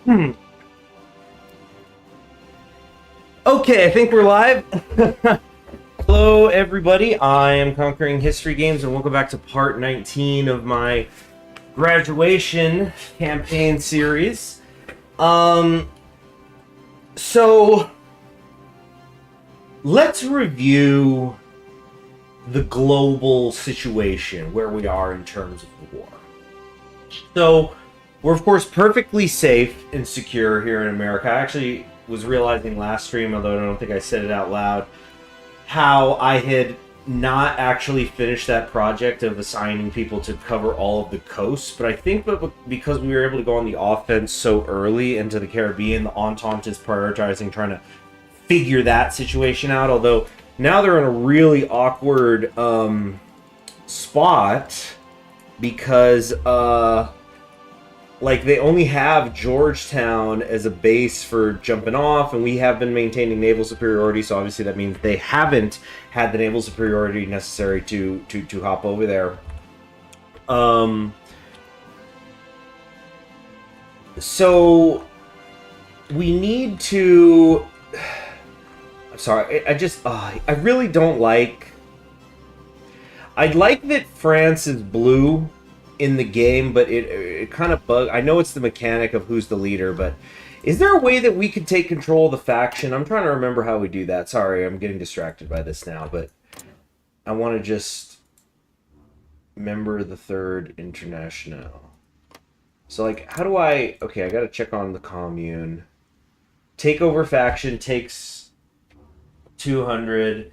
Okay, I think we're live. Hello, everybody. I am Conquering History Games, and welcome back to part 19 of my graduation campaign series. So let's review the global situation, where we are in terms of the war. So we're, of course, perfectly safe and secure here in America. I actually was realizing last stream, although I don't think I said it out loud, how I had not actually finished that project of assigning people to cover all of the coasts. But I think that because we were able to go on the offense so early into the Caribbean, the Entente is prioritizing trying to figure that situation out. Although now they're in a really awkward spot because like they only have Georgetown as a base for jumping off, and we have been maintaining naval superiority, so obviously that means they haven't had the naval superiority necessary to hop over there. So we need to... I'm sorry, I really don't like... I'd like that France is blue in the game, but it kind of bug. I know it's the mechanic of who's the leader, but is there a way that we could take control of the faction? I'm trying to remember how we do that. Sorry, I'm getting distracted by this now, but I want to just member the Third International. So, like, how do I... Okay, I gotta check on the commune. Takeover faction takes 200...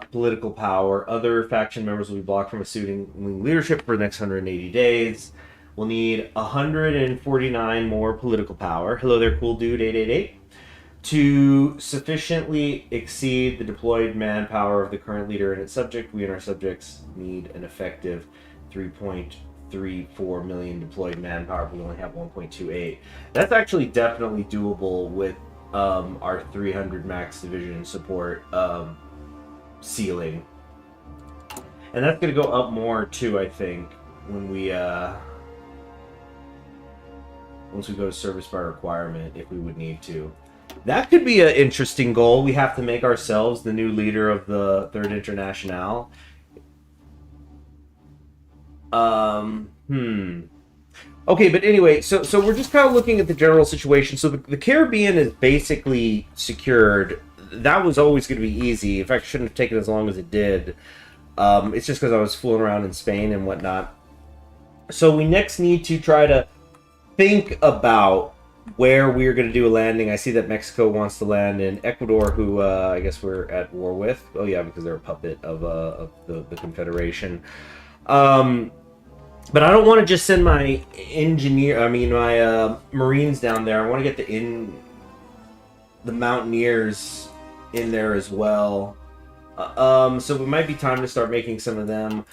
political power. Other faction members will be blocked from assuming leadership for the next 180 days. We'll need 149 more political power. Hello there, cool dude 888. To sufficiently exceed the deployed manpower of the current leader and its subject, we and our subjects need an effective 3.34 million deployed manpower, but we only have 1.28. That's actually definitely doable with our 300 max division support ceiling, and that's going to go up more too, I think, when we once we go to service by requirement, if we would need to. That could be an interesting goal. We have to make ourselves the new leader of the Third International. Okay, but anyway, so we're just kind of looking at the general situation. So the Caribbean is basically secured. That was always going to be easy. In fact, it shouldn't have taken as long as it did. It's just because I was fooling around in Spain and whatnot. So we next need to try to think about where we're going to do a landing. I see that Mexico wants to land in Ecuador, who I guess we're at war with. Oh yeah, because they're a puppet of the Confederation. But I don't want to just send my my Marines down there. I want to get the Mountaineers in there as well. So it might be time to start making some of them,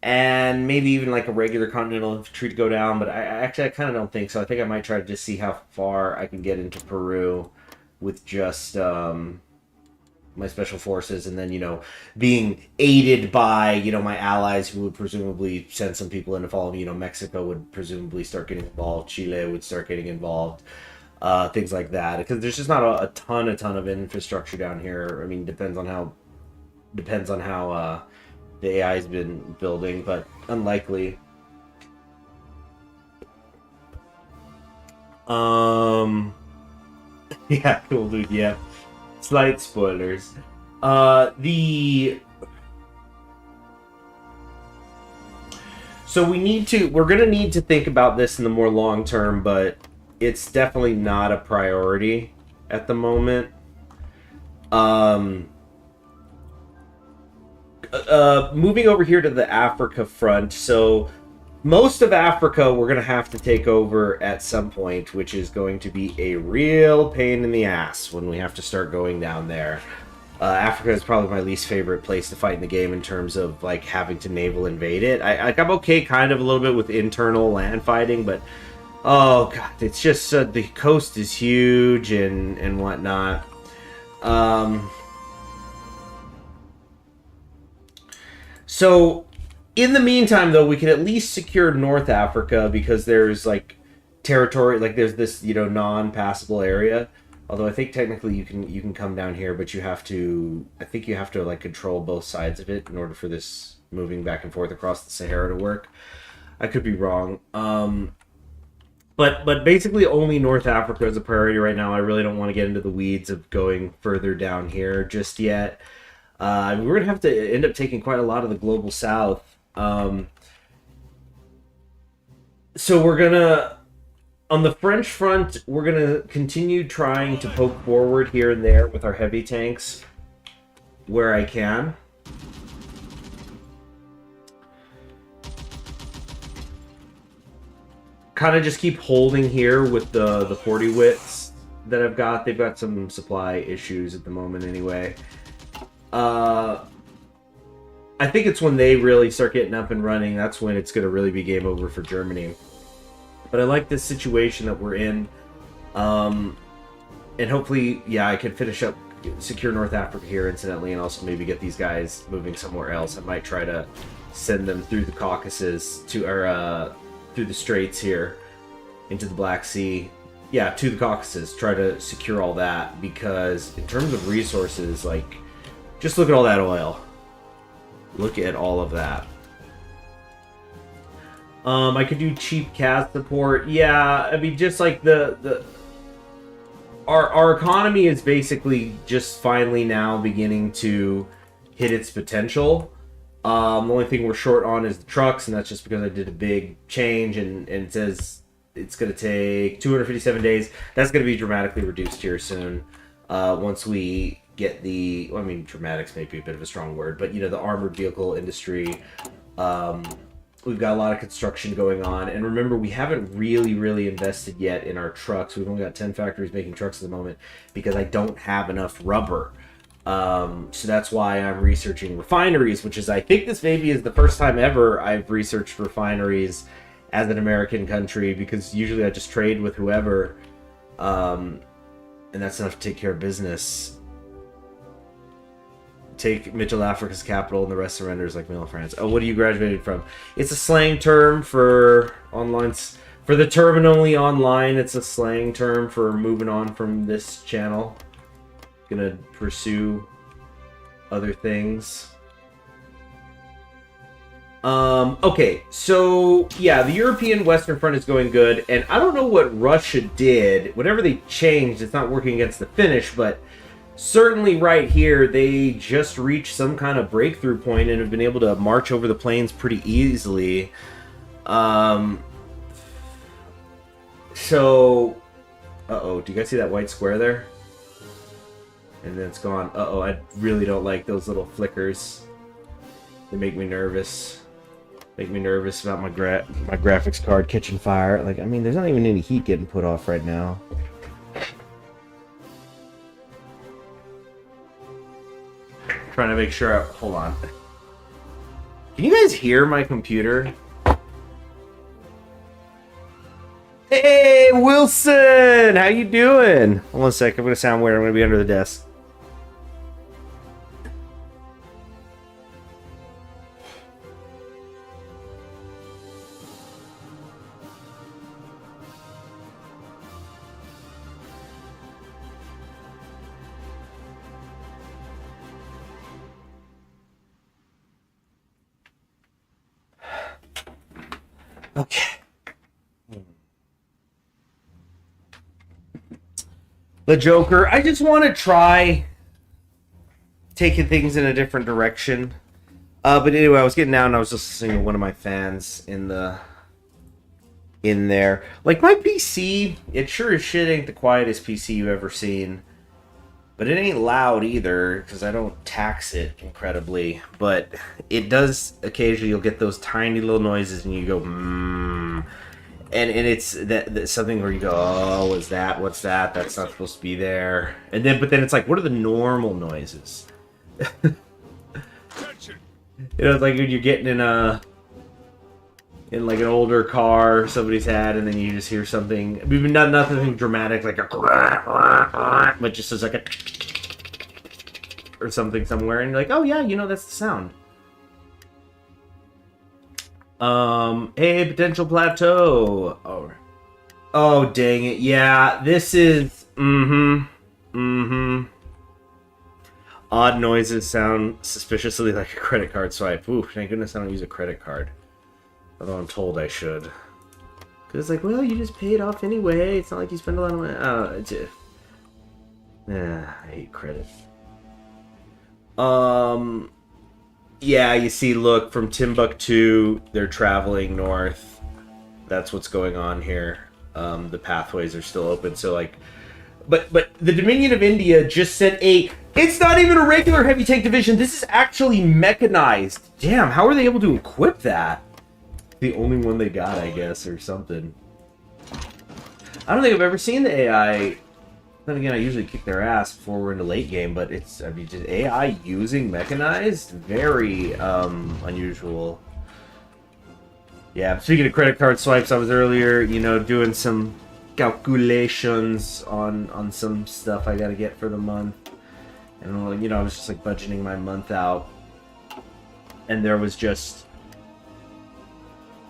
and maybe even like a regular Continental Infantry to go down, but I kind of don't think so. I think I might try to just see how far I can get into Peru with just my special forces, and then, you know, being aided by, you know, my allies who would presumably send some people in to follow me. You know, Mexico would presumably start getting involved, Chile would start getting involved. Things like that, because there's just not a ton of infrastructure down here. I mean, depends on how the AI has been building, but unlikely. Yeah, cool dude. Yeah, slight spoilers. So we're gonna need to think about this in the more long term, but it's definitely not a priority at the moment. Moving over here to the Africa front. So most of Africa we're going to have to take over at some point, which is going to be a real pain in the ass when we have to start going down there. Africa is probably my least favorite place to fight in the game in terms of like having to naval invade it. I'm okay kind of a little bit with internal land fighting, but oh god, it's just the coast is huge and whatnot. So in the meantime, though, we can at least secure North Africa, because there's like territory, like there's this, you know, non-passable area. Although I think technically you can come down here, but you have to, I think you have to like control both sides of it in order for this moving back and forth across the Sahara to work. I could be wrong. But basically only North Africa is a priority right now. I really don't want to get into the weeds of going further down here just yet. We're going to have to end up taking quite a lot of the global south. So we're going to, on the French front, we're going to continue trying to poke forward here and there with our heavy tanks where I can. Kind of just keep holding here with the 40 wits that I've got. They've got some supply issues at the moment anyway. I think it's when they really start getting up and running, that's when it's going to really be game over for Germany. But I like this situation that we're in. And hopefully, yeah, I can finish up, secure North Africa here incidentally, and also maybe get these guys moving somewhere else. I might try to send them through the Caucasus to, or through the Straits here into the Black Sea. Yeah, to the Caucasus. Try to secure all that, because in terms of resources, like, just look at all that oil. Look at all of that. I could do cheap CAS support. Yeah, I mean, just like our economy is basically just finally now beginning to hit its potential. The only thing we're short on is the trucks, and that's just because I did a big change, and it says it's going to take 257 days. That's going to be dramatically reduced here soon. Once we get the, well, I mean, dramatics may be a bit of a strong word, but, you know, the armored vehicle industry, we've got a lot of construction going on. And remember, we haven't really invested yet in our trucks. We've only got 10 factories making trucks at the moment because I don't have enough rubber. So that's why I'm researching refineries, which is, I think this maybe is the first time ever I've researched refineries as an American country, because usually I just trade with whoever, and that's enough to take care of business. Take Mitchell Africa's capital and the rest surrenders like Middle France. Oh, what are you graduated from? It's a slang term for online, for the terminally online. It's a slang term for moving on from this channel. Gonna pursue other things. Okay, so yeah, the European Western Front is going good, and I don't know what Russia did. Whatever they changed, it's not working against the Finnish, but certainly right here, they just reached some kind of breakthrough point and have been able to march over the plains pretty easily. So, uh-oh, do you guys see that white square there? And then it's gone. Uh-oh, I really don't like those little flickers. They make me nervous. Make me nervous about my graphics card catching fire. Like, I mean, there's not even any heat getting put off right now. Trying to make sure hold on. Can you guys hear my computer? Hey, Wilson! How you doing? Hold on a sec, I'm gonna sound weird. I'm gonna be under the desk. Okay. The Joker. I just want to try taking things in a different direction. But anyway, I was getting down and I was just listening to one of my fans in there. Like, my PC, it sure as shit ain't the quietest PC you've ever seen. But it ain't loud either, because I don't tax it incredibly. But it does, occasionally you'll get those tiny little noises and you go, And it's that something where you go, oh, what's that? That's not supposed to be there. And then, but then it's like, what are the normal noises? You know, it's like when you're getting in like an older car somebody's had, and then you just hear something. I mean, nothing dramatic, like a, but just as like a or something somewhere, and you're like, oh yeah, you know, that's the sound. Hey, potential plateau. Oh, Oh, dang it. Yeah, this is... Odd noises sound suspiciously like a credit card swipe. Ooh, thank goodness I don't use a credit card. Although I'm told I should. Because it's like, well, you just pay it off anyway. It's not like you spend a lot of money. Oh, it's just... I hate credit. Yeah, you see, look, from Timbuktu, they're traveling north. That's what's going on here. The pathways are still open, so like... But the Dominion of India just sent a... It's not even a regular heavy tank division. This is actually mechanized. Damn, how are they able to equip that? The only one they got, I guess, or something. I don't think I've ever seen the AI... Then again, I usually kick their ass before we're in the late game, but it's, I mean, just AI using mechanized? Very, unusual. Yeah, speaking of credit card swipes, I was earlier, you know, doing some calculations on some stuff I gotta get for the month. And, you know, I was just, like, budgeting my month out. And there was just...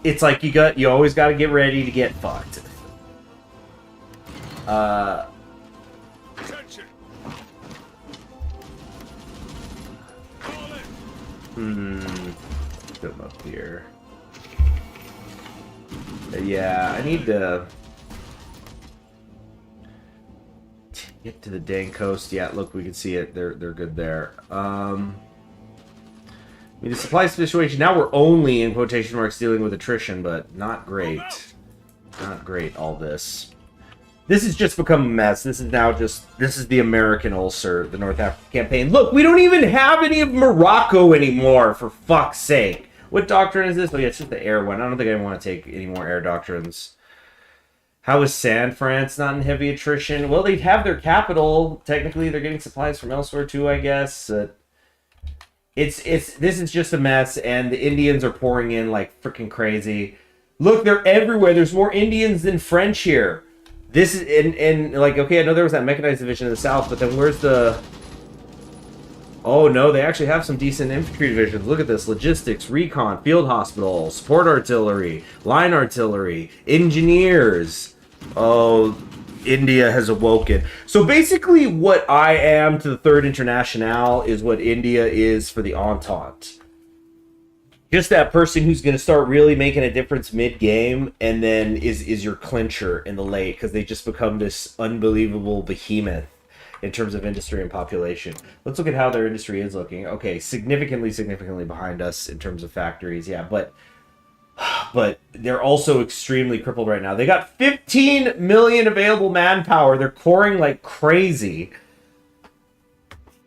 It's like you always gotta get ready to get fucked. Put them up here. Yeah, I need to get to the dang coast. Yeah, look, we can see it. They're good there. I mean, the supply situation, now we're only, in quotation marks, dealing with attrition, but not great. Not great, all this. This has just become a mess. This is now just... This is the American ulcer, the North African campaign. Look, we don't even have any of Morocco anymore, for fuck's sake. What doctrine is this? Oh, yeah, it's just the air one. I don't think I want to take any more air doctrines. How is San France not in heavy attrition? Well, they'd have their capital. Technically, they're getting supplies from elsewhere, too, I guess. This is just a mess, and the Indians are pouring in like freaking crazy. Look, they're everywhere. There's more Indians than French here. This is, and like, okay, I know there was that mechanized division in the south, but then where's the... Oh, no, they actually have some decent infantry divisions. Look at this. Logistics, recon, field hospital, support artillery, line artillery, engineers. Oh, India has awoken. So basically what I am to the Third Internationale is what India is for the Entente. Just that person who's going to start really making a difference mid-game and then is your clincher in the late, because they just become this unbelievable behemoth in terms of industry and population. Let's look at how their industry is looking. Okay, significantly behind us in terms of factories, yeah, but they're also extremely crippled right now. They got 15 million available manpower. They're coring like crazy.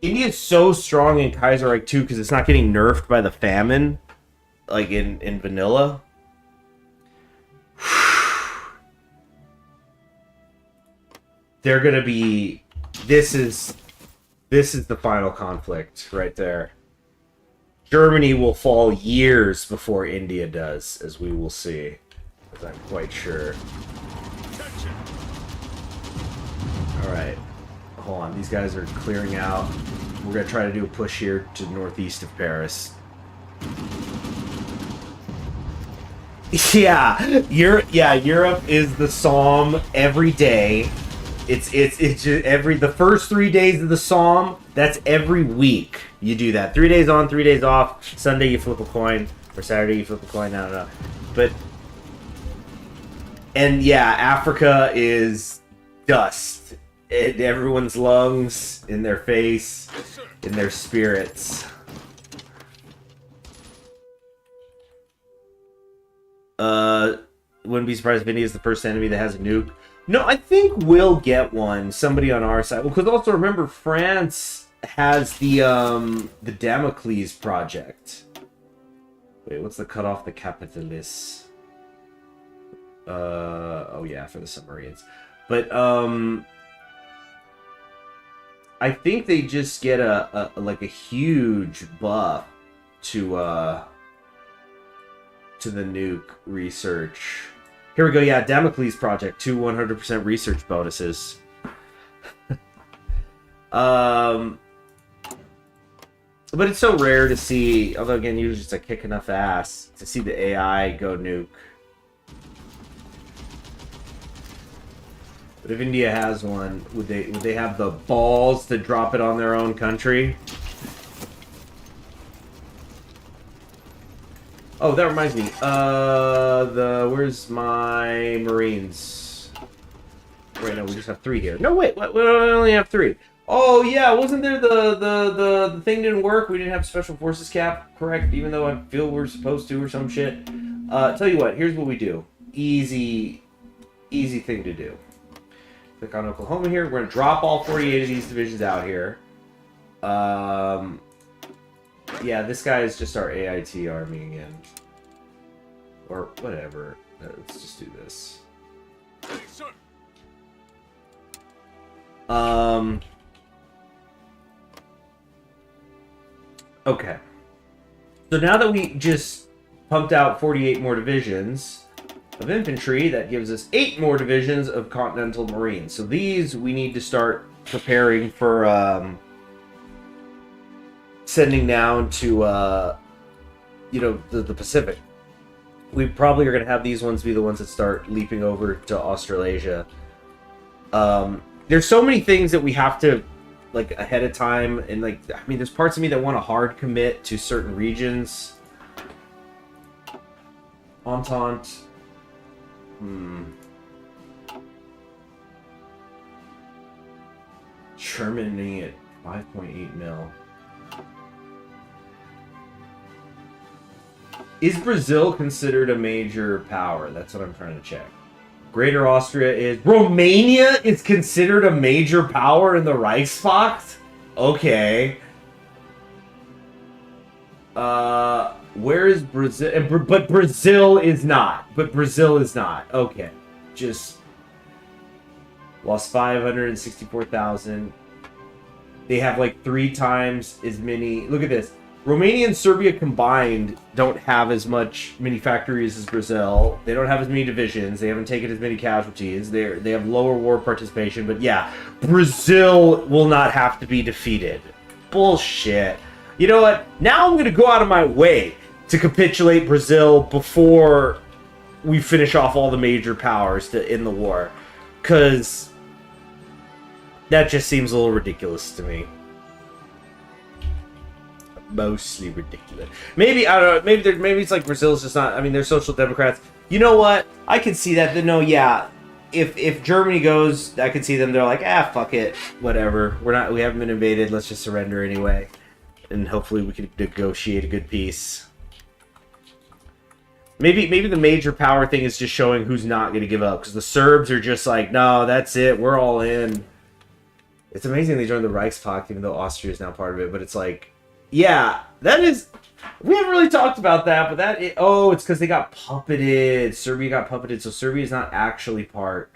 India's so strong in Kaiserreich too because it's not getting nerfed by the famine. Like in vanilla. They're gonna be... This is the final conflict right there. Germany will fall years before India does, as we will see. As I'm quite sure. Alright. Hold on, these guys are clearing out. We're gonna try to do a push here to northeast of Paris. Yeah, Europe is the Somme every day. It's just the first 3 days of the Somme, that's every week you do that. 3 days on, 3 days off. Sunday you flip a coin, or Saturday you flip a coin, I don't know. But, and yeah, Africa is dust. In everyone's lungs, in their face, in their spirits. Wouldn't be surprised if India is the first enemy that has a nuke. No, I think we'll get one. Somebody on our side. Well, because also remember, France has the Damocles project. Wait, what's the cutoff? The capitalists. Oh yeah, for the submarines. But I think they just get a huge buff to the nuke research. Here we go, yeah, Damocles project, 2 100% research bonuses. But it's so rare to see, although again, usually it's a kick enough ass to see the AI go nuke. But if India has one, would they have the balls to drop it on their own country? Oh, that reminds me. Where's my Marines? Wait, no, we just have 3 here. No, wait, we only have 3. Oh yeah, wasn't there the thing didn't work? We didn't have special forces cap, correct? Even though I feel we're supposed to or some shit. Tell you what, here's what we do. Easy thing to do. Click on Oklahoma here. We're gonna drop all 48 of these divisions out here. Yeah, this guy is just our AIT army again. Or whatever. Let's just do this. Okay. So now that we just pumped out 48 more divisions of infantry, that gives us 8 more divisions of Continental Marines. So these we need to start preparing for sending down to you know, the Pacific. We probably are going to have these ones be the ones that start leaping over to Australasia. There's so many things that we have to, like, ahead of time, and, like, I mean, there's parts of me that want to hard commit to certain regions. Entente. Germany at 5.8 mil. Is Brazil considered a major power? That's what I'm trying to check. Greater Austria is... Romania is considered a major power in the Reichspakt? Okay. Where is Brazil? But Brazil is not. But Brazil is not. Okay. Just... lost 564,000. They have like 3 times as many... Look at this. Romania and Serbia combined don't have as many factories as Brazil. They don't have as many divisions. They haven't taken as many casualties. They have lower war participation. But yeah, Brazil will not have to be defeated. Bullshit. You know what? Now I'm going to go out of my way to capitulate Brazil before we finish off all the major powers to end the war. Because that just seems a little ridiculous to me. Mostly ridiculous. Maybe, I don't know, maybe it's like Brazil's just not, I mean, they're social democrats. You know what? I can see that. No, yeah. If Germany goes, I can see them, they're like, fuck it. Whatever. We haven't been invaded. Let's just surrender anyway. And hopefully we can negotiate a good peace. Maybe the major power thing is just showing who's not going to give up. Because the Serbs are just like, no, that's it. We're all in. It's amazing they joined the Reichspakt, even though Austria is now part of it. But it's like, yeah, that is... We haven't really talked about that, but that... it's because they got puppeted. Serbia got puppeted, so Serbia is not actually part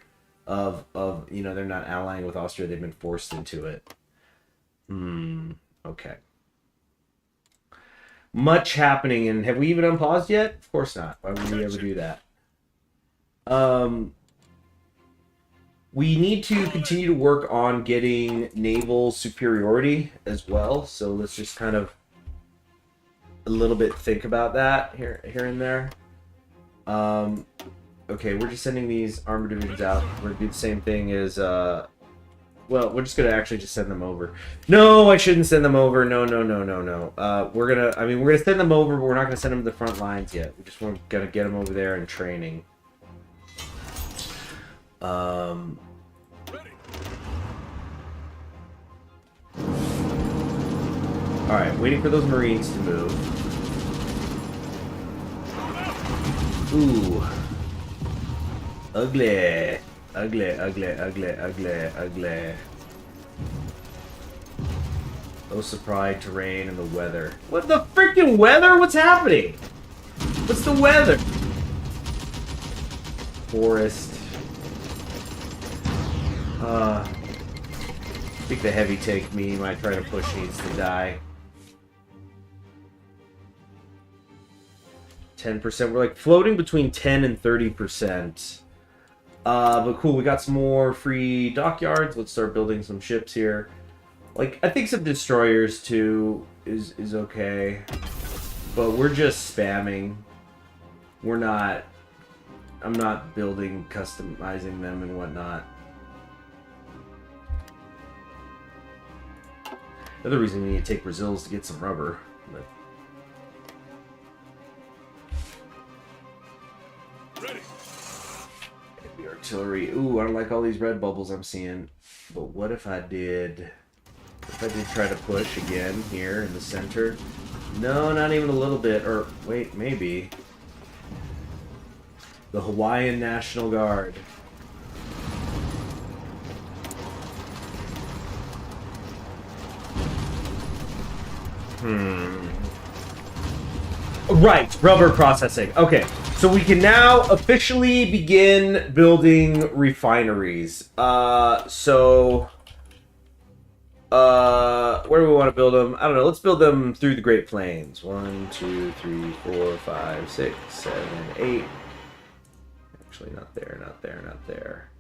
of... You know, they're not allying with Austria. They've been forced into it. Okay. Much happening, and have we even unpaused yet? Of course not. Why would we ever do that? We need to continue to work on getting naval superiority as well. So let's just kind of a little bit think about that here and there. Okay, we're just sending these armor divisions out. We're gonna do the same thing as well, we're just gonna actually just send them over. No, I shouldn't send them over. No. We're gonna send them over, but we're not gonna send them to the front lines yet. We just want to get them over there in training. Alright, waiting for those Marines to move. Ooh. Ugly. Ugly. Low supply, terrain, and the weather. What the freaking weather? What's happening? What's the weather? Forest. I think the heavy take me might try to push needs to die. 10%. We're like floating between 10 and 30%. But cool, we got some more free dockyards. Let's start building some ships here. Like, I think some destroyers too is okay. But we're just spamming. I'm not building, customizing them and whatnot. Another reason we need to take Brazil is to get some rubber. But... Ready. Heavy artillery. Ooh, I don't like all these red bubbles I'm seeing. But what if I did... If I did try to push again here in the center? No, not even a little bit. Or, wait, maybe. The Hawaiian National Guard. Right, rubber processing. Okay, so we can now officially begin building refineries. Where do we want to build them? I don't know. Let's build them through the Great Plains. 1, 2, 3, 4, 5, 6, 7, 8. Actually, not there, not there, not there.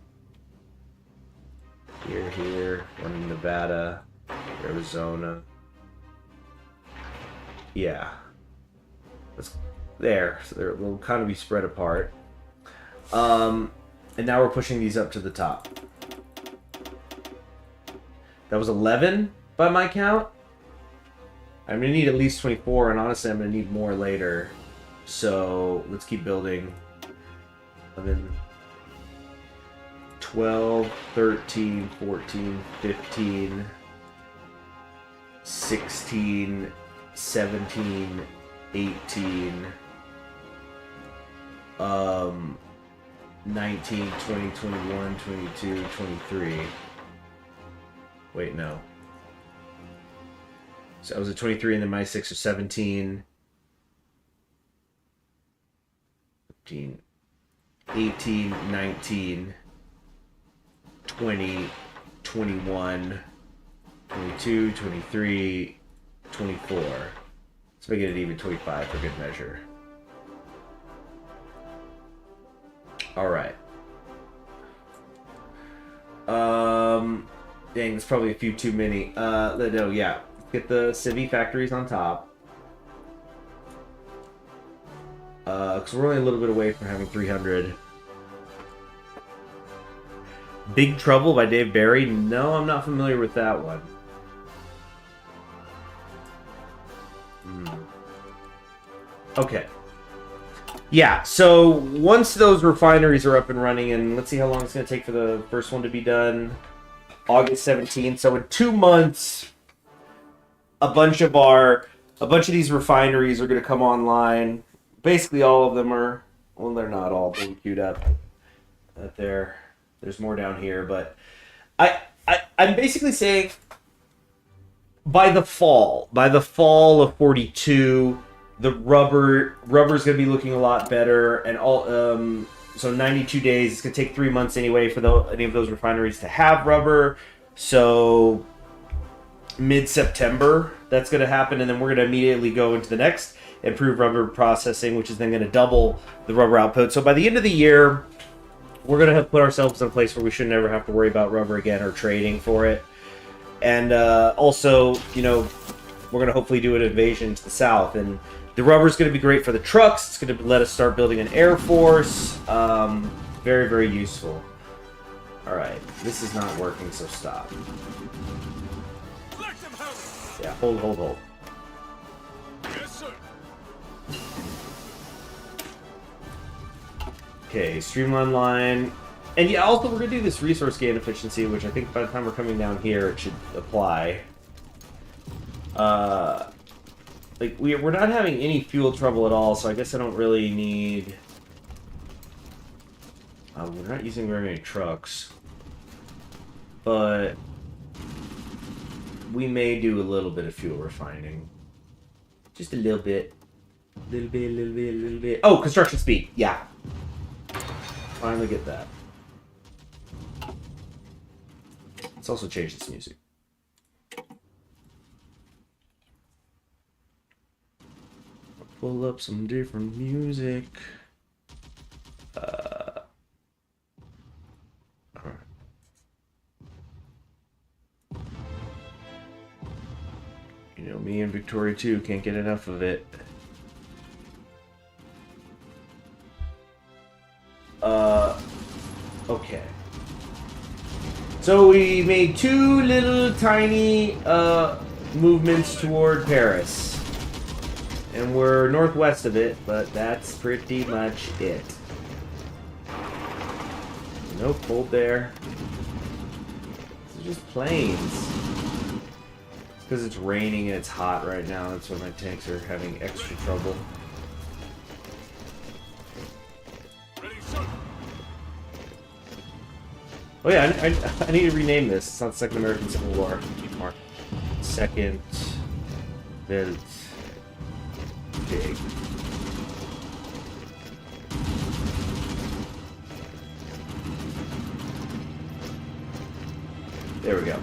Here, one in Nevada, Arizona. Yeah. There. So they'll kind of be spread apart. And now we're pushing these up to the top. That was 11 by my count. I'm going to need at least 24, and honestly, I'm going to need more later. So let's keep building. 11, 12, 13, 14, 15, 16, 17, 18, 19, 20, 21, 22, 23. Wait, no. So I was at 23 and then my 6 or 17. 15, 18, 19, 20, 21, 22, 23, 24. Let's make it even 25 for good measure. Alright. Dang, that's probably a few too many. No, yeah. Get the civvy factories on top. Because we're only a little bit away from having 300. Big Trouble by Dave Barry? No, I'm not familiar with that one. Okay. Yeah, so once those refineries are up and running, and let's see how long it's going to take for the first one to be done. August 17th. So in 2 months, a bunch of these refineries are going to come online. Basically, all of them are. Well, they're not all being queued up. There's more down here, but I'm basically saying by the fall of 42, the rubber's going to be looking a lot better, and all. So 92 days. It's going to take 3 months anyway for any of those refineries to have rubber. So mid-September, that's going to happen, and then we're going to immediately go into the next improved rubber processing, which is then going to double the rubber output. So by the end of the year, we're going to have put ourselves in a place where we should never have to worry about rubber again or trading for it. And also, you know, we're going to hopefully do an invasion to the south, and the rubber is going to be great for the trucks. It's going to let us start building an air force. Very, very useful. All right, this is not working, so stop. Yeah, hold. Yes, sir. Okay, streamline line. And yeah, also we're going to do this resource gain efficiency, which I think by the time we're coming down here, it should apply. Like, we're not having any fuel trouble at all, so I guess I don't really need... we're not using very many trucks. But we may do a little bit of fuel refining. Just a little bit. Little bit. Oh, construction speed. Yeah. Finally get that. Let's also change this music. Pull up some different music. Alright. You know, me and Victoria too can't get enough of it. Okay. So we made 2 little tiny movements toward Paris. And we're northwest of it, but that's pretty much it. Nope, hold there. These are just planes. It's because it's raining and it's hot right now. That's why my tanks are having extra trouble. Ready, sir. Oh yeah, I need to rename this. It's not Second American Civil War anymore. Second Welt Big. There we go.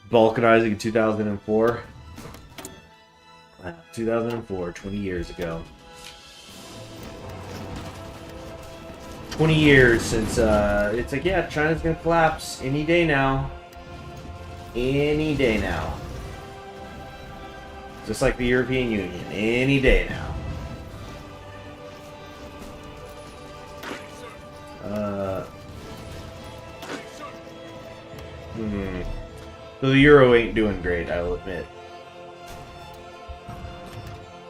Balkanizing in 2004. Wow, 2004, 20 years ago. 20 years since, it's like, yeah, China's gonna collapse any day now. Any day now. Just like the European Union. Any day now. So the Euro ain't doing great, I'll admit.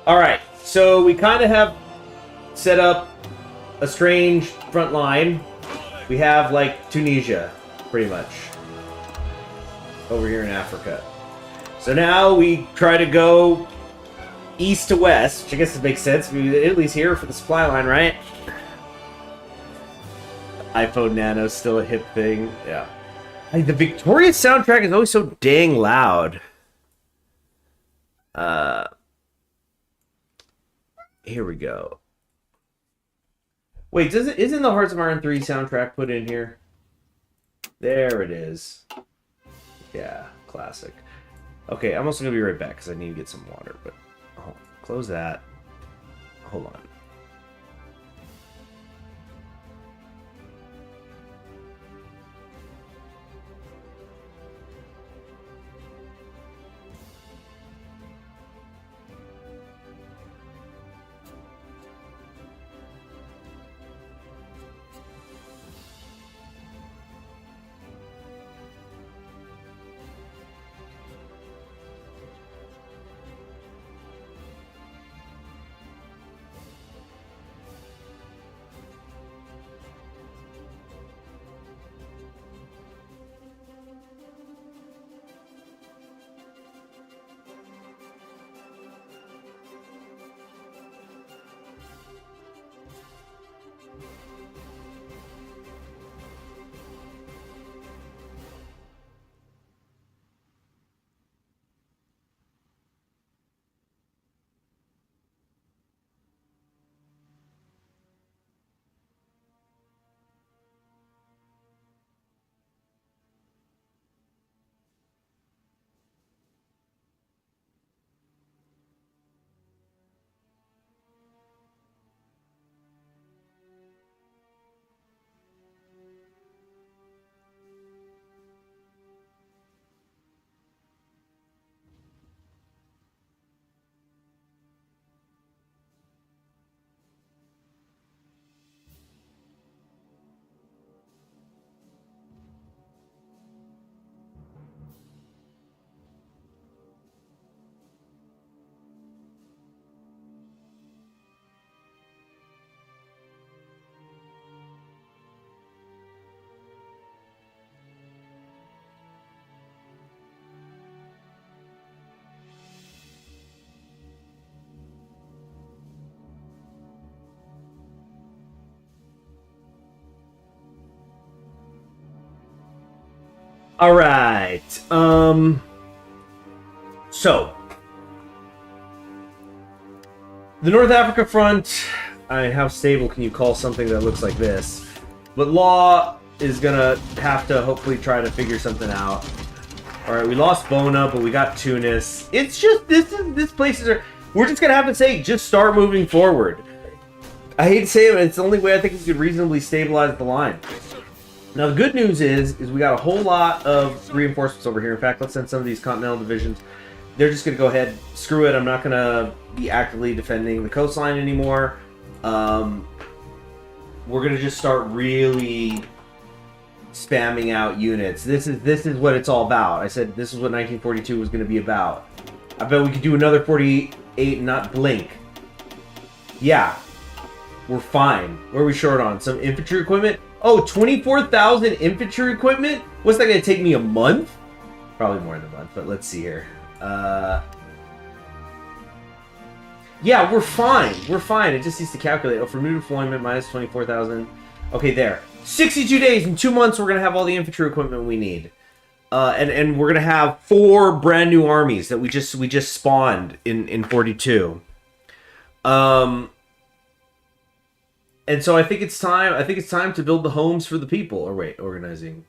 Alright, so we kind of have set up a strange front line. We have, like, Tunisia, pretty much. Over here in Africa. So now we try to go east to west, which I guess it makes sense. Italy's here for the supply line, right? iPhone Nano's still a hip thing. Yeah. Hey, the Victorious soundtrack is always so dang loud. Here we go. Wait, isn't the Hearts of Iron 3 soundtrack put in here? There it is. Yeah, classic. Okay, I'm also gonna be right back because I need to get some water, but close that. Hold on. All right. So the North Africa front. I mean, how stable can you call something that looks like this? But Law is gonna have to hopefully try to figure something out. All right, we lost Bona, but we got Tunis. It's just this place is. We're just gonna have to say, just start moving forward. I hate to say it, but it's the only way I think we could reasonably stabilize the line. Now, the good news is we got a whole lot of reinforcements over here. In fact, let's send some of these Continental divisions. They're just going to go ahead, screw it. I'm not going to be actively defending the coastline anymore. We're going to just start really spamming out units. This is what it's all about. I said this is what 1942 was going to be about. I bet we could do another 48 and not blink. Yeah. We're fine. What are we short on? Some infantry equipment? Oh, 24,000 infantry equipment? What's that going to take me, a month? Probably more than a month, but let's see here. Yeah, we're fine. We're fine. It just needs to calculate. Oh, for new deployment, minus 24,000. Okay, there. 62 days. In 2 months, we're going to have all the infantry equipment we need. And we're going to have 4 brand new armies that we just spawned in 42. And so I think it's time to build the homes for the people. Or wait, organizing.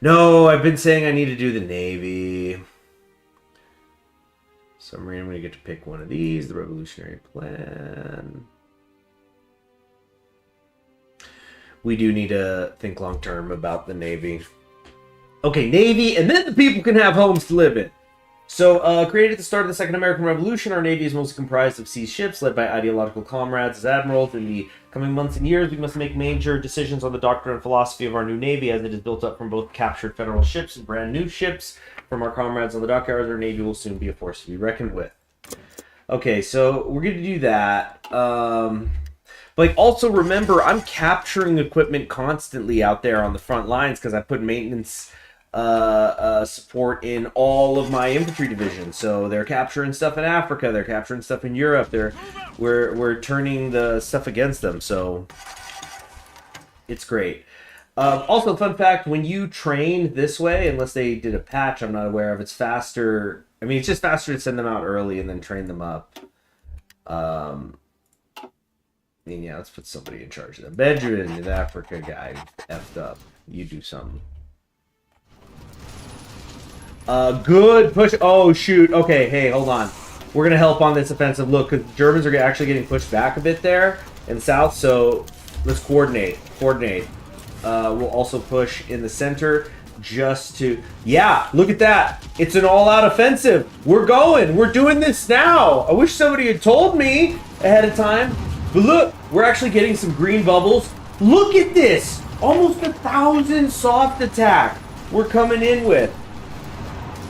No, I've been saying I need to do the Navy. Submarine, I'm going to get to pick one of these. The Revolutionary Plan. We do need to think long term about the Navy. Okay, Navy, and then the people can have homes to live in. So, created at the start of the Second American Revolution, our Navy is mostly comprised of sea ships led by ideological comrades as admirals. In the coming months and years, we must make major decisions on the doctrine and philosophy of our new Navy, as it is built up from both captured federal ships and brand new ships. From our comrades on the dockyards, our Navy will soon be a force to be reckoned with. Okay, so we're going to do that. But also remember, I'm capturing equipment constantly out there on the front lines because I put maintenance support in all of my infantry divisions. So they're capturing stuff in Africa, they're capturing stuff in Europe. We're turning the stuff against them. So it's great. Also, fun fact: when you train this way, unless they did a patch I'm not aware of, it's faster. I mean, it's just faster to send them out early and then train them up. I mean, yeah, let's put somebody in charge of them. Benjamin, the Africa guy, effed up. You do something. Good push. Oh, shoot. Okay, hey, hold on. We're going to help on this offensive look because the Germans are actually getting pushed back a bit there in the south. So let's coordinate. We'll also push in the center just to... Yeah, look at that. It's an all-out offensive. We're going. We're doing this now. I wish somebody had told me ahead of time. But look, we're actually getting some green bubbles. Look at this. Almost 1,000 soft attack we're coming in with.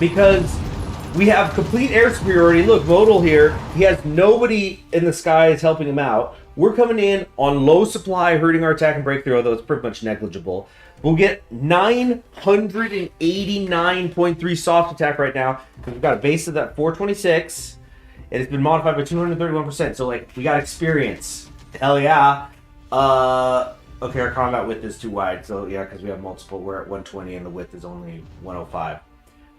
Because we have complete air superiority. Look, Modal here, he has nobody in the skies helping him out. We're coming in on low supply, hurting our attack and breakthrough, although it's pretty much negligible. We'll get 989.3 soft attack right now. We've got a base of that 426, and it's been modified by 231%. So, like, we got experience. Hell yeah. Okay, our combat width is too wide. So, yeah, because we have multiple. We're at 120, and the width is only 105.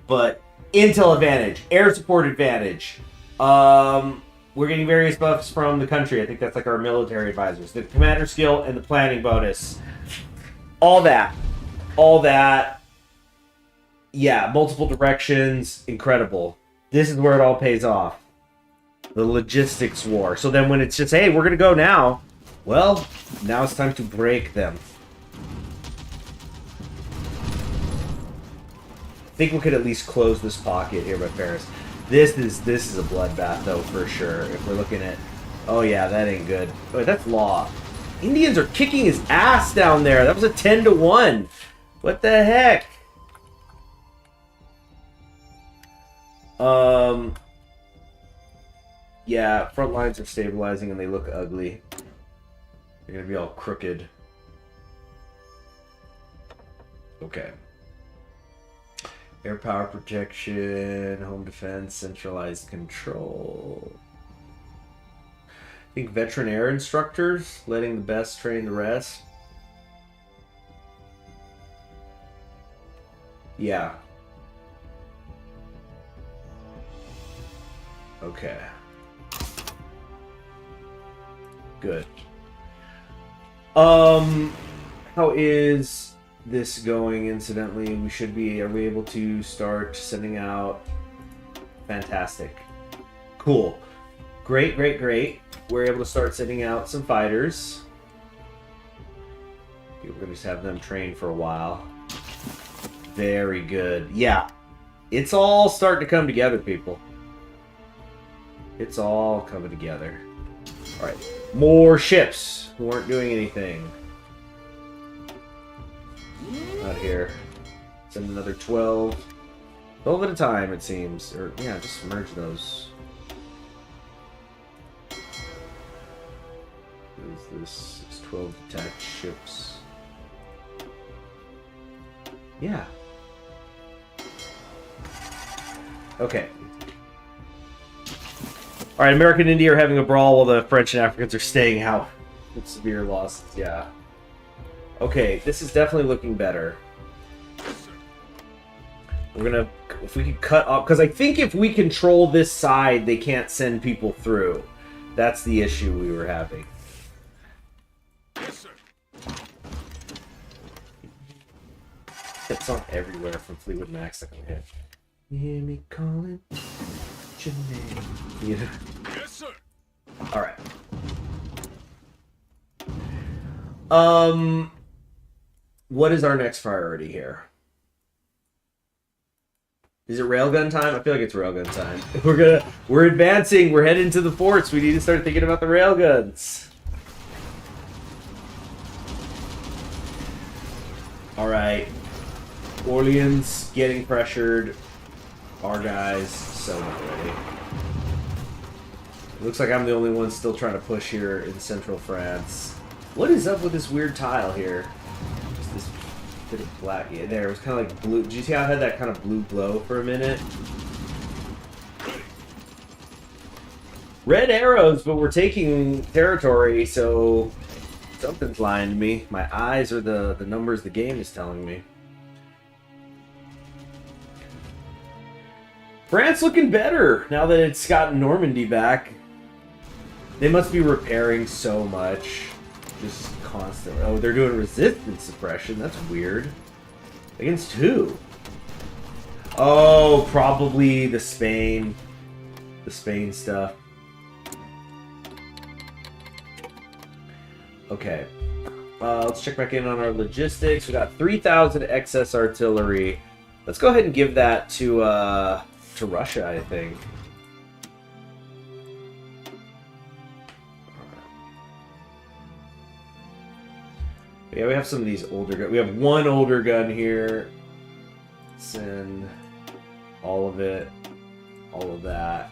But intel advantage, air support advantage. We're getting various buffs from the country. I think that's like our military advisors. The commander skill and the planning bonus. All that. Yeah, multiple directions. Incredible. This is where it all pays off. The logistics war. So then when it's just, hey, we're going to go now. Well, now it's time to break them. I think we could at least close this pocket here by Paris. This is a bloodbath though, for sure. If we're looking at, oh yeah, that ain't good. Oh, that's law. Indians are kicking his ass down there. That was a 10-1. What the heck? Yeah, front lines are stabilizing and they look ugly. They're gonna be all crooked. Okay. Air power protection, home defense, centralized control. I think veteran air instructors, letting the best train the rest. Yeah. Okay. Good. How is this going, incidentally? Are we able to start sending out? Fantastic. Cool. Great. We're able to start sending out some fighters. Okay, we're gonna just have them train for a while. Very good. Yeah. It's all starting to come together, people. It's all coming together. Alright. More ships who aren't doing anything. out here. Send another 12. 12 at a time, it seems. Or, yeah, just merge those. What is this? It's 12 detached ships. Yeah. Okay. Alright, America and India are having a brawl while the French and Africans are staying out with severe losses. Yeah. Okay, this is definitely looking better. We're gonna... If we could cut off... Because I think if we control this side, they can't send people through. That's the issue we were having. Yes, sir. That song everywhere from Fleetwood Mac's like, okay. You hear me calling your name. Yeah. Yes, sir. Alright. What is our next priority here? Is it railgun time? I feel like it's railgun time. We're advancing, we're heading to the forts. We need to start thinking about the railguns. Alright. Orleans getting pressured. Our guys so not ready. It looks like I'm the only one still trying to push here in central France. What is up with this weird tile here? Just this bit of black. Yeah, there. It was kind of like blue. Did you see how it had that kind of blue glow for a minute? Red arrows, but we're taking territory, so something's lying to me. My eyes are the numbers the game is telling me. France looking better now that it's gotten Normandy back. They must be repairing so much. Just constantly. Oh, they're doing resistance suppression. That's weird. Against who? Oh, probably the Spain stuff. Okay. Let's check back in on our logistics. We got 3,000 excess artillery. Let's go ahead and give that to Russia, I think. Yeah, we have some of these older guns. We have one older gun here. Send all of it. All of that.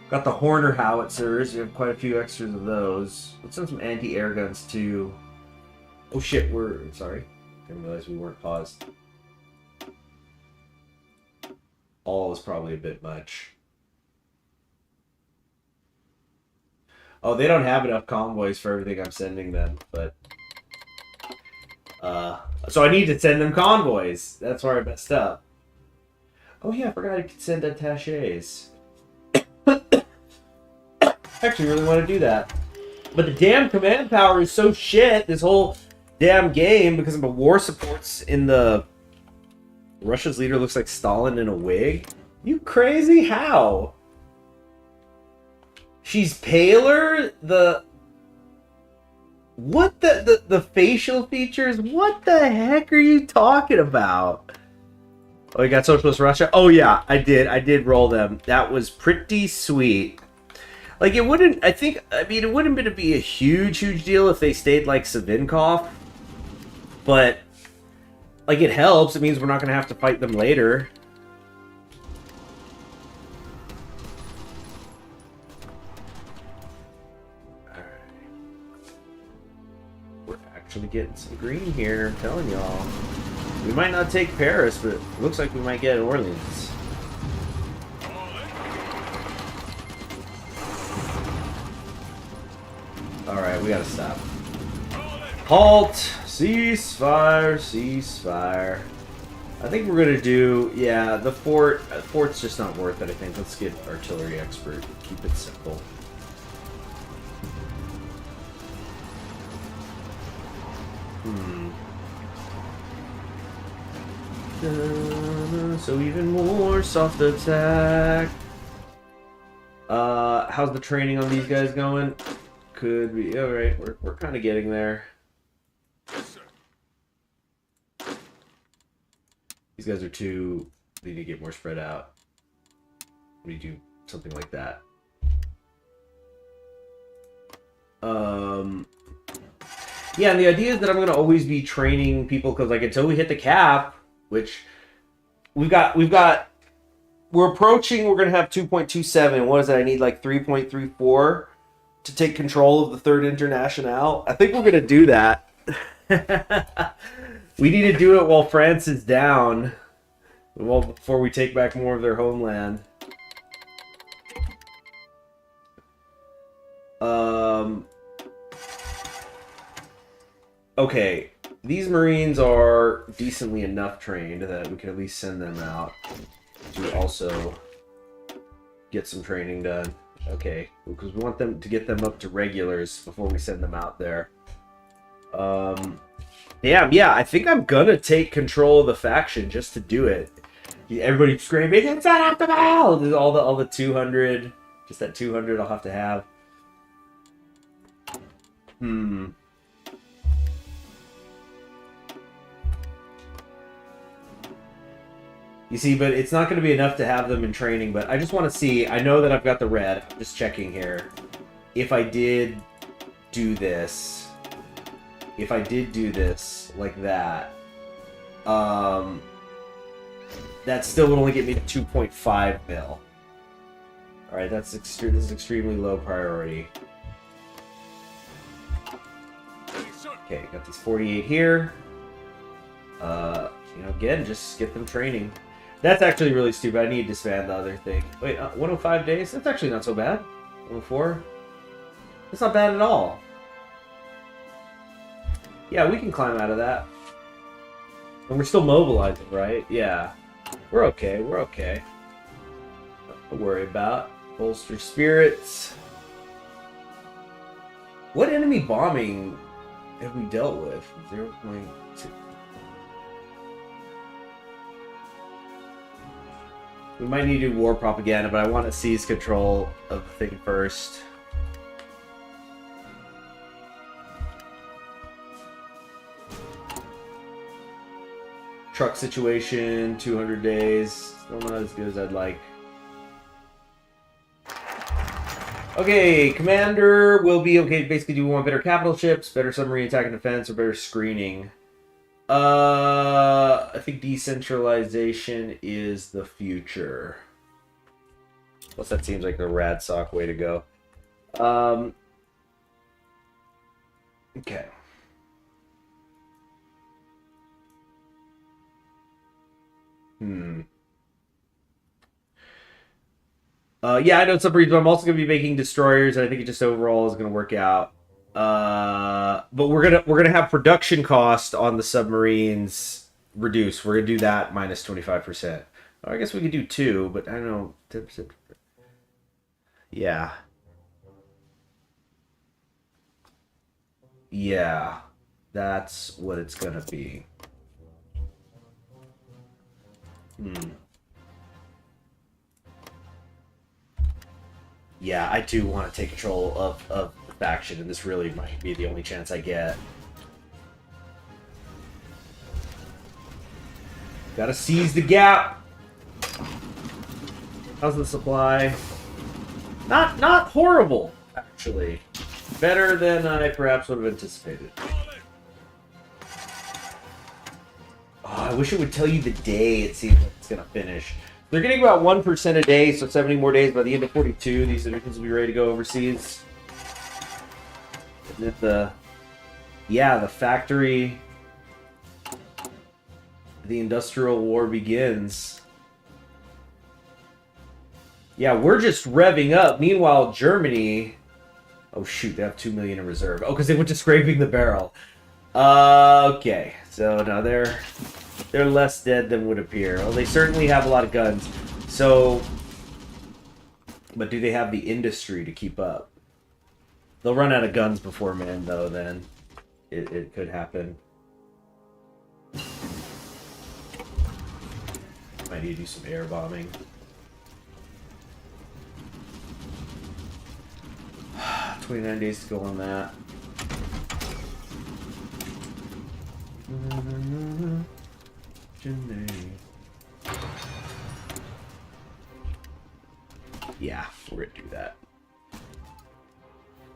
Got the Horner howitzers. We have quite a few extras of those. Let's send some anti-air guns too. Oh shit, we're... Sorry. Didn't realize we weren't paused. All is probably a bit much. Oh, they don't have enough convoys for everything I'm sending them, but... so I need to send them convoys. That's where I messed up. Oh yeah, I forgot I could send attachés. I actually really want to do that. But the damn command power is so shit this whole damn game because of the war supports in the... Russia's leader looks like Stalin in a wig? You crazy? How? She's paler? What the facial features? What the heck are you talking about? Oh, you got Socialist Russia? Oh yeah, I did roll them. That was pretty sweet. Like, it wouldn't, it wouldn't be a huge deal if they stayed like Savinkov. But, like, it helps. It means we're not going to have to fight them later. Alright. We're actually getting some green here, I'm telling y'all. We might not take Paris, but it looks like we might get Orleans. Alright, we gotta stop. Halt! Ceasefire! Ceasefire. I think we're gonna do... Yeah, the fort's just not worth it, I think. Let's get artillery expert. Keep it simple. So even more soft attack. How's the training on these guys going? Could be... Alright, we're kind of getting there. These guys are too... They need to get more spread out. We do something like that. Yeah, and the idea is that I'm going to always be training people because, like, until we hit the cap, which we're approaching, we're going to have 2.27. What is that? I need like 3.34 to take control of the Third International. I think we're going to do that. We need to do it while France is down. Well, before we take back more of their homeland. Okay, these Marines are decently enough trained that we can at least send them out to also get some training done. Okay, because we want them to get them up to regulars before we send them out there. Yeah, I think I'm gonna take control of the faction just to do it. Everybody screaming, "It's not optimal!" All the 200, just that 200 I'll have to have. You see, but it's not going to be enough to have them in training, but I just want to see. I know that I've got the red. I'm just checking here. If I did do this, like that, that still would only get me to 2.5 mil. Alright, this is extremely low priority. Okay, got these 48 here. Again, just get them training. That's actually really stupid. I need to disband the other thing. Wait, 105 days? That's actually not so bad. 104? That's not bad at all. Yeah, we can climb out of that. And we're still mobilizing, right? Yeah. We're okay. Nothing to worry about. Bolster spirits. What enemy bombing have we dealt with? 0.2. We might need to do war propaganda, but I want to seize control of the thing first. Truck situation, 200 days. Still not as good as I'd like. Okay, commander will be okay. Basically, do we want better capital ships, better submarine attack and defense, or better screening? I think decentralization is the future. Plus, that seems like the rad sock way to go. Okay. Yeah, I know submarines, but I'm also going to be making destroyers, and I think it just overall is going to work out. But we're gonna have production cost on the submarines reduced. We're gonna do that minus 25%. I guess we could do 2, but I don't know. 10%. Yeah. Yeah, that's what it's gonna be. Yeah, I do want to take control of the faction, and this really might be the only chance I get. Gotta seize the gap. How's the supply? Not horrible, actually. Better than I perhaps would have anticipated. Oh, I wish it would tell you the day it seems like it's gonna finish. They're getting about 1% a day, so 70 more days. By the end of 42, these divisions will be ready to go overseas. And then the factory, the industrial war begins. Yeah, we're just revving up. Meanwhile, Germany, oh shoot, they have 2 million in reserve. Oh, because they went to scraping the barrel. Okay, so now they're less dead than would appear. Well, they certainly have a lot of guns. So, but do they have the industry to keep up? They'll run out of guns before men, though, then. It could happen. Might need to do some air bombing. 29 days to go on that. Yeah, we're gonna do that.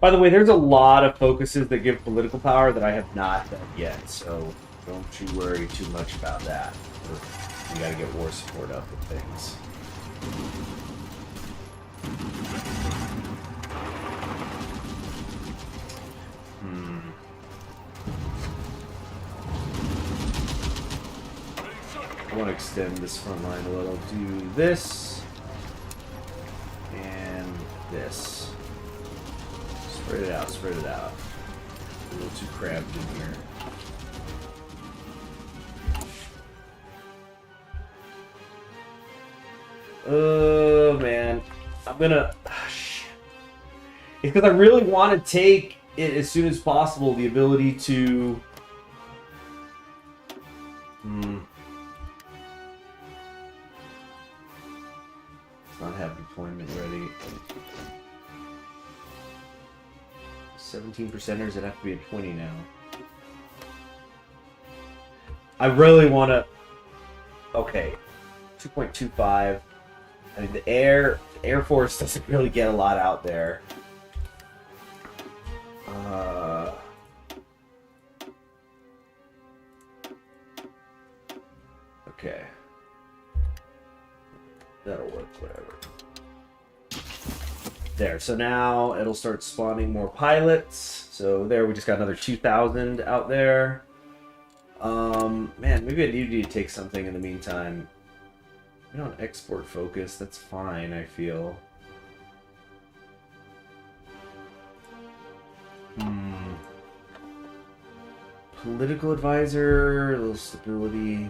By the way, there's a lot of focuses that give political power that I have not done yet, so don't you worry too much about that. We gotta get war support up with things. I want to extend this front line a little. Do this and this. Spread it out, spread it out. A little too cramped in here. Oh man, I'm gonna. Shit. It's because I really want to take it as soon as possible. The ability to. Let's not have deployment ready. 17%ers, it have to be at 20 now. I really want to. Okay, 2.25. I mean, the Air Force doesn't really get a lot out there. Okay. That'll work, whatever. There, so now it'll start spawning more pilots. So there, we just got another 2,000 out there. Man, maybe I do need to take something in the meantime. We don't export focus, that's fine, I feel. Political advisor, a little stability.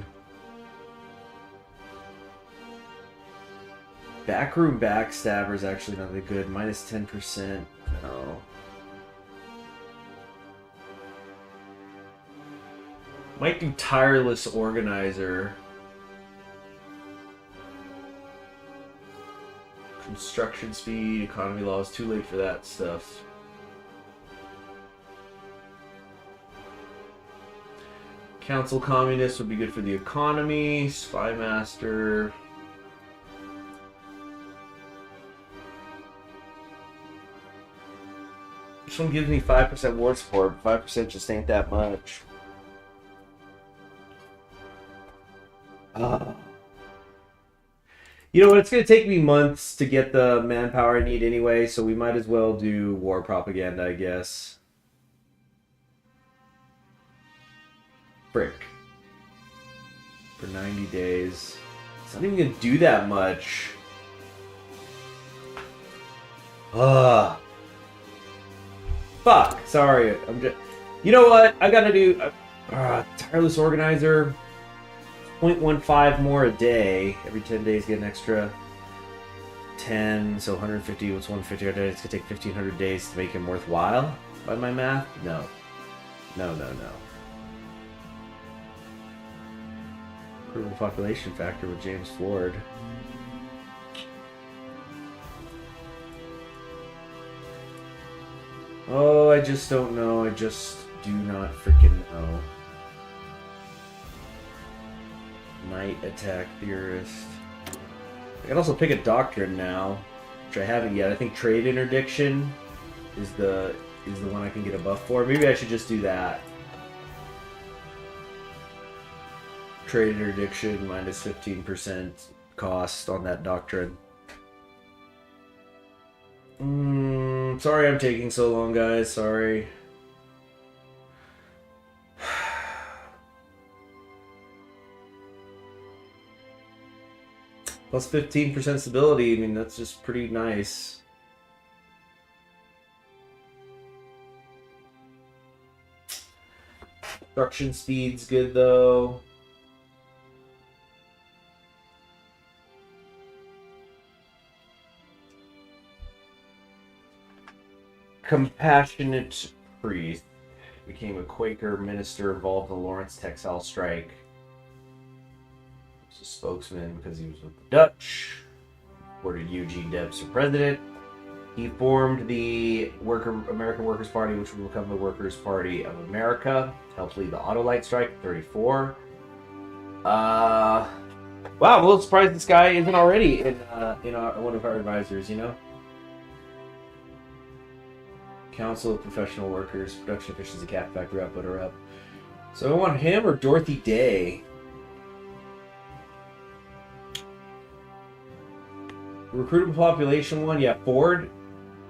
Backroom backstabber is actually not that good. Minus 10%. No. Might do tireless organizer. Construction speed, economy laws, too late for that stuff. Council communist would be good for the economy. Spy master. This one gives me 5% war support, but 5% just ain't that much. You know what, it's going to take me months to get the manpower I need anyway, so we might as well do war propaganda, I guess. Frick. For 90 days. It's not even going to do that much. Fuck, sorry. I'm just. You know what? I gotta do tireless organizer. 0.15 more a day. Every 10 days, get an extra 10. So 150. What's 150 a day? It's gonna take 1,500 days to make him worthwhile. By my math, no. No. Approval population factor with James Ford. Oh, I just don't know. I just do not freaking know. Night attack theorist. I can also pick a doctrine now, which I haven't yet. I think trade interdiction is the one I can get a buff for. Maybe I should just do that. Trade interdiction minus 15% cost on that doctrine. Sorry I'm taking so long, guys. Sorry. Plus 15% stability. I mean, that's just pretty nice. Construction speed's good, though. Compassionate priest. Became a Quaker minister involved in the Lawrence textile strike. He was a spokesman because he was with the Dutch. Supported Eugene Debs for president. He formed the American Workers' Party, which would become the Workers' Party of America. Helped lead the Autolite strike in 1934. Wow, I'm a little surprised this guy isn't already in one of our advisors, you know? Council of Professional Workers, production efficiency cap, factory output are up. So I want him or Dorothy Day. Recruitable population one, yeah, Ford.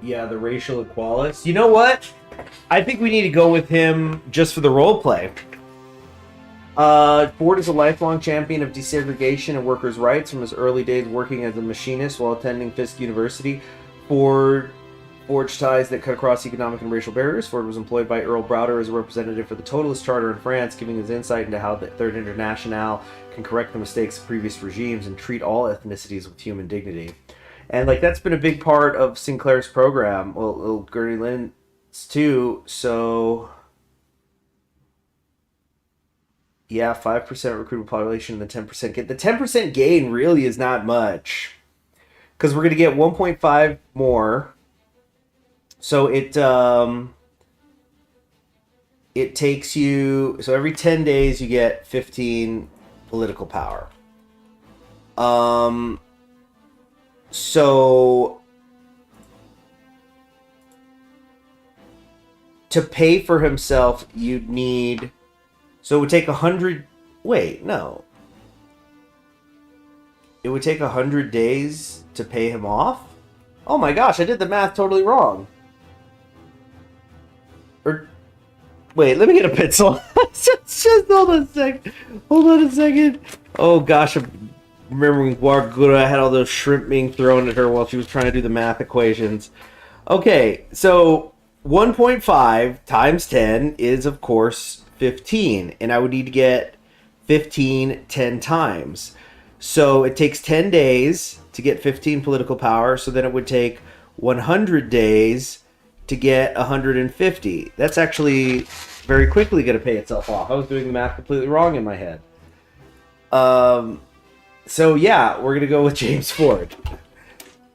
Yeah, the racial equalist. You know what? I think we need to go with him just for the role play. Ford is a lifelong champion of desegregation and workers' rights from his early days working as a machinist while attending Fisk University. Ford forged ties that cut across economic and racial barriers. Ford was employed by Earl Browder as a representative for the Totalist Charter in France, giving his insight into how the Third Internationale can correct the mistakes of previous regimes and treat all ethnicities with human dignity. And like that's been a big part of Sinclair's program. Well, Gertie Lynn's too. So yeah, 5% recruitable population and the 10% gain. The 10% gain really is not much because we're gonna get 1.5 more. So it takes you, so every 10 days you get 15 political power. So to pay for himself, you'd need, so it would take 100, wait, no. It would take 100 days to pay him off? Oh my gosh, I did the math totally wrong. Or, wait, let me get a pencil. just hold on a second. Hold on a second. Oh gosh, I'm remembering Wargura had all those shrimp being thrown at her while she was trying to do the math equations. Okay, so 1.5 times 10 is, of course, 15. And I would need to get 15 10 times. So it takes 10 days to get 15 political power. So then it would take 100 days to get 150. That's actually very quickly going to pay itself off. I was doing the math completely wrong in my head. So yeah, we're going to go with James Ford.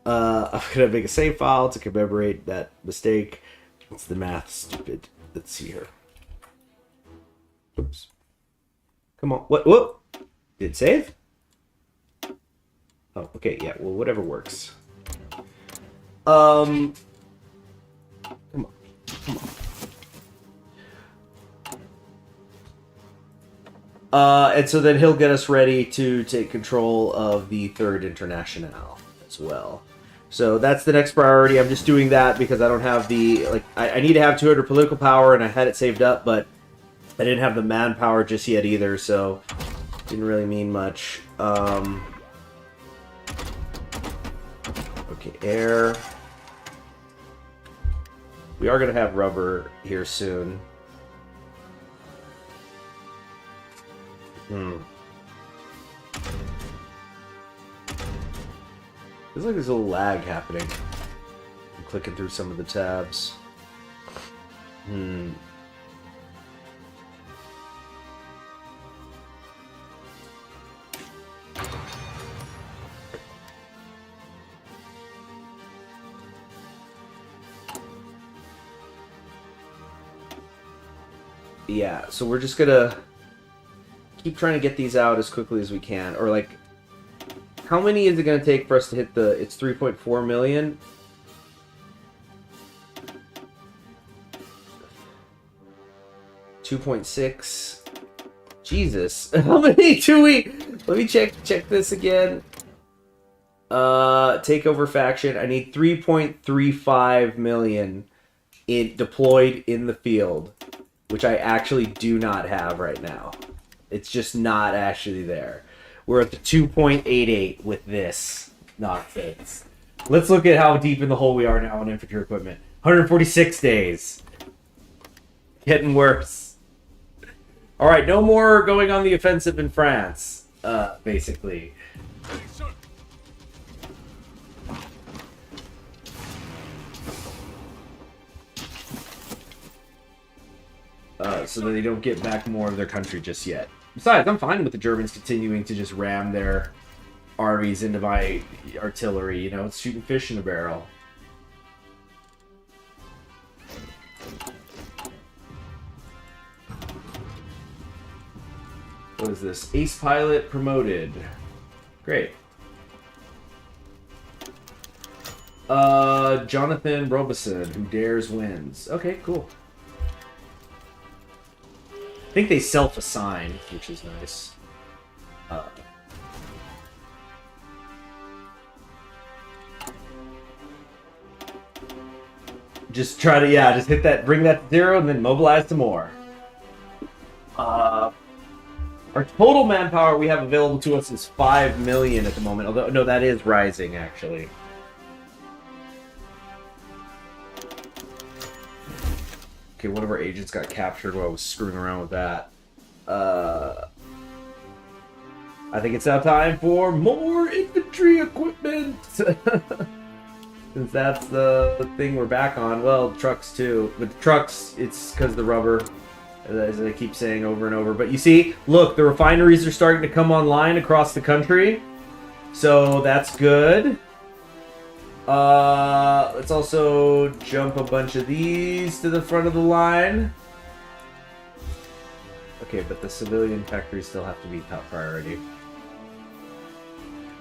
I'm going to make a save file to commemorate that mistake. It's the math stupid. Let's see here. Oops. Come on. What? Whoa. Did it save? Oh, okay. Yeah. Well, whatever works. Come on. Come on. And so then he'll get us ready to take control of the Third Internationale as well. So that's the next priority. I'm just doing that because I don't have the, like, I need to have 200 political power, and I had it saved up, but I didn't have the manpower just yet either, so didn't really mean much. Okay, air. We are going to have rubber here soon. There's like this little lag happening. I'm clicking through some of the tabs. Yeah, so we're just gonna keep trying to get these out as quickly as we can. Or like, how many is it gonna take for us to hit the, it's 3.4 million? $2.6. Jesus. How many do we, let me check this again. Takeover faction. I need 3.35 million deployed in the field, which I actually do not have right now. It's just not actually there. We're at the 2.88 with this nonsense. Let's look at how deep in the hole we are now on infantry equipment. 146 days. Getting worse. Alright, no more going on the offensive in France, basically. So that they don't get back more of their country just yet. Besides, I'm fine with the Germans continuing to just ram their armies into my artillery. You know, it's shooting fish in a barrel. What is this? Ace pilot promoted. Great. Jonathan Robeson, who dares wins. Okay, cool. I think they self-assign, which is nice. Just try to, just hit that, bring that to 0, and then mobilize some more. Our total manpower we have available to us is 5 million at the moment. Although, no, that is rising, actually. Okay, one of our agents got captured while I was screwing around with that. I think it's now time for more infantry equipment! Since that's the thing we're back on. Well, trucks too. But the trucks, it's because of the rubber, as I keep saying over and over. But you see, look, the refineries are starting to come online across the country. So that's good. Let's also jump a bunch of these to the front of the line. Okay, but the civilian factories still have to be top priority.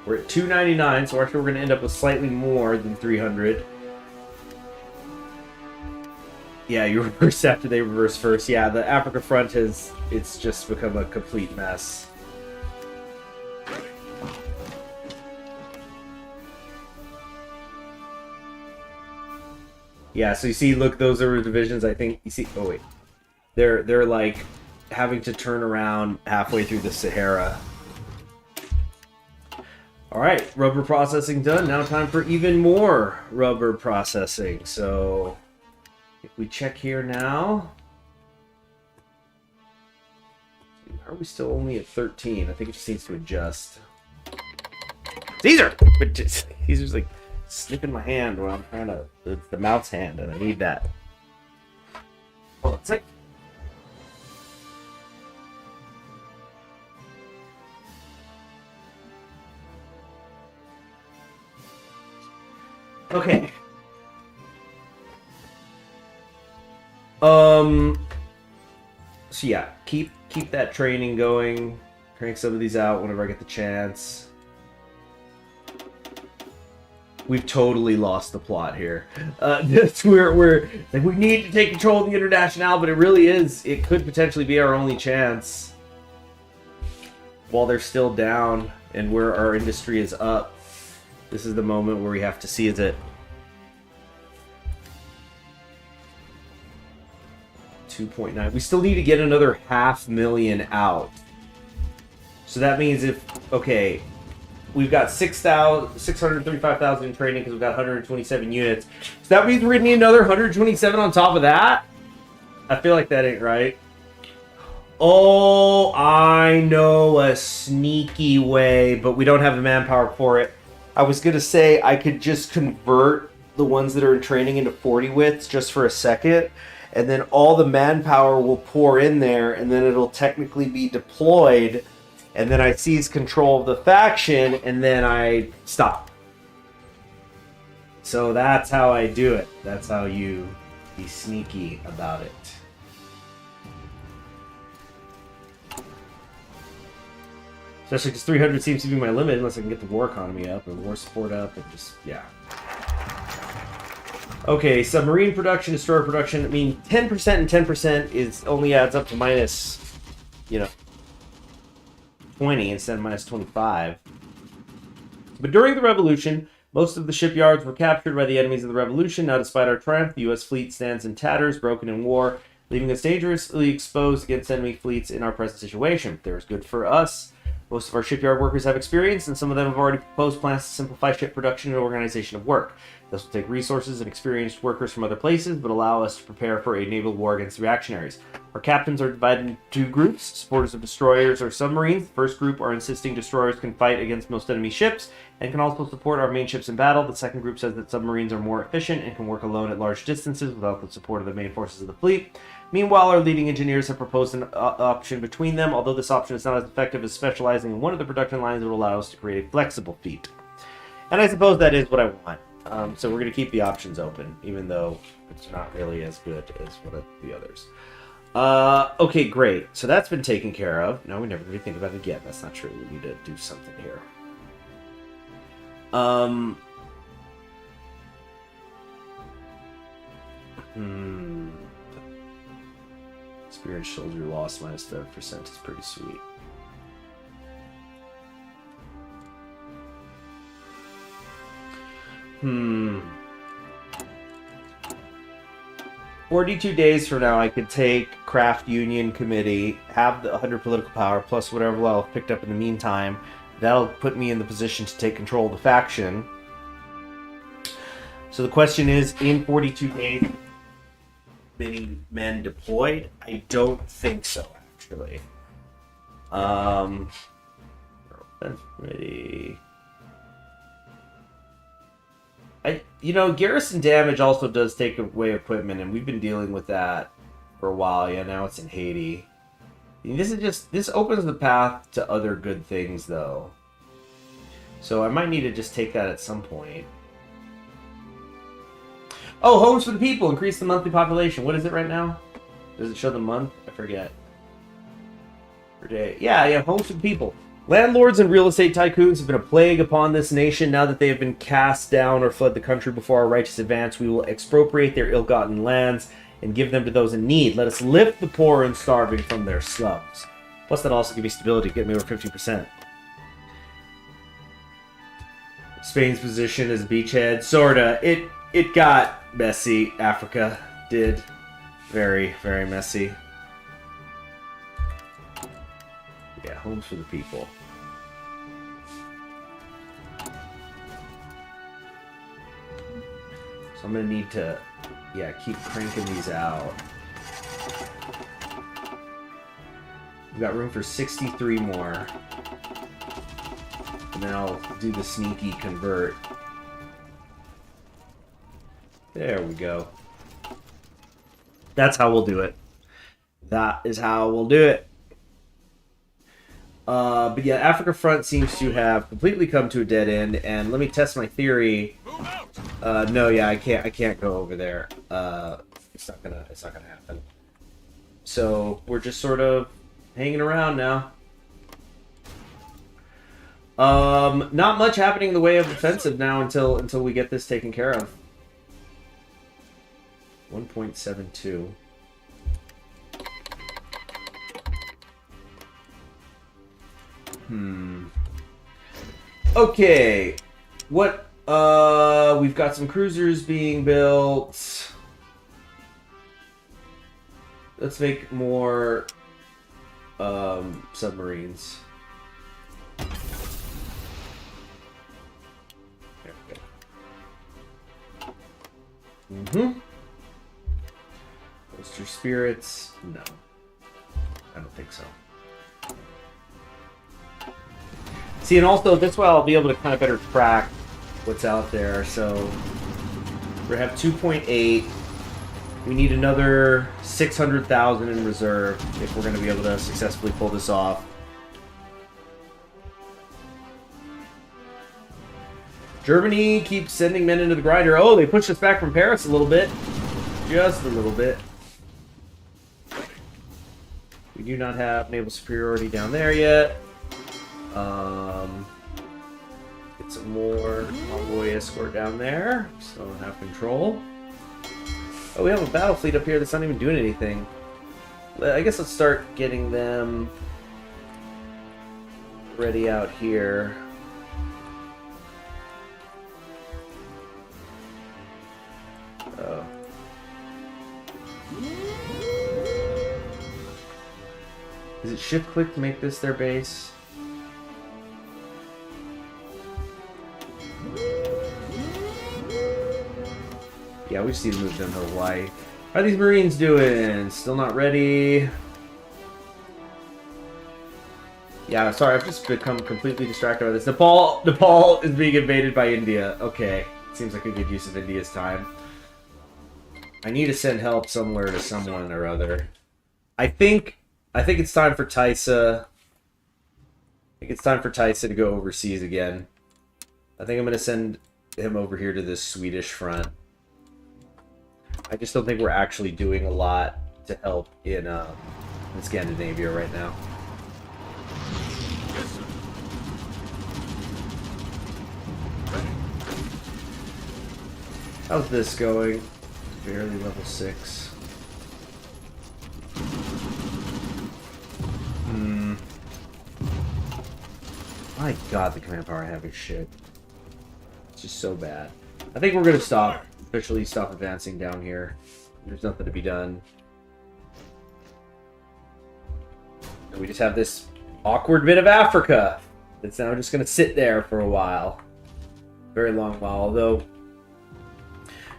We're at 299, so actually we're going to end up with slightly more than 300. Yeah, you reverse after they reverse first. Yeah, the Africa front it's just become a complete mess. Yeah, so you see, look, those are divisions, I think, you see, oh wait. They're like having to turn around halfway through the Sahara. Alright, rubber processing done. Now time for even more rubber processing. So, if we check here now... Are we still only at 13? I think it just needs to adjust. Caesar! Caesar's like snipping my hand while I'm trying to... It's the mouse hand, and I need that. Hold on a sec. Okay. So yeah, keep that training going. Crank some of these out whenever I get the chance. We've totally lost the plot here. We're like, we need to take control of the International, but it really is. It could potentially be our only chance while they're still down and where our industry is up. This is the moment where we have to seize it. 2.9. We still need to get another 500,000 out. So that means if, okay, we've got 635,000 in training because we've got 127 units. So that means we're going to need another 127 on top of that? I feel like that ain't right. Oh, I know a sneaky way, but we don't have the manpower for it. I was going to say I could just convert the ones that are in training into 40 widths just for a second, and then all the manpower will pour in there, and then it'll technically be deployed, and then I seize control of the faction, and then I stop. So that's how I do it. That's how you be sneaky about it. Especially because 300 seems to be my limit unless I can get the war economy up and war support up and just, yeah. Okay, submarine production, destroyer production. I mean, 10% and 10% is only adds up to minus, 20 instead of minus 25. But during the Revolution, most of the shipyards were captured by the enemies of the Revolution. Now, despite our triumph, the U.S. fleet stands in tatters, broken in war, leaving us dangerously exposed against enemy fleets in our present situation. There is good for us. Most of our shipyard workers have experience, and some of them have already proposed plans to simplify ship production and organization of work. This will take resources and experienced workers from other places, but allow us to prepare for a naval war against the reactionaries. Our captains are divided into two groups, supporters of destroyers or submarines. The first group are insisting destroyers can fight against most enemy ships, and can also support our main ships in battle. The second group says that submarines are more efficient and can work alone at large distances without the support of the main forces of the fleet. Meanwhile, our leading engineers have proposed an option between them. Although this option is not as effective as specializing in one of the production lines, it will allow us to create a flexible fleet. And I suppose that is what I want. So we're going to keep the options open, even though it's not really as good as one of the others. Okay, great. So that's been taken care of. No, we never really think about it again. That's not true. We need to do something here. Experienced soldier lost minus 5% is pretty sweet. 42 days from now, I could take Craft Union Committee, have the 100 political power, plus whatever I've picked up in the meantime. That'll put me in the position to take control of the faction. So the question is, in 42 days, many men deployed? I don't think so, actually. Ready. Garrison damage also does take away equipment, and we've been dealing with that for a while. Yeah, now it's in Haiti. This opens the path to other good things, though. So I might need to just take that at some point. Oh, Homes for the People! Increase the monthly population. What is it right now? Does it show the month? I forget. Per day. Yeah, Homes for the People. Landlords and real estate tycoons have been a plague upon this nation. Now that they have been cast down or fled the country before our righteous advance, we will expropriate their ill-gotten lands and give them to those in need. Let us lift the poor and starving from their slums. Plus, that also give me stability, get me over 50%. Spain's position as a beachhead, sorta. It got messy. Africa did. Very, very messy. Yeah, Homes for the People. So I'm gonna need to, keep cranking these out. We've got room for 63 more. And then I'll do the sneaky convert. There we go. That's how we'll do it. That is how we'll do it. But yeah, Africa Front seems to have completely come to a dead end, and let me test my theory. No, yeah, I can't go over there. It's not gonna happen. So we're just sort of hanging around now. Not much happening in the way of offensive now until we get this taken care of. 1.72. Okay. What? We've got some cruisers being built. Let's make more submarines. There we go. Bolster spirits? No. I don't think so. See, and also this way I'll be able to kind of better track what's out there. So we have 2.8. We need another 600,000 in reserve if we're going to be able to successfully pull this off. Germany keeps sending men into the grinder. Oh, they pushed us back from Paris a little bit. Just a little bit. We do not have naval superiority down there yet. Get some more convoy escort down there. Still don't have control. Oh, we have a battle fleet up here that's not even doing anything. I guess let's start getting them ready out here. Oh. Is it shift click to make this their base? Yeah, we just need to move them to Hawaii. How are these Marines doing? Still not ready. Yeah, sorry, I've just become completely distracted by this. Nepal is being invaded by India. Okay, seems like a good use of India's time. I need to send help somewhere to someone or other. I think it's time for Taisa. I think it's time for Taisa to go overseas again. I think I'm going to send him over here to this Swedish front. I just don't think we're actually doing a lot to help in Scandinavia right now. Yes, sir. How's this going? barely level 6. My god, the command power I have is shit. It's just so bad. I think we're gonna officially stop advancing down here. There's nothing to be done. And we just have this awkward bit of Africa that's now just gonna sit there for a while. Very long while, although...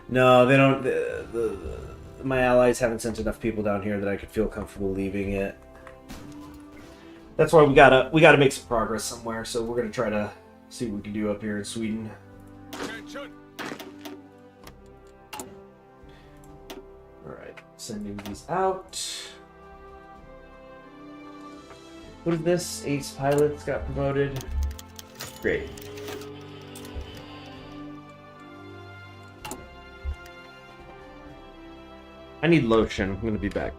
No, they don't... my allies haven't sent enough people down here that I could feel comfortable leaving it. That's why we gotta make some progress somewhere, so we're gonna try to see what we can do up here in Sweden. Alright, sending these out. What is this? Ace pilots got promoted. Great. I need lotion. I'm gonna be back.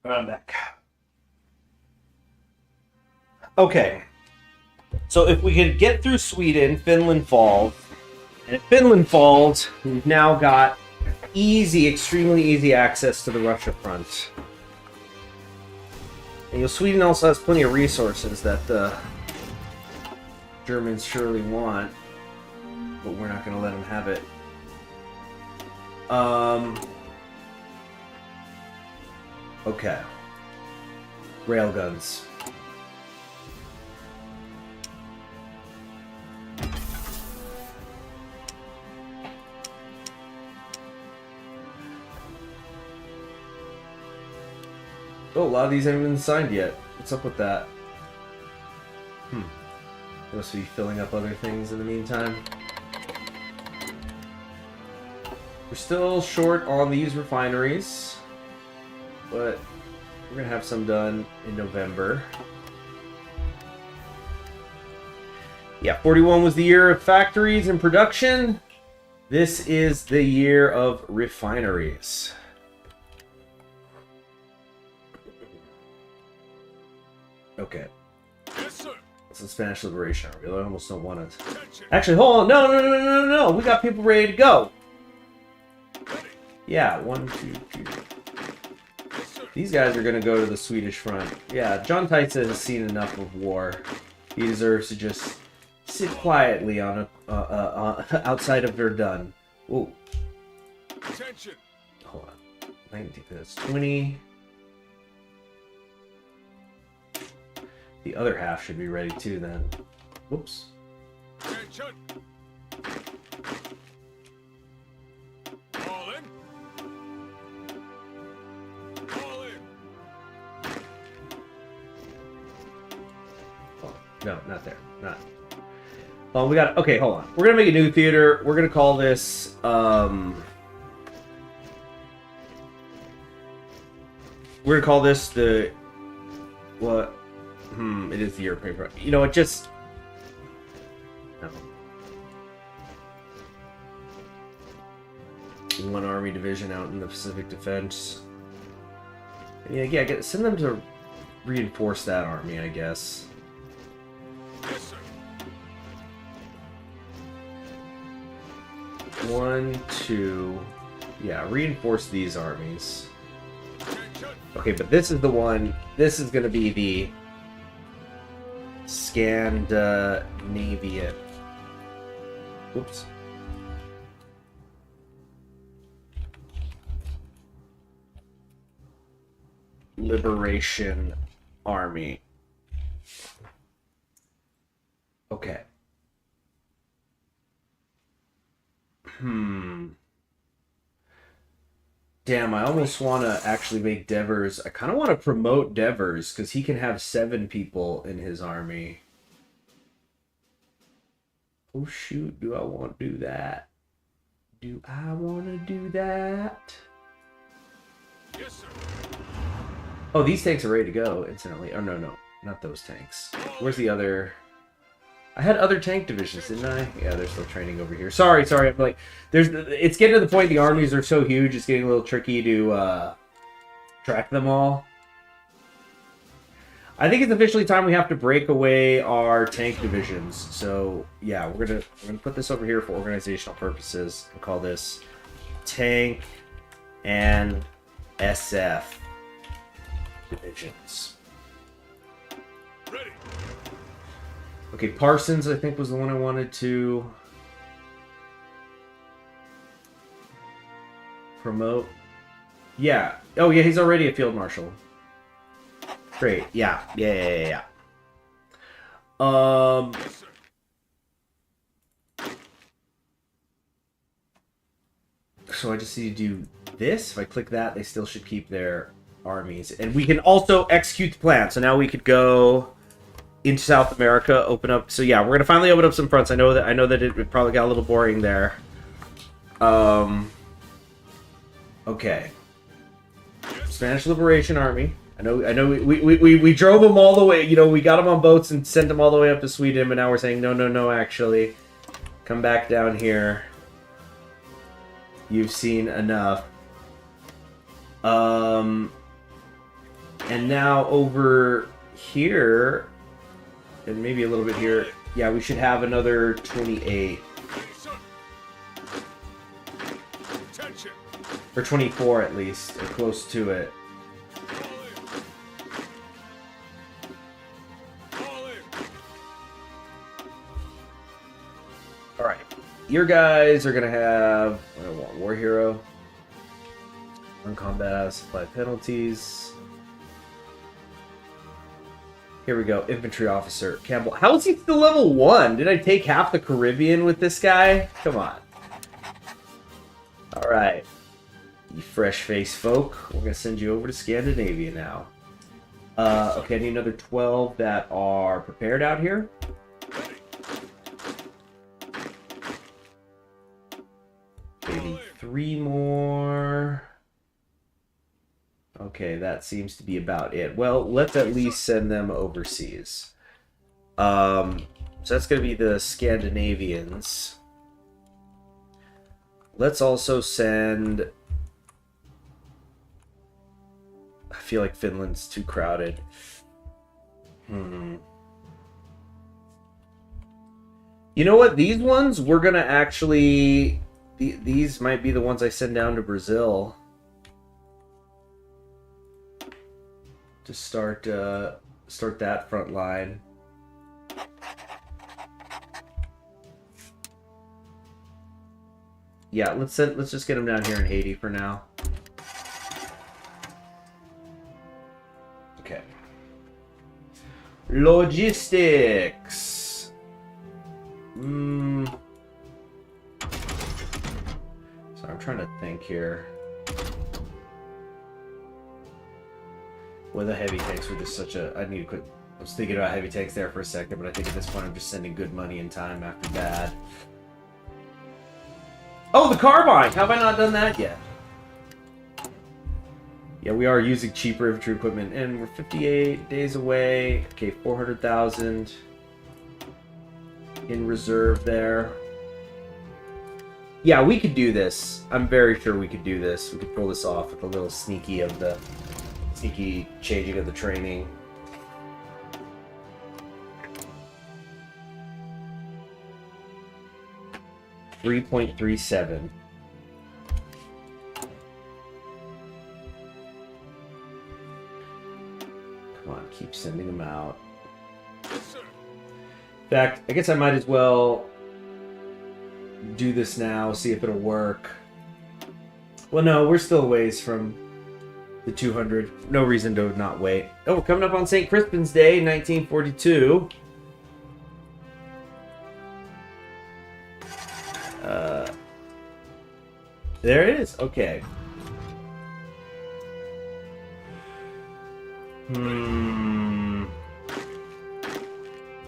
I'm back. Okay. So if we could get through Sweden, Finland falls. And if Finland falls, we've now got extremely easy access to the Russia front. And Sweden also has plenty of resources that the Germans surely want. But we're not going to let them have it. Okay. Railguns. Oh, a lot of these haven't been signed yet. What's up with that? Must be filling up other things in the meantime. We're still short on these refineries, but we're gonna have some done in November. Yeah, 41 was the year of factories and production. This is the year of refineries. Okay. Yes, sir. It's the Spanish Liberation Army. I almost don't want to. Actually, hold on. No. We got people ready to go. Yeah, 1, 2, 2. These guys are going to go to the Swedish front. Yeah, John Tyson has seen enough of war. He deserves to just sit quietly on outside of Verdun. Ooh. Attention. Hold on. 19, that's 20. The other half should be ready too then. Whoops. Attention. All in. All in. Oh, no, not there. Not. Oh, we got. Okay, hold on. We're gonna make a new theater. We're gonna call this. We're gonna call this the. What? It is the European front. You know, it just. No. One army division out in the Pacific Defense. Yeah, send them to reinforce that army, I guess. Yes, sir. 1, 2. Yeah, reinforce these armies. Attention. Okay, but this is the one. This is going to be the Scandinavian. Whoops. Liberation Army. Okay. Damn, I almost want to actually make Devers. I kind of want to promote Devers because he can have 7 people in his army. Oh shoot, do I want to do that? Do I want to do that? Yes, sir. Oh, these tanks are ready to go instantly. Oh, no, not those tanks. Where's the other... I had other tank divisions, didn't I? Yeah, they're still training over here. Sorry. I'm like... It's getting to the point the armies are so huge, it's getting a little tricky to track them all. I think it's officially time we have to break away our tank divisions. So, yeah, we're gonna put this over here for organizational purposes and call this tank and SF divisions. Ready. Okay, Parsons, I think, was the one I wanted to promote. Yeah. Oh, yeah, he's already a field marshal. Great. Yeah. Yes, sir. So I just need to do this. If I click that, they still should keep their armies. And we can also execute the plan. So now we could go into South America, open up. So yeah, we're gonna finally open up some fronts. I know that it probably got a little boring there. Okay. Spanish Liberation Army. I know. We drove them all the way. You know, we got them on boats and sent them all the way up to Sweden. But now we're saying no. Actually, come back down here. You've seen enough. And now over here, and maybe a little bit here. Yeah, we should have another 28 Yes, sir. Attention. or 24 at least, or close to it. All in. All right, your guys are gonna have War Hero, non-combat, supply penalties. Here we go, infantry officer Campbell. How is he still level 1? Did I take half the Caribbean with this guy? Come on. All right, you fresh-faced folk. We're gonna send you over to Scandinavia now. Okay, I need another 12 that are prepared out here. Maybe 3 more. Okay, that seems to be about it. Well, let's at least send them overseas. So that's going to be the Scandinavians. Let's also send... I feel like Finland's too crowded. You know what? These ones, we're going to actually... These might be the ones I send down to Brazil. To start that front line. Yeah, let's just get them down here in Haiti for now. Okay. Logistics. So I'm trying to think here. Well, the heavy tanks were just such a... I need to quit... I was thinking about heavy tanks there for a second, but I think at this point I'm just sending good money and time after bad. Oh, the carbine! How have I not done that yet? Yeah, we are using cheaper infantry equipment, and we're 58 days away. Okay, 400,000 in reserve there. Yeah, we could do this. I'm very sure we could do this. We could pull this off with a little sneaky changing of the training. $3.37. Come on, keep sending them out. Yes, sir. In fact, I guess I might as well do this now, see if it'll work. Well, no, we're still a ways from the 200. No reason to not wait. Oh, we're coming up on St. Crispin's Day, 1942. There it is. Okay.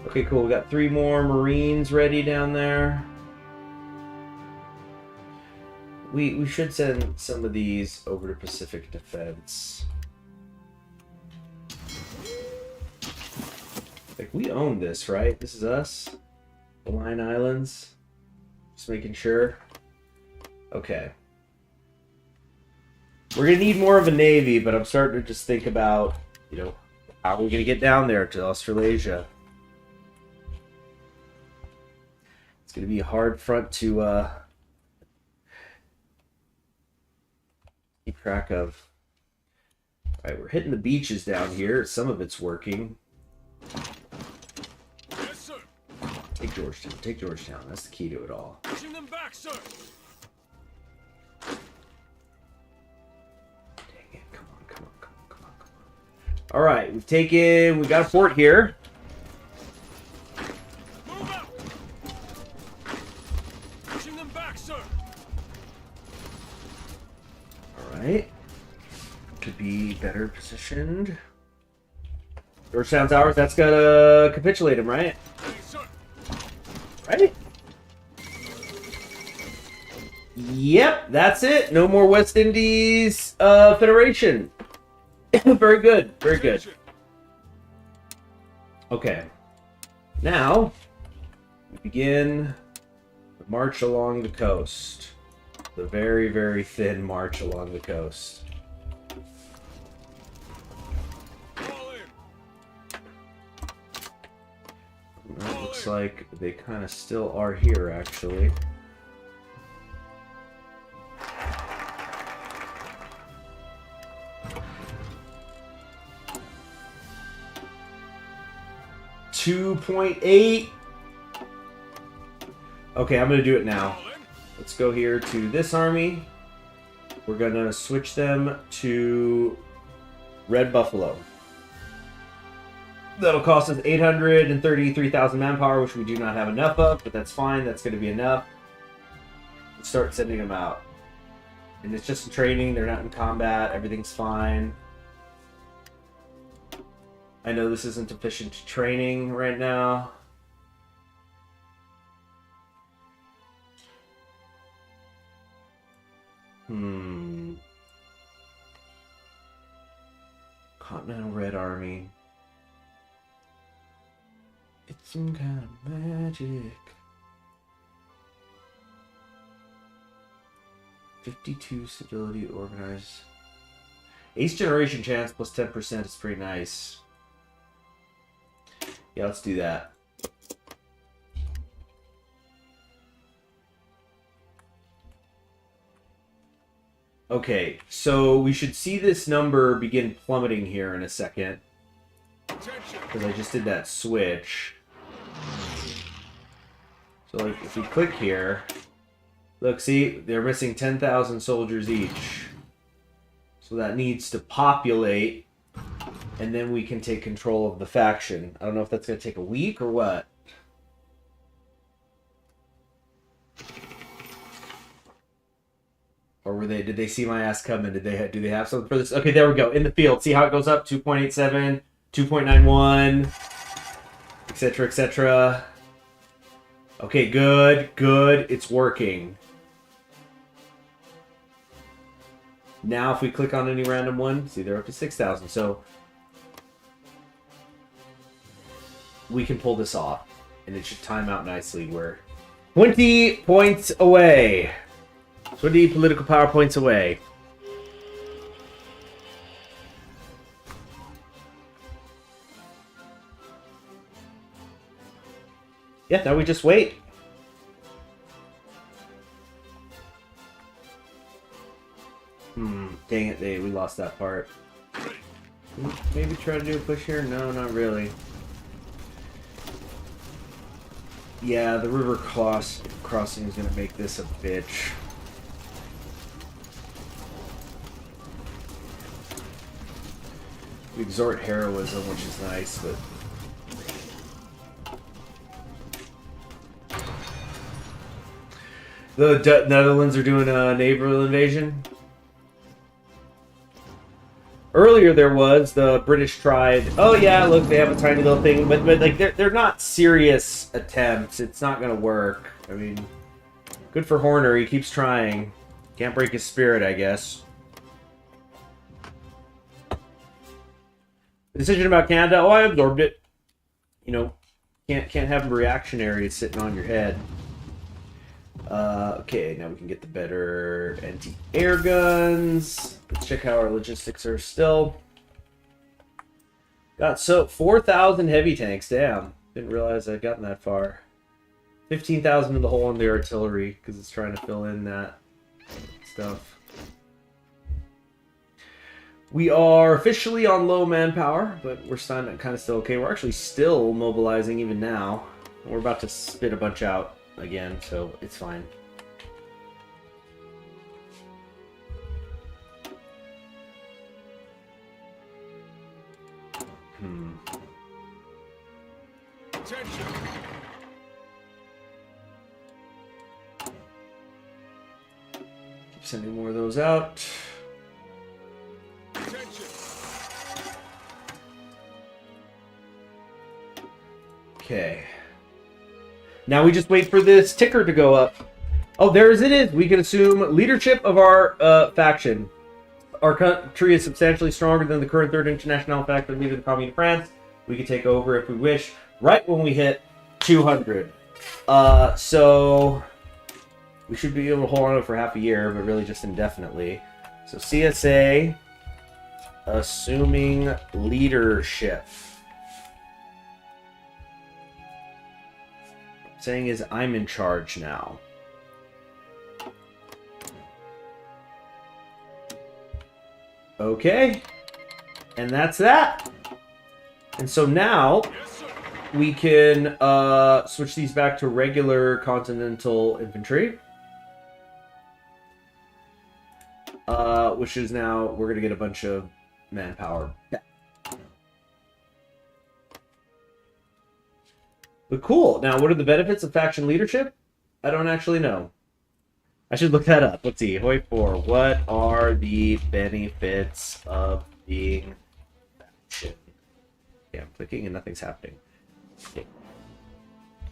Okay, cool. We got 3 more Marines ready down there. We should send some of these over to Pacific Defense. Like, we own this, right? This is us? The Line Islands? Just making sure. Okay. We're gonna need more of a navy, but I'm starting to just think about, you know, how are we gonna get down there to Australasia? It's gonna be a hard front to keep track of. Alright, we're hitting the beaches down here. Some of it's working. Yes, sir. Take Georgetown. Take Georgetown. That's the key to it all. Pushing them back, sir. Dang it. Come on, come on, come on, come on, come on. Alright, we got a fort here. Move out. Pushing them back, sir. Alright. Could be better positioned. Georgetown Towers, that's gotta capitulate him, right? Yes, sir. Right? Yep, that's it. No more West Indies Federation. Very good, very good. Attention. Okay. Now, we begin the march along the coast. The very, very thin march along the coast. Fall in. Well, it looks like they kind of still are here, actually. .8. Okay, I'm gonna do it now. Fall in. Let's go here to this army. We're gonna switch them to Red Buffalo. That'll cost us 833,000 manpower, which we do not have enough of, but that's fine. That's going to be enough. Let's start sending them out. And it's just training. They're not in combat. Everything's fine. I know this isn't efficient training right now. Continental Red Army. It's some kind of magic. 52 stability organized. Ace generation chance plus 10% is pretty nice. Yeah, let's do that. Okay, so we should see this number begin plummeting here in a second. Attention. Because I just did that switch. So like, if we click here, look, see, they're missing 10,000 soldiers each. So that needs to populate, and then we can take control of the faction. I don't know if that's going to take a week or what. Or were they? Did they see my ass coming? Did they? Do they have something for this? Okay, there we go. In the field, see how it goes up? 2.87, 2.91, etc., etc. Okay, good, good. It's working. Now, if we click on any random one, see they're up to 6,000. So we can pull this off, and it should time out nicely. We're 20 points away. 20 political power points away. Yeah, now we just wait. Dang it, we lost that part. Maybe try to do a push here? No, not really. Yeah, the river crossing is going to make this a bitch. We exhort heroism, which is nice, but... The Netherlands are doing a naval invasion. Earlier there was, the British tried, oh yeah, look, they have a tiny little thing, but like, they're not serious attempts. It's not going to work. I mean, good for Horner, he keeps trying. Can't break his spirit, I guess. Decision about Canada. Oh, I absorbed it. You know, can't have them reactionary. It's sitting on your head. Okay, now we can get the better anti-air guns. Let's check how our logistics are still. Got 4,000 heavy tanks. Damn, didn't realize I'd gotten that far. 15,000 in the hole on the artillery because it's trying to fill in that stuff. We are officially on low manpower, but we're kind of still okay. We're actually still mobilizing even now. We're about to spit a bunch out again, so it's fine. Attention. Keep sending more of those out. Attention. Okay. Now we just wait for this ticker to go up. Oh, there it is. We can assume leadership of our faction. Our country is substantially stronger than the current Third International faction leader of the Commune of France. We can take over if we wish, right when we hit 200. So we should be able to hold on to it for half a year, but really just indefinitely. So CSA, assuming leadership. Saying is I'm in charge now. Okay. And that's that. And so now Yes, sir. we can switch these back to regular Continental Infantry. Which is now, we're going to get a bunch of manpower back. But cool. Now, what are the benefits of faction leadership? I don't actually know. I should look that up. Let's see. Hoi 4. What are the benefits of being faction? Yeah, I'm clicking and nothing's happening. Okay.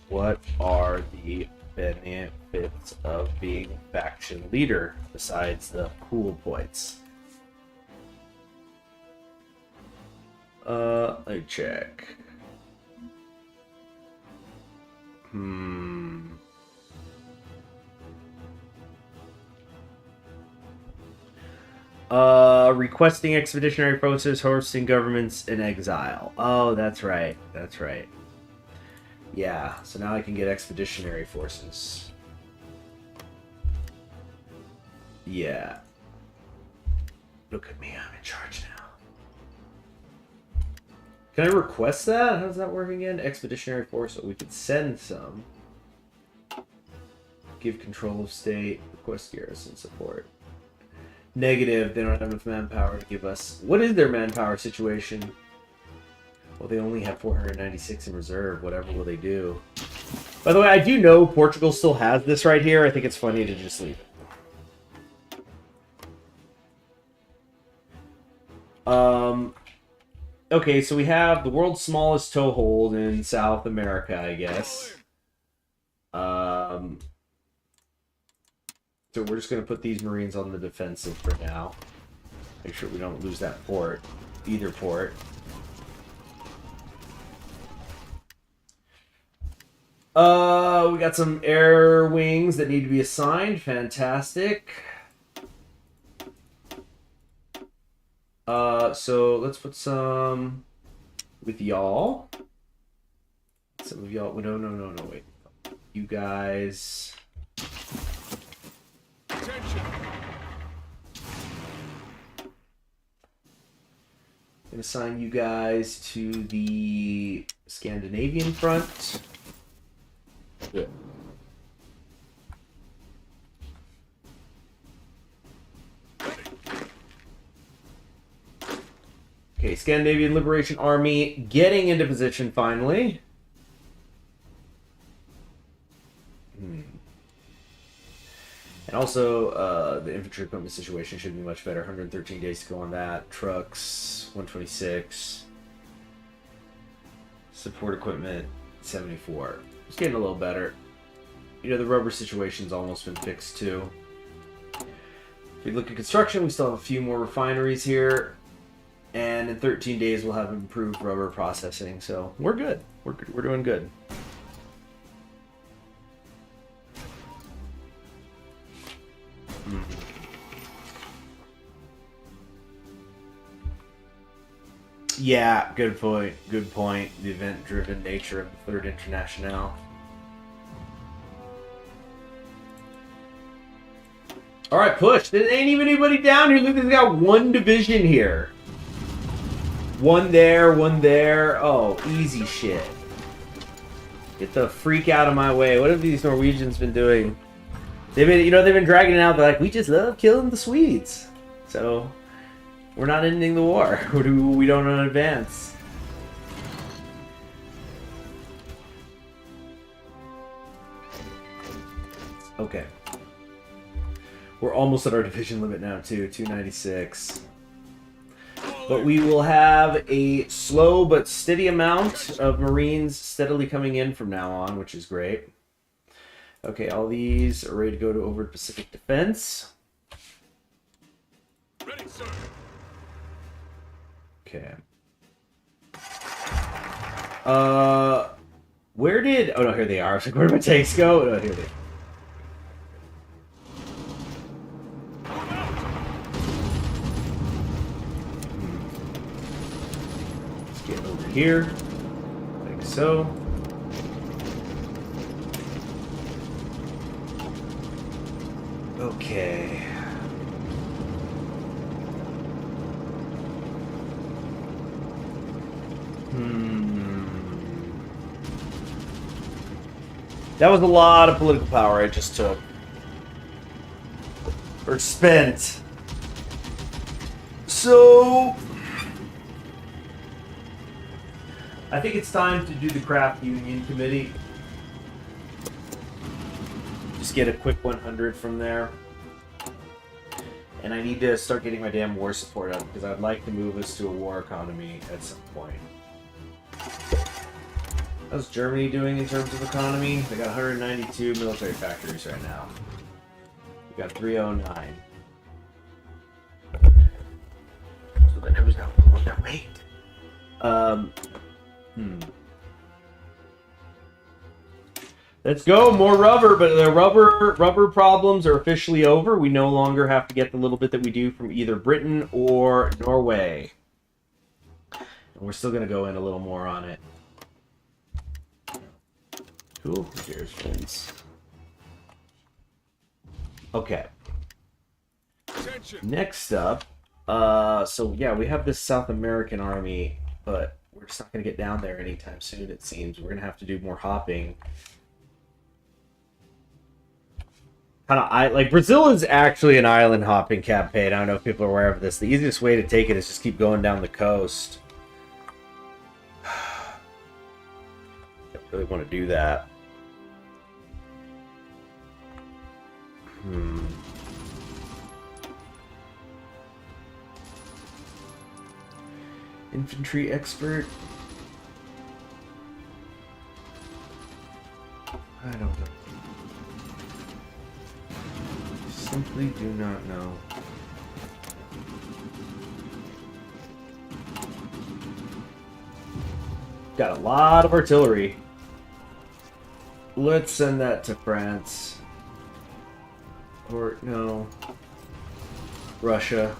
What are the benefits of being faction leader besides the cool points? Let me check. Requesting expeditionary forces, hosting governments in exile. Oh, that's right. That's right. Yeah, so now I can get expeditionary forces. Yeah. Look at me, I'm in charge now. Can I request that? How does that work again? Expeditionary force, so we could send some. Give control of state, request garrison support. Negative, they don't have enough manpower to give us... What is their manpower situation? Well, they only have 496 in reserve. Whatever will they do? By the way, I do know Portugal still has this right here. I think it's funny to just leave it. Okay, so we have the world's smallest toehold in South America, I guess. So we're just going to put these Marines on the defensive for now. Make sure we don't lose that port. Either port. We got some air wings that need to be assigned. Fantastic. So let's put some with y'all. Some of y'all. No, wait. You guys. Attention. I'm gonna assign you guys to the Scandinavian front. Good. Okay, Scandinavian Liberation Army getting into position finally. And also, the infantry equipment situation should be much better. 113 days to go on that. Trucks, 126. Support equipment, 74. It's getting a little better. You know, the rubber situation's almost been fixed too. If you look at construction, we still have a few more refineries here. And in 13 days, we'll have improved rubber processing. So we're good. We're doing good. Yeah, good point. Good point. The event-driven nature of the Third International. All right, push. There ain't even anybody down here. Look, they got one division here. One there, one there. Oh, easy shit. Get the freak out of my way. What have these Norwegians been doing? They've been dragging it out. They're like, we just love killing the Swedes. So, we're not ending the war. We don't advance. Okay. We're almost at our division limit now, too. 296. But we will have a slow but steady amount of Marines steadily coming in from now on, which is great. Okay, all these are ready to go to over Pacific Defense. Ready, sir. Okay. Where did... Oh, no, here they are. I was like, where did my tanks go? Oh, here they are. Let's get over here. Like so. Okay. That was a lot of political power I just took. Or spent. So... I think it's time to do the craft union committee. Just get a quick 100 from there. And I need to start getting my damn war support up, because I'd like to move us to a war economy at some point. How's Germany doing in terms of economy? They got 192 military factories right now. We got 309. So that who's not pulling their weight? Let's go, more rubber, but the rubber problems are officially over. We no longer have to get the little bit that we do from either Britain or Norway. And we're still going to go in a little more on it. Cool. Who cares, friends? Okay. Attention. Next up, so yeah, we have this South American army, but we're just not going to get down there anytime soon, it seems. We're going to have to do more hopping. Like, Brazil is actually an island hopping campaign. I don't know if people are aware of this. The easiest way to take it is just keep going down the coast. I really want to do that. Infantry expert? I don't know. Simply do not know. Got a lot of artillery. Let's send that to France. Or, no. Russia.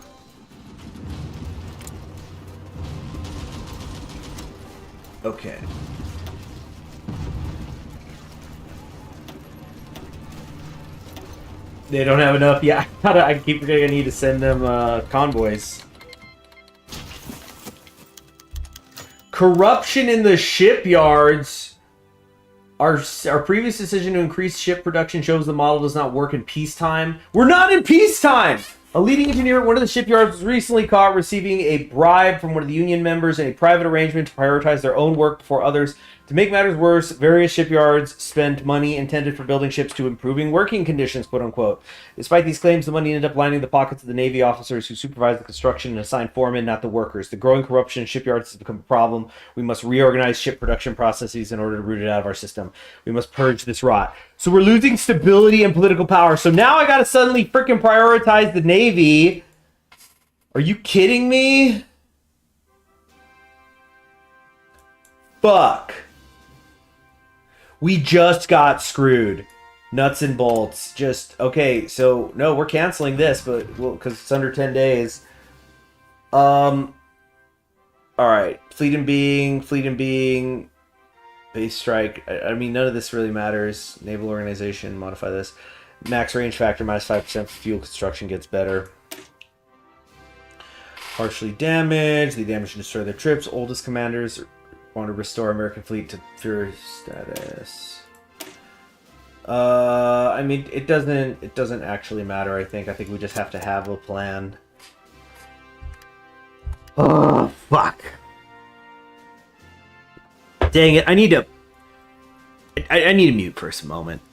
Okay. They don't have enough. Yeah, I keep forgetting I need to send them convoys. Corruption in the shipyards. Our previous decision to increase ship production shows the model does not work in peacetime. We're not in peacetime! A leading engineer at one of the shipyards was recently caught receiving a bribe from one of the union members in a private arrangement to prioritize their own work before others. To make matters worse, various shipyards spent money intended for building ships to improving working conditions, quote unquote. Despite these claims, the money ended up lining the pockets of the Navy officers who supervised the construction and assigned foremen, not the workers. The growing corruption in shipyards has become a problem. We must reorganize ship production processes in order to root it out of our system. We must purge this rot. So we're losing stability and political power. So now I gotta suddenly freaking prioritize the Navy. Are you kidding me? Fuck. We just got screwed. Nuts and bolts. Just, okay, so, no, we're canceling this, but, well, because it's under 10 days. Alright. Fleet and being, base strike. I mean, none of this really matters. Naval organization, modify this. Max range factor, minus 5% for fuel construction gets better. Partially damaged. The damage and destroy their trips. Oldest commanders want to restore American fleet to pure status. I mean, it doesn't actually matter. I think we just have to have a plan. Oh fuck! Dang it! I need to mute for a moment.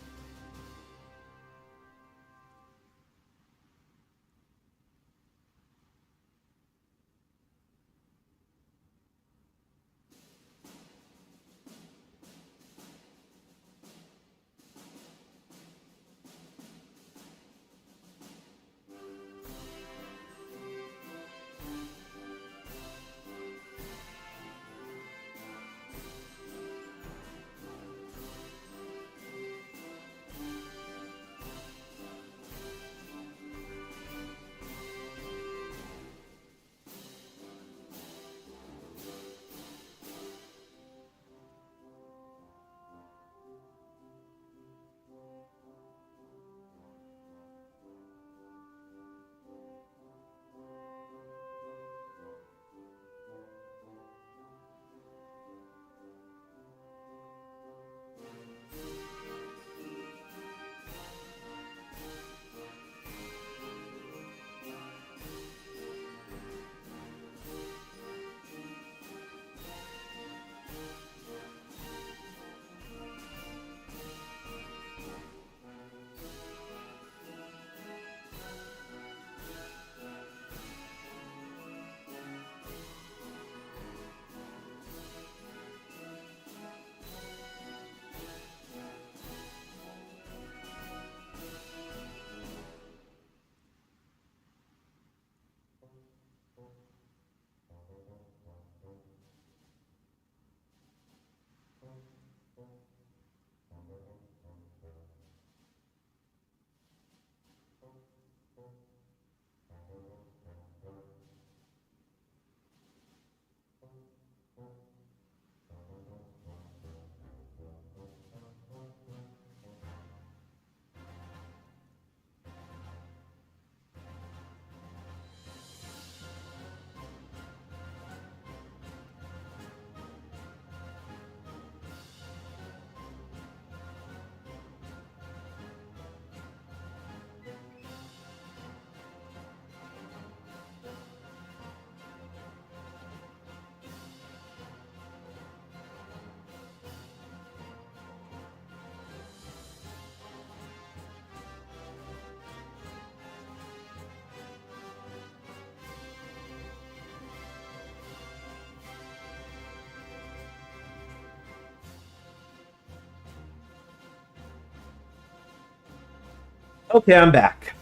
Okay, I'm back.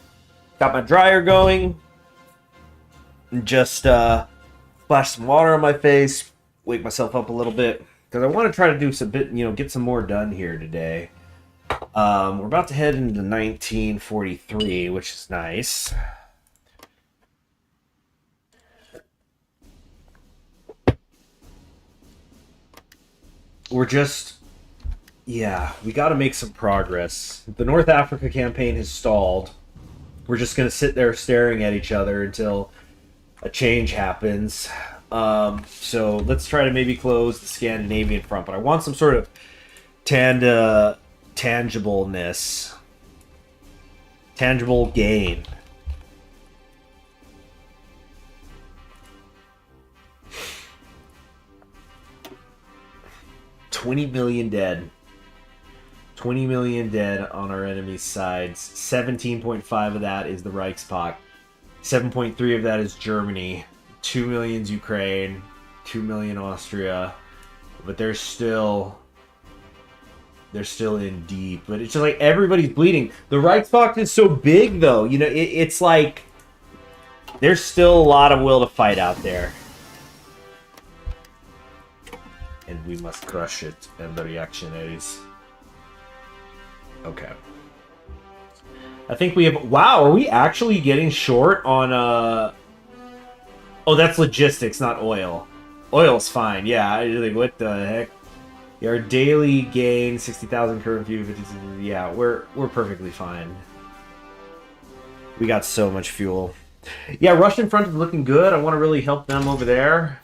Got my dryer going. And just splash some water on my face, wake myself up a little bit, because I want to try to do some get some more done here today. We're about to head into 1943, which is nice. We're just... Yeah, we got to make some progress. The North Africa campaign has stalled. We're just going to sit there staring at each other until a change happens. So let's try to maybe close the Scandinavian front. But I want some sort of tangibleness. Tangible gain. 20 million dead. 20 million dead on our enemy's sides. 17.5 of that is the Reichspakt. 7.3 of that is Germany. 2 million's Ukraine. 2 million Austria. But they're still in deep. But it's just like everybody's bleeding. The Reichspakt is so big, though. You know, it's like there's still a lot of will to fight out there. And we must crush it and the reactionaries. Okay. I think we have... Wow, are we actually getting short on... Oh, that's logistics, not oil. Oil's fine, yeah. Like, what the heck? Yeah, our daily gain, 60,000 current view. Yeah, we're perfectly fine. We got so much fuel. Yeah, Russian front is looking good. I want to really help them over there.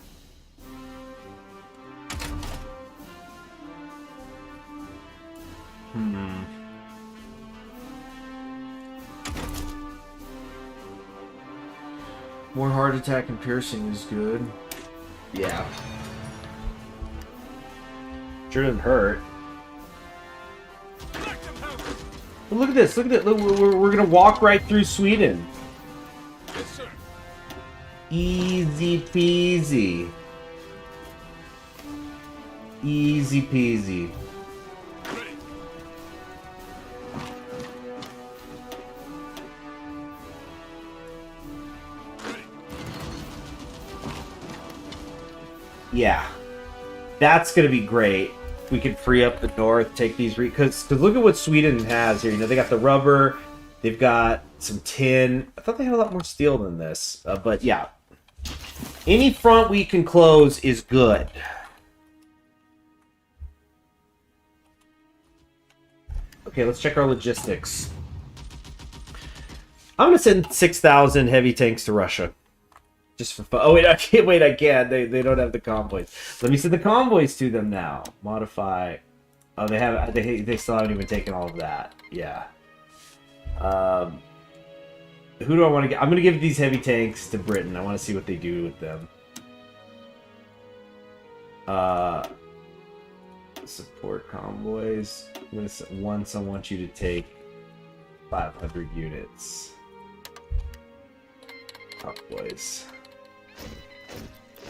More heart attack and piercing is good. Yeah. Sure doesn't hurt. But look at this. Look at it. Look, we're going to walk right through Sweden. Yes, sir. Easy peasy. Easy peasy. Ready. Yeah. That's going to be great. We can free up the north, take these... Because look at what Sweden has here. You know, they got the rubber. They've got some tin. I thought they had a lot more steel than this. But yeah. Any front we can close is good. Okay, let's check our logistics. I'm going to send 6,000 heavy tanks to Russia. Just for fun. Oh, wait, I can't. Wait, I can't. They don't have the convoys. Let me send the convoys to them now. Modify. Oh, they have. They still haven't even taken all of that. Yeah. Who do I want to get? I'm going to give these heavy tanks to Britain. I want to see what they do with them. Support convoys. I'm going to once. I want you to take 500 units. Convoys.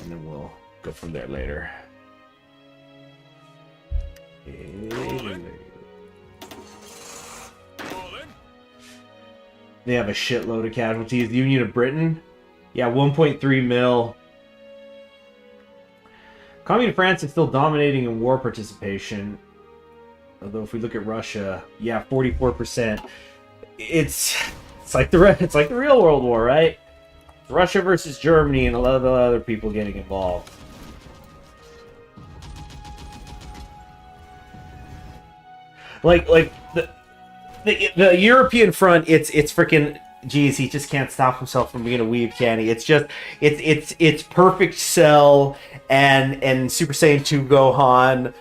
And then we'll go from there later. They have a shitload of casualties. The Union of Britain? Yeah, 1.3 mil. Communist France is still dominating in war participation. Although if we look at Russia, yeah, 44%. It's like the real World War, right? Russia versus Germany and a lot of other people getting involved. Like the European front, it's freaking. Geez, he just can't stop himself from being a weeb, can he? It's just it's perfect Cell and Super Saiyan 2 Gohan,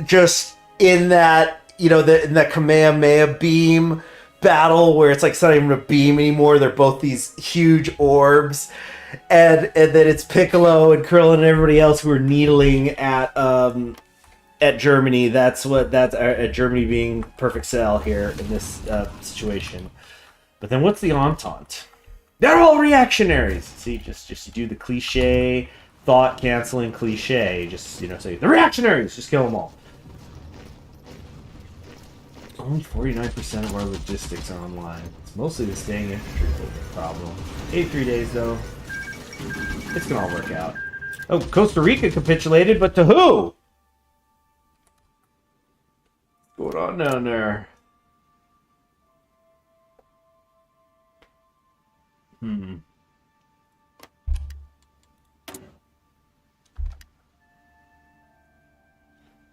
just in that, you know, in that Kamehameha beam battle where it's like it's not even a beam anymore. They're both these huge orbs, and then it's Piccolo and Krillin and everybody else who are needling at Germany. That's Germany being perfect Cell here in this situation. But then what's the Entente? They're all reactionaries. See, just do the cliche thought canceling cliche. Just, you know, say the reactionaries. Just kill them all. Only 49% of our logistics are online. It's mostly the staying infantry problem. 83 days though. It's gonna all work out. Oh, Costa Rica capitulated, but to who? What's going on down there?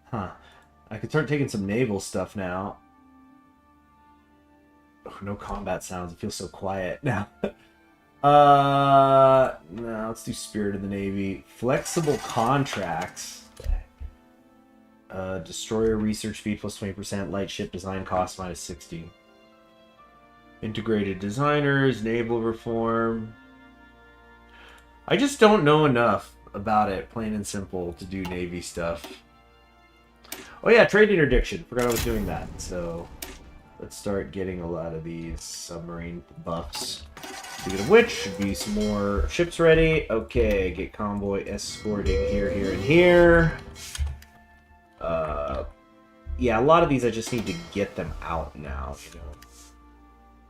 Huh. I could start taking some naval stuff now. Oh, no combat sounds. It feels so quiet now. No, let's do Spirit of the Navy. Flexible contracts. Destroyer research fee plus 20%. Light ship design cost minus 60. Integrated designers. Naval reform. I just don't know enough about it, plain and simple, to do Navy stuff. Oh yeah, trade interdiction. Forgot I was doing that. So let's start getting a lot of these submarine buffs. Speaking of which, should be some more ships ready. Okay, get convoy escorting here, here, and here. Yeah, a lot of these I just need to get them out now, you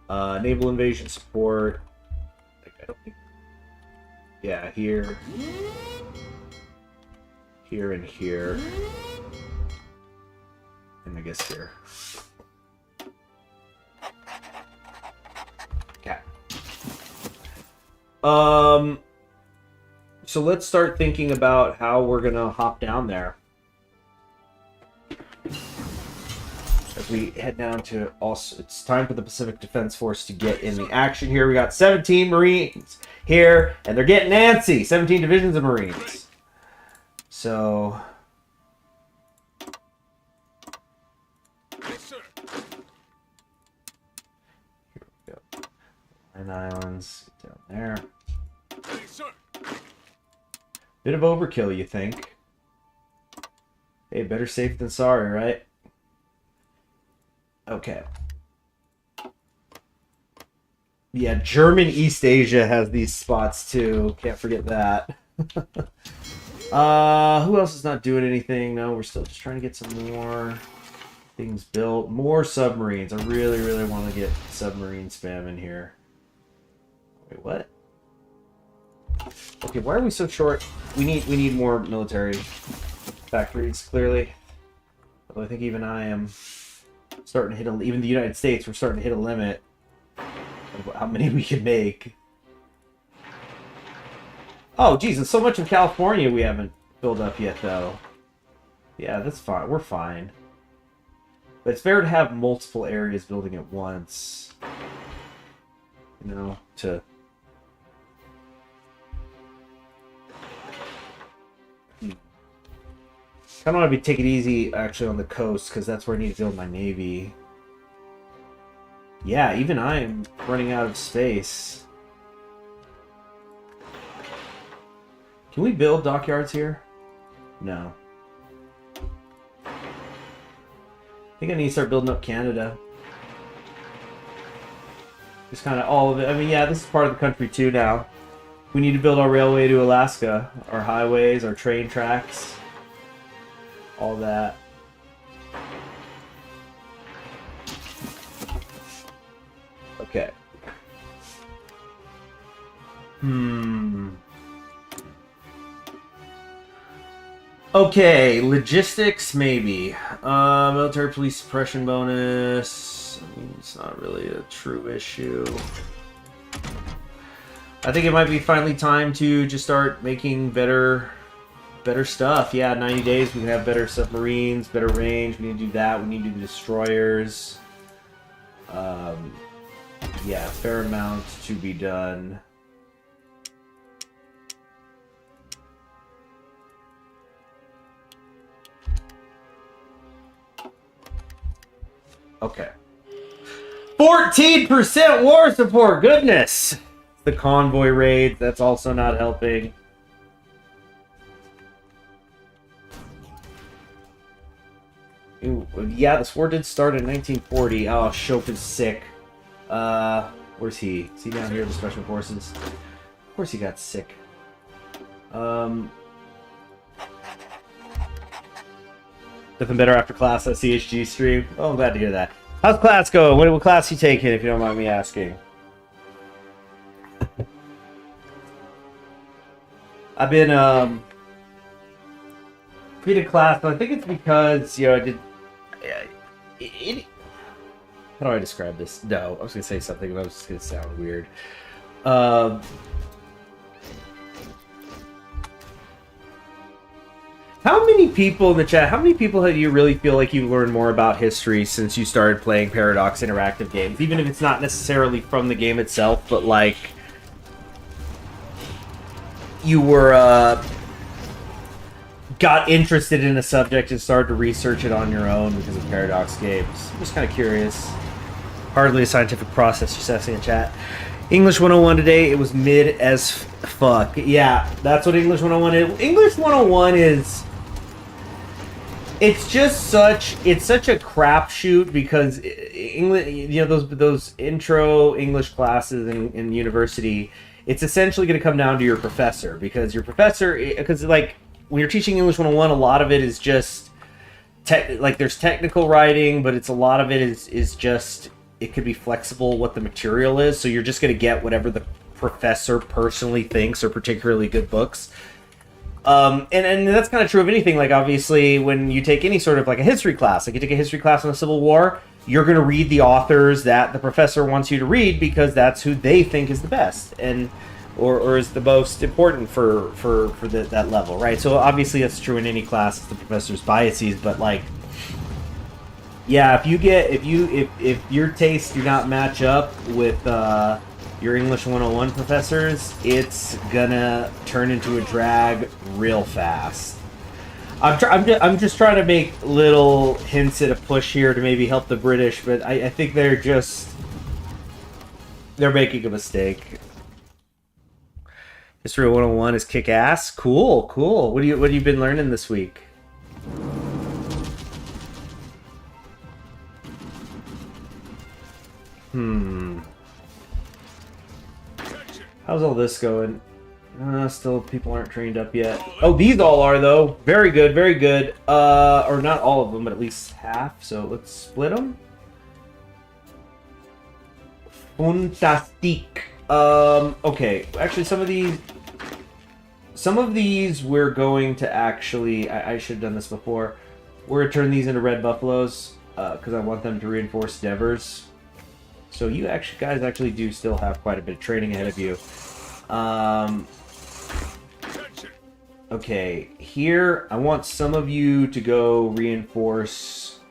know. Naval invasion support. I don't think... Yeah, here. Here and here. And I guess here. Okay. So let's start thinking about how we're gonna hop down there. As we head down to also, it's time for the Pacific Defense Force to get in the action here. We got 17 Marines here, and they're getting antsy. 17 divisions of Marines. So, Yes, sir. here we go. Line Islands down there. Ready, sir. Bit of overkill, you think? Hey, better safe than sorry, right? Okay. Yeah, German East Asia has these spots too. Can't forget that. Who else is not doing anything? No, we're still just trying to get some more things built. More submarines. I really, really want to get submarine spam in here. Wait, what? Okay, why are we so short? We need more military factories, clearly. Although I think even I am starting to hit even the United States, we're starting to hit a limit of how many we can make. Oh, geez, and so much of California we haven't filled up yet, though. Yeah, that's fine. We're fine. But it's fair to have multiple areas building at once. You know, to... I don't want to take it easy, actually, on the coast, because that's where I need to build my navy. Yeah, even I am running out of space. Can we build dockyards here? No. I think I need to start building up Canada. Just kind of all of it. I mean, yeah, this is part of the country too now. We need to build our railway to Alaska, our highways, our train tracks. All that. Okay. Okay, logistics maybe. Military police suppression bonus. I mean, it's not really a true issue. I think it might be finally time to just start making better stuff. Yeah, 90 days we can have better submarines, better range. We need to do that. We need to do destroyers. Yeah, fair amount to be done. Okay. 14% war support. Goodness. The convoy raid. That's also not helping. Ooh, yeah, this war did start in 1940. Oh, Shope is sick. Where's he? Is he down here in the Special Forces? Of course he got sick. Nothing better after class at CHG stream. Oh, I'm glad to hear that. How's class going? What class you taking, if you don't mind me asking? I've been, a class, but I think it's because, you know, I did... how do I describe this? No, I was going to say something, but I was just going to sound weird. How many people in the chat, how many people do you really feel like you learned more about history since you started playing Paradox interactive games? Even if it's not necessarily from the game itself, but like... you were, got interested in a subject and started to research it on your own because of Paradox games. I'm just kind of curious. Hardly a scientific process, just asking in chat. English 101 today, it was mid as fuck. Yeah, that's what English 101 is. English 101 is... It's just such a crapshoot because English, you know, those intro English classes in university, it's essentially going to come down to your professor because like when you're teaching English 101, a lot of it is just like there's technical writing, but it's a lot of it is just it could be flexible what the material is, so you're just going to get whatever the professor personally thinks are particularly good books. And that's kind of true of anything. Like, obviously, when you take any sort of like a history class, like you take a history class on the Civil War, you're going to read the authors that the professor wants you to read because that's who they think is the best and or is the most important for that level, right? So obviously that's true in any class. It's the professor's biases, but like, yeah, if your tastes do not match up with your English 101 professors, it's gonna turn into a drag real fast. I'm just trying to make little hints at a push here to maybe help the British, but I think they're making a mistake. History 101 is kick ass. Cool. What have you been learning this week? How's all this going? Still, people aren't trained up yet. Oh, these all are, though. Very good, very good. Or not all of them, but at least half. So let's split them. Fantastic. Okay. Actually, some of these we're going to actually... I should have done this before. We're going to turn these into red buffaloes, because I want them to reinforce Devers. So you guys actually do still have quite a bit of training ahead of you. Okay, here I want some of you to go reinforce.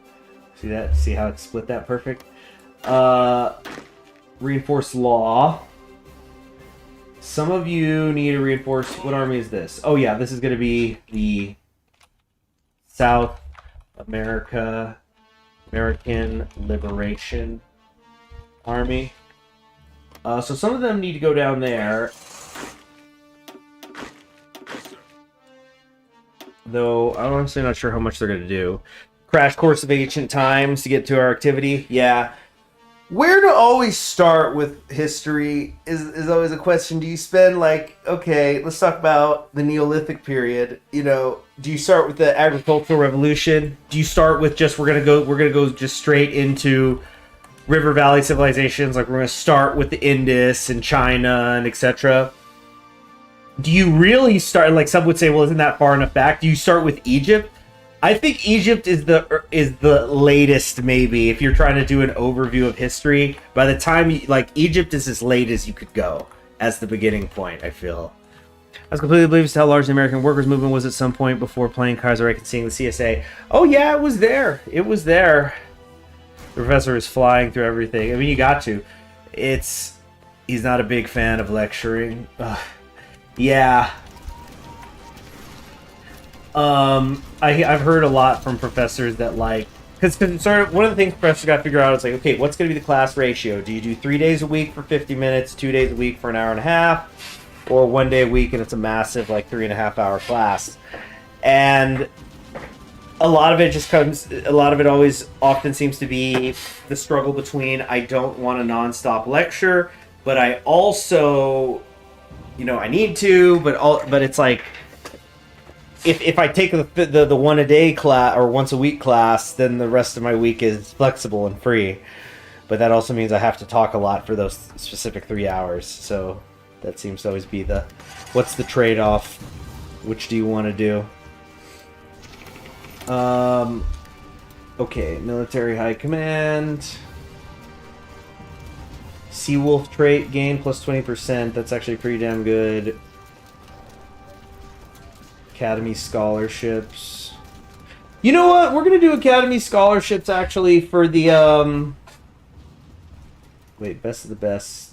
See that? See how it split that perfect? Reinforce law. Some of you need to reinforce. What army is this? Oh yeah, this is going to be the South American Liberation Army. So some of them need to go down there. Though I'm honestly not sure how much they're going to do. Crash course of ancient times to get to our activity. Yeah. Where to always start with history is always a question. Do you spend like, okay, let's talk about the Neolithic period. You know, do you start with the agricultural revolution? Do you start with just we're gonna go just straight into River Valley civilizations, like we're going to start with the Indus and China and etc. Do you really start, like some would say, well, isn't that far enough back? Do you start with Egypt? I think Egypt is the latest, maybe, if you're trying to do an overview of history. By the time, Egypt is as late as you could go as the beginning point, I feel. I was completely oblivious to how large the American workers' movement was at some point before playing Kaiserreich and seeing the CSA. Oh yeah, it was there. It was there. The professor is flying through everything. I mean, you got to. He's not a big fan of lecturing. Ugh. Yeah. I've heard a lot from professors that because one of the things professors got to figure out is like, okay, what's going to be the class ratio? Do you do 3 days a week for 50 minutes, 2 days a week for an hour and a half, or 1 day a week and it's a massive 3.5 hour class? And a lot of it always often seems to be the struggle between I don't want a nonstop lecture, but I also, I need to, but it's like, if I take the 1 a day class or once a week class, then the rest of my week is flexible and free. But that also means I have to talk a lot for those specific 3 hours. So that seems to always be what's the trade-off? Which do you want to do? Okay, military high command. Seawolf trait gain plus 20%. That's actually pretty damn good. Academy scholarships. You know what? We're gonna do Academy scholarships actually for the wait, best of the best.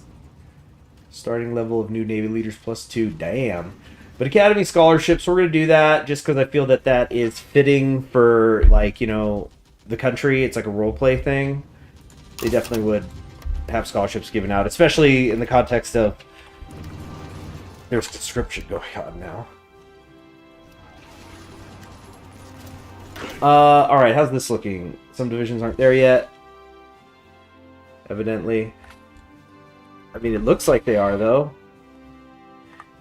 Starting level of new Navy leaders plus 2. Damn. But Academy scholarships, we're gonna do that just because I feel that is fitting for the country. It's like a roleplay thing. They definitely would have scholarships given out, especially in the context of there's conscription going on now. All right, how's this looking? Some divisions aren't there yet. Evidently. I mean, it looks like they are, though.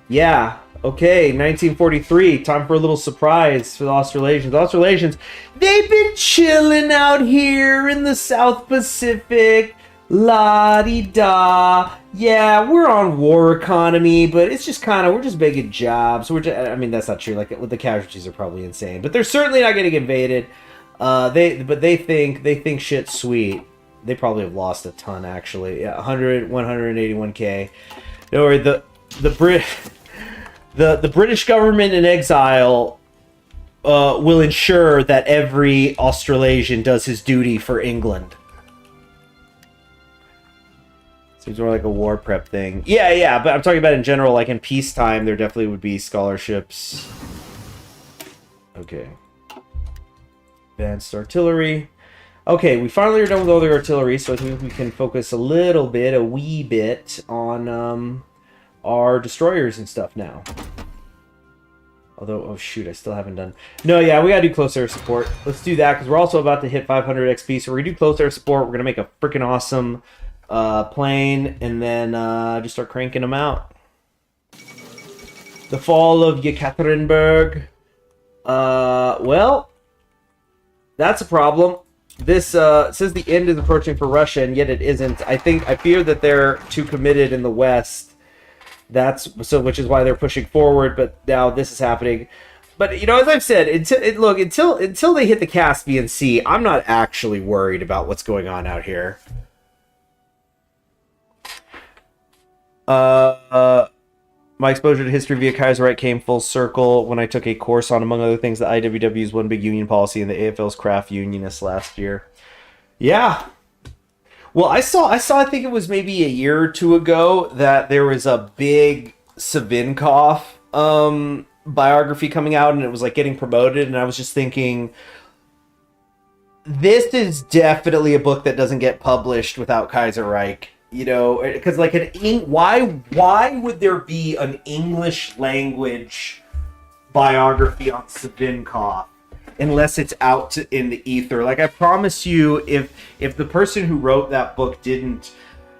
Yeah. Okay, 1943. Time for a little surprise for the Australasians. The Australasians, they've been chilling out here in the South Pacific. La-di-da. Yeah, we're on war economy, but it's just kind of, we're just making jobs. I mean, that's not true. Like, the casualties are probably insane, but they're certainly not getting invaded. They think shit's sweet. They probably have lost a ton, actually. Yeah, 181K. Don't worry, the British government in exile will ensure that every Australasian does his duty for England. Seems more like a war prep thing. Yeah, but I'm talking about in general, like in peacetime, there definitely would be scholarships. Okay. Advanced artillery. Okay, we finally are done with all the artillery, so I think we can focus a wee bit, on our destroyers and stuff now. Although, oh shoot, I still haven't done... No, yeah, we gotta do close air support. Let's do that, because we're also about to hit 500 XP, so we're gonna do close air support. We're gonna make a freaking awesome plane, and then just start cranking them out. The fall of Yekaterinburg. Well, that's a problem. This says the end is approaching for Russia, and yet it isn't. I fear that they're too committed in the West. Which is why they're pushing forward. But now this is happening. But you know, as I've said, until they hit the Caspian Sea, I'm not actually worried about what's going on out here. My exposure to history via Kaiserreich came full circle when I took a course on, among other things, the IWW's One Big Union Policy and the AFL's Craft Unionists last year. Yeah. Well, I saw, I think it was maybe a year or two ago that there was a big Savinkov biography coming out, and it was like getting promoted, and I was just thinking, this is definitely a book that doesn't get published without Kaiserreich. You know, because like why would there be an English language biography on Savinkov unless it's out in the ether? Like, I promise you, if the person who wrote that book isn't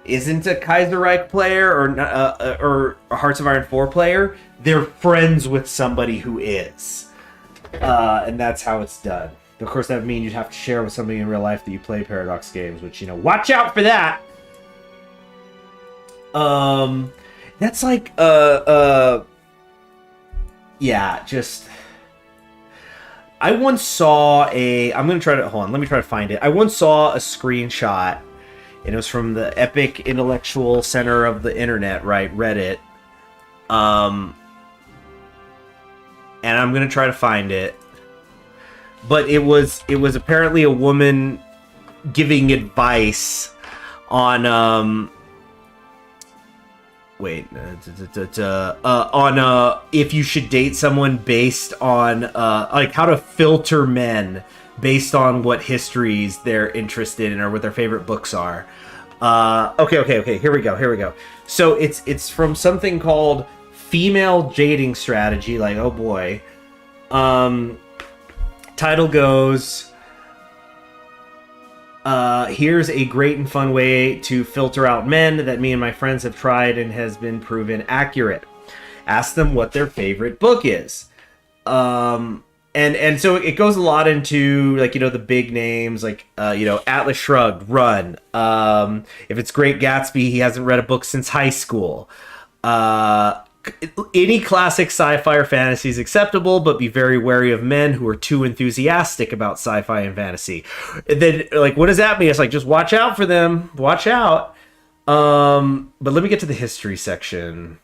a Kaiserreich player or a Hearts of Iron 4 player, they're friends with somebody who is, and that's how it's done. Of course, that would mean you'd have to share with somebody in real life that you play Paradox games, which, you know, watch out for that. That's like, yeah, just, I once saw I'm gonna try to, hold on, let me try to find it. I once saw a screenshot, and it was from the epic intellectual center of the internet, right, Reddit, and I'm gonna try to find it, but it was apparently a woman giving advice on, on if you should date someone based on like how to filter men based on what histories they're interested in or what their favorite books are. Okay, here we go. So it's from something called Female Dating Strategy, like, oh boy. Title goes, here's a great and fun way to filter out men that me and my friends have tried and has been proven accurate. Ask them what their favorite book is. And so it goes a lot into, like, you know, the big names, like, you know, Atlas Shrugged, Run. If it's Great Gatsby, he hasn't read a book since high school. Any classic sci-fi or fantasy is acceptable, but be very wary of men who are too enthusiastic about sci-fi and fantasy. And then, like, what does that mean? It's like, just watch out for them. Watch out. But let me get to the history section.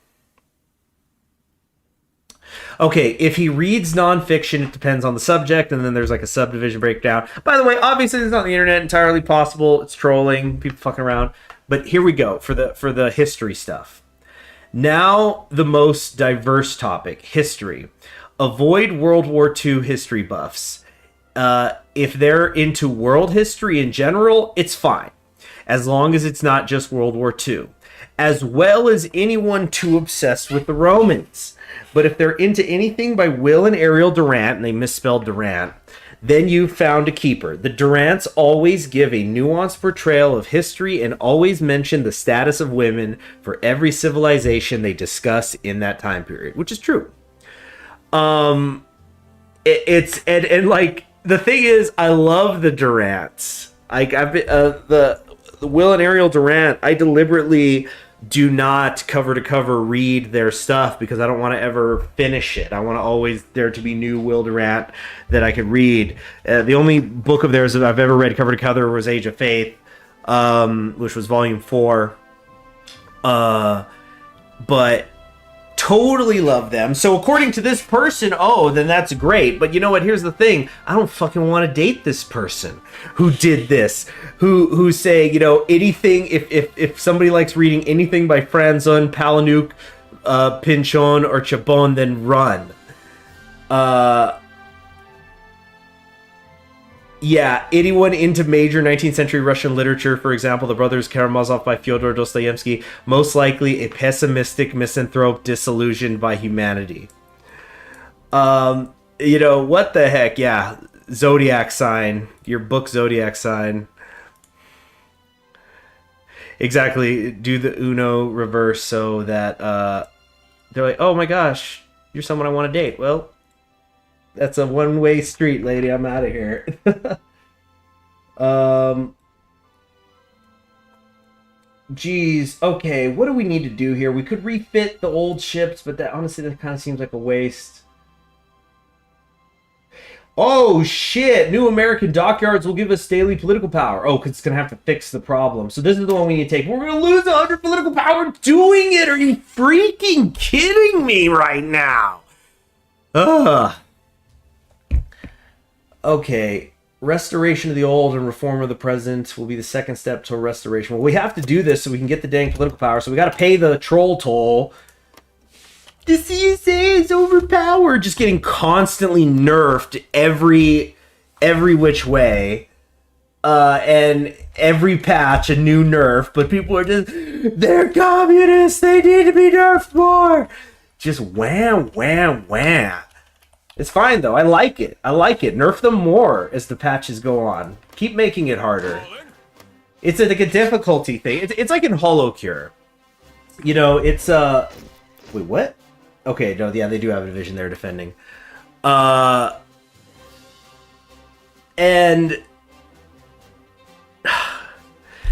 Okay, if he reads nonfiction, it depends on the subject, and then there's like a subdivision breakdown. By the way, obviously it's not on the internet entirely possible. It's trolling, people fucking around. But here we go for the history stuff. Now, the most diverse topic, history. Avoid World War II history buffs. If they're into world history in general, it's fine, as long as it's not just World War II, as well as anyone too obsessed with the Romans. But if they're into anything by Will and Ariel Durant, and they misspelled Durant, Then you've found a keeper. The Durants always give a nuanced portrayal of history and always mention the status of women for every civilization they discuss in that time period, which is true. It's and like the thing is, I love the Durants. I've been the Will and Ariel Durant. I deliberately do not cover to cover read their stuff because I don't want to ever finish it. I want to always there to be new Will Durant that I could read. The only book of theirs that I've ever read cover to cover was Age of Faith, which was volume 4. But totally love them. So according to this person, oh, then that's great. But you know what? Here's the thing. I don't fucking want to date this person who did this. Who say, you know, anything, if somebody likes reading anything by Franzon, Palahniuk, Pinchon, or Chabon, then run. Yeah, anyone into major 19th century Russian literature, for example, the Brothers Karamazov by Fyodor Dostoevsky, most likely a pessimistic misanthrope disillusioned by humanity. You know, what the heck? Yeah, Zodiac sign. Your book Zodiac sign. Exactly. Do the Uno reverse so that they're like, oh my gosh, you're someone I want to date. Well, that's a one-way street, lady. I'm out of here. Geez. Okay, what do we need to do here? We could refit the old ships, but that honestly, that kind of seems like a waste. Oh, shit. New American dockyards will give us daily political power. Oh, because it's going to have to fix the problem. So this is the one we need to take. We're going to lose 100 political power doing it. Are you freaking kidding me right now? Ugh. Okay, restoration of the old and reform of the present will be the second step to restoration. Well, we have to do this so we can get the dang political power, so we got to pay the troll toll. The CSA is overpowered, just getting constantly nerfed every which way, and every patch a new nerf. But people are just, they're communists. They need to be nerfed more. Just wham, wham, wham. It's fine, though. I like it. I like it. Nerf them more as the patches go on. Keep making it harder. It's like a difficulty thing. It's like in HoloCure. You know, it's... Wait, what? Okay, no, yeah, they do have a division they're defending. And...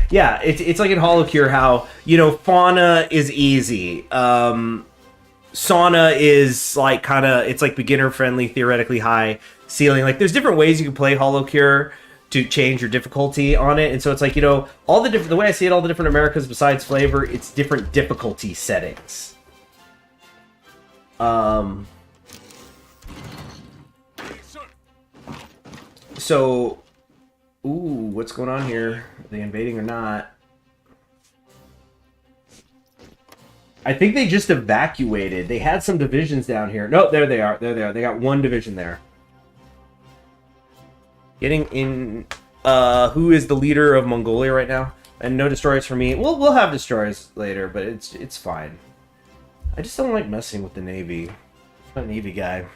Yeah, it's like in HoloCure how, you know, fauna is easy. Sauna is like kind of, it's like beginner friendly, theoretically high ceiling. Like there's different ways you can play HoloCure to change your difficulty on it. And so it's like, you know, all the different, the way I see it, all the different Americas besides flavor, it's different difficulty settings. So, ooh, what's going on here? Are they invading or not? I think they just evacuated. They had some divisions down here. No, there they are. There they are. They got one division there. Getting in... who is the leader of Mongolia right now? And no destroyers for me. We'll have destroyers later, but it's fine. I just don't like messing with the Navy. I'm not a Navy guy.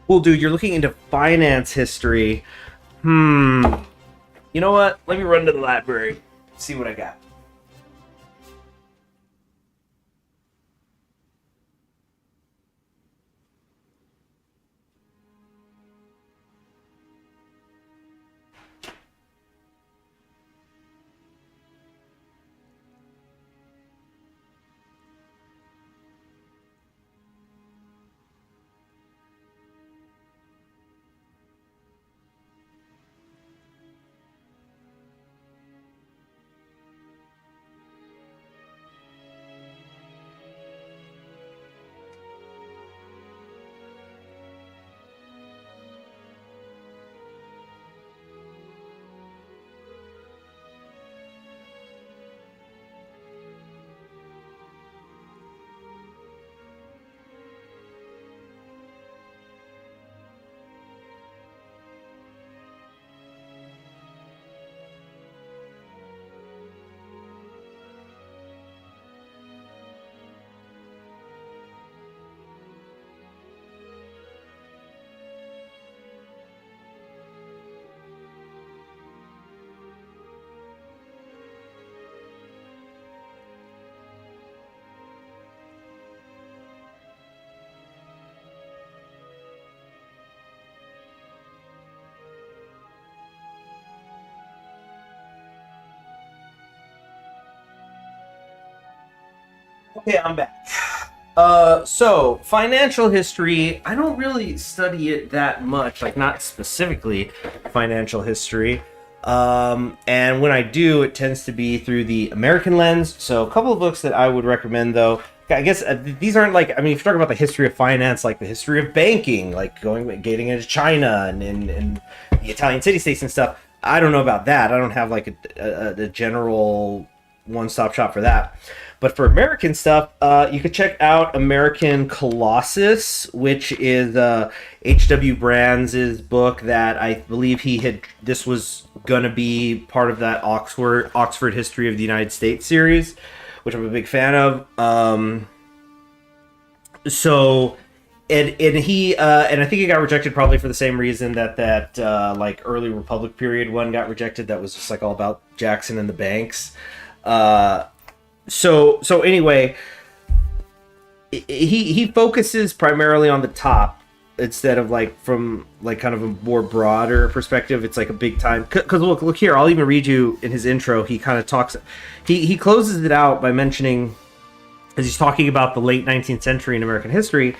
Well, dude, you're looking into finance history. You know what? Let me run to the library. See what I got. Okay, I'm back. So financial history, I don't really study it that much, like not specifically financial history. And when I do, it tends to be through the American lens. So a couple of books that I would recommend, though, I guess these aren't like, I mean, if you're talking about the history of finance, like the history of banking, like getting into China and the Italian city-states and stuff, I don't know about that. I don't have like a general one-stop shop for that. But for American stuff, you could check out American Colossus, which is H.W. Brands' book that I believe this was going to be part of that Oxford History of the United States series, which I'm a big fan of. And I think it got rejected probably for the same reason that like early Republic period one got rejected. That was just like all about Jackson and the banks. So anyway, he focuses primarily on the top instead of like from like kind of a more broader perspective. It's like a big time, because look here, I'll even read you in his intro. He kind of talks, he closes it out by mentioning, as he's talking about the late 19th century in American history.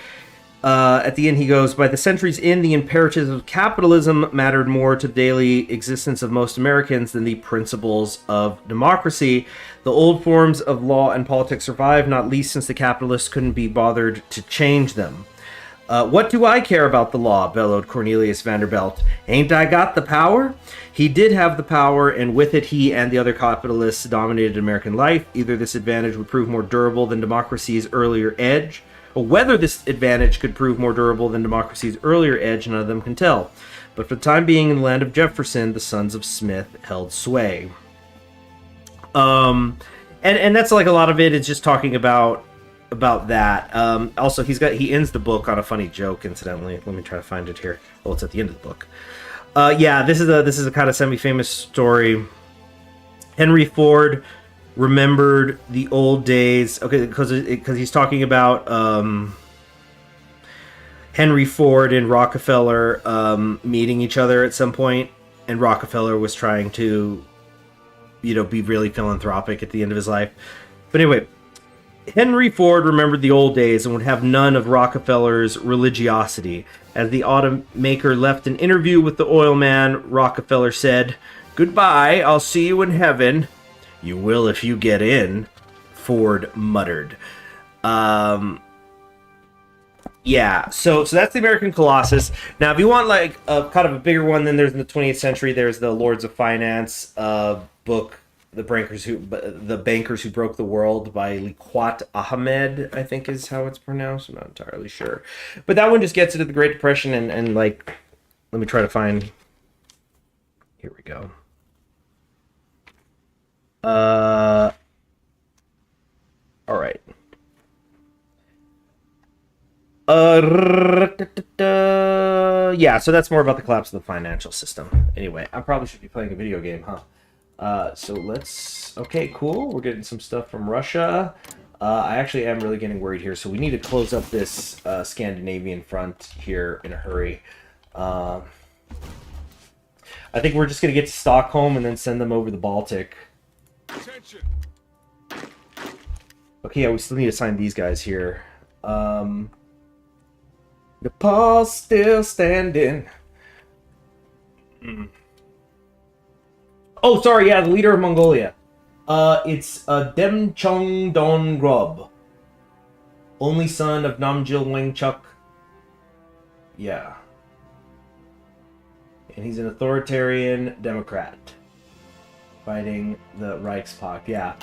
At the end, he goes, by the centuries in, the imperatives of capitalism mattered more to the daily existence of most Americans than the principles of democracy. The old forms of law and politics survived, not least since the capitalists couldn't be bothered to change them. What do I care about the law? Bellowed Cornelius Vanderbilt. Ain't I got the power? He did have the power, and with it he and the other capitalists dominated American life. Either this advantage would prove more durable than democracy's earlier edge, or whether this advantage could prove more durable than democracy's earlier edge, none of them can tell. But for the time being, in the land of Jefferson, the sons of Smith held sway. And that's like a lot of it is just talking about that. Also, he ends the book on a funny joke. Incidentally, let me try to find it here. Oh, it's at the end of the book. Yeah, this is a kind of semi-famous story. Henry Ford remembered the old days. Okay, because he's talking about Henry Ford and Rockefeller meeting each other at some point, and Rockefeller was trying to, be really philanthropic at the end of his life. But anyway, Henry Ford remembered the old days and would have none of Rockefeller's religiosity. As the automaker left an interview with the oil man, Rockefeller said, "Goodbye, I'll see you in heaven." "You will if you get in," Ford muttered. Yeah, so that's the American Colossus. Now, if you want like a kind of a bigger one, then there's in the 20th century, there's the Lords of Finance book, The Bankers Who Broke the World by Liaquat Ahmed, I think is how it's pronounced. I'm not entirely sure. But that one just gets into the Great Depression and like, let me try to find, here we go. All right. Yeah, so that's more about the collapse of the financial system. Anyway, I probably should be playing a video game, huh? Okay, cool. We're getting some stuff from Russia. I actually am really getting worried here, so we need to close up this Scandinavian front here in a hurry. I think we're just going to get to Stockholm and then send them over the Baltic. Attention. Okay, yeah, we still need to sign these guys here. Nepal's still standing. Oh, sorry, yeah, the leader of Mongolia. It's Demchong Dongrub, only son of Namgyal Wangchuck. Yeah. And he's an authoritarian Democrat fighting the Reichspakt, yeah.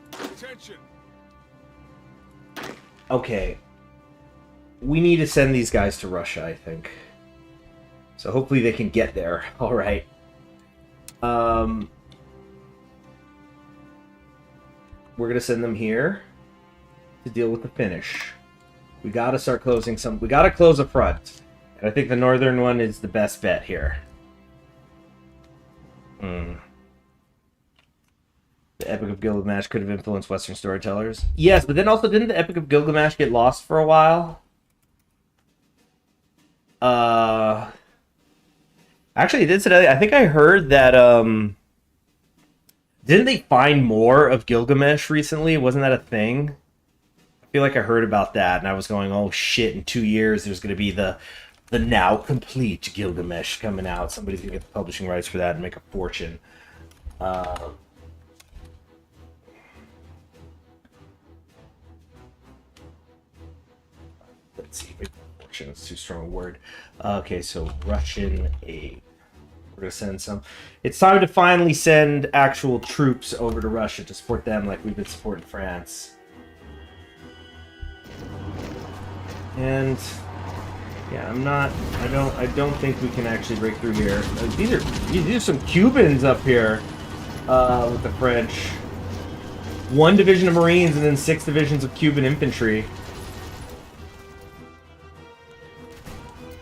Attention. Okay. We need to send these guys to Russia, I think. So hopefully they can get there. All right. We're going to send them here to deal with the Finnish. We got to start closing some. We got to close a front. And I think the northern one is the best bet here. The Epic of Gilgamesh could have influenced Western storytellers. Yes, but then also didn't the Epic of Gilgamesh get lost for a while? Actually, this today. I think I heard that didn't they find more of Gilgamesh recently? Wasn't that a thing? I feel like I heard about that, and I was going, "Oh shit! In 2 years, there's going to be the now complete Gilgamesh coming out. Somebody's going to get the publishing rights for that and make a fortune." Let's see. Fortune is too strong a word. Okay, so Russian aid. We're gonna send some. It's time to finally send actual troops over to Russia to support them, like we've been supporting France. And yeah, I don't think we can actually break through here. These are some Cubans up here with the French. 1 division of Marines and then 6 divisions of Cuban infantry.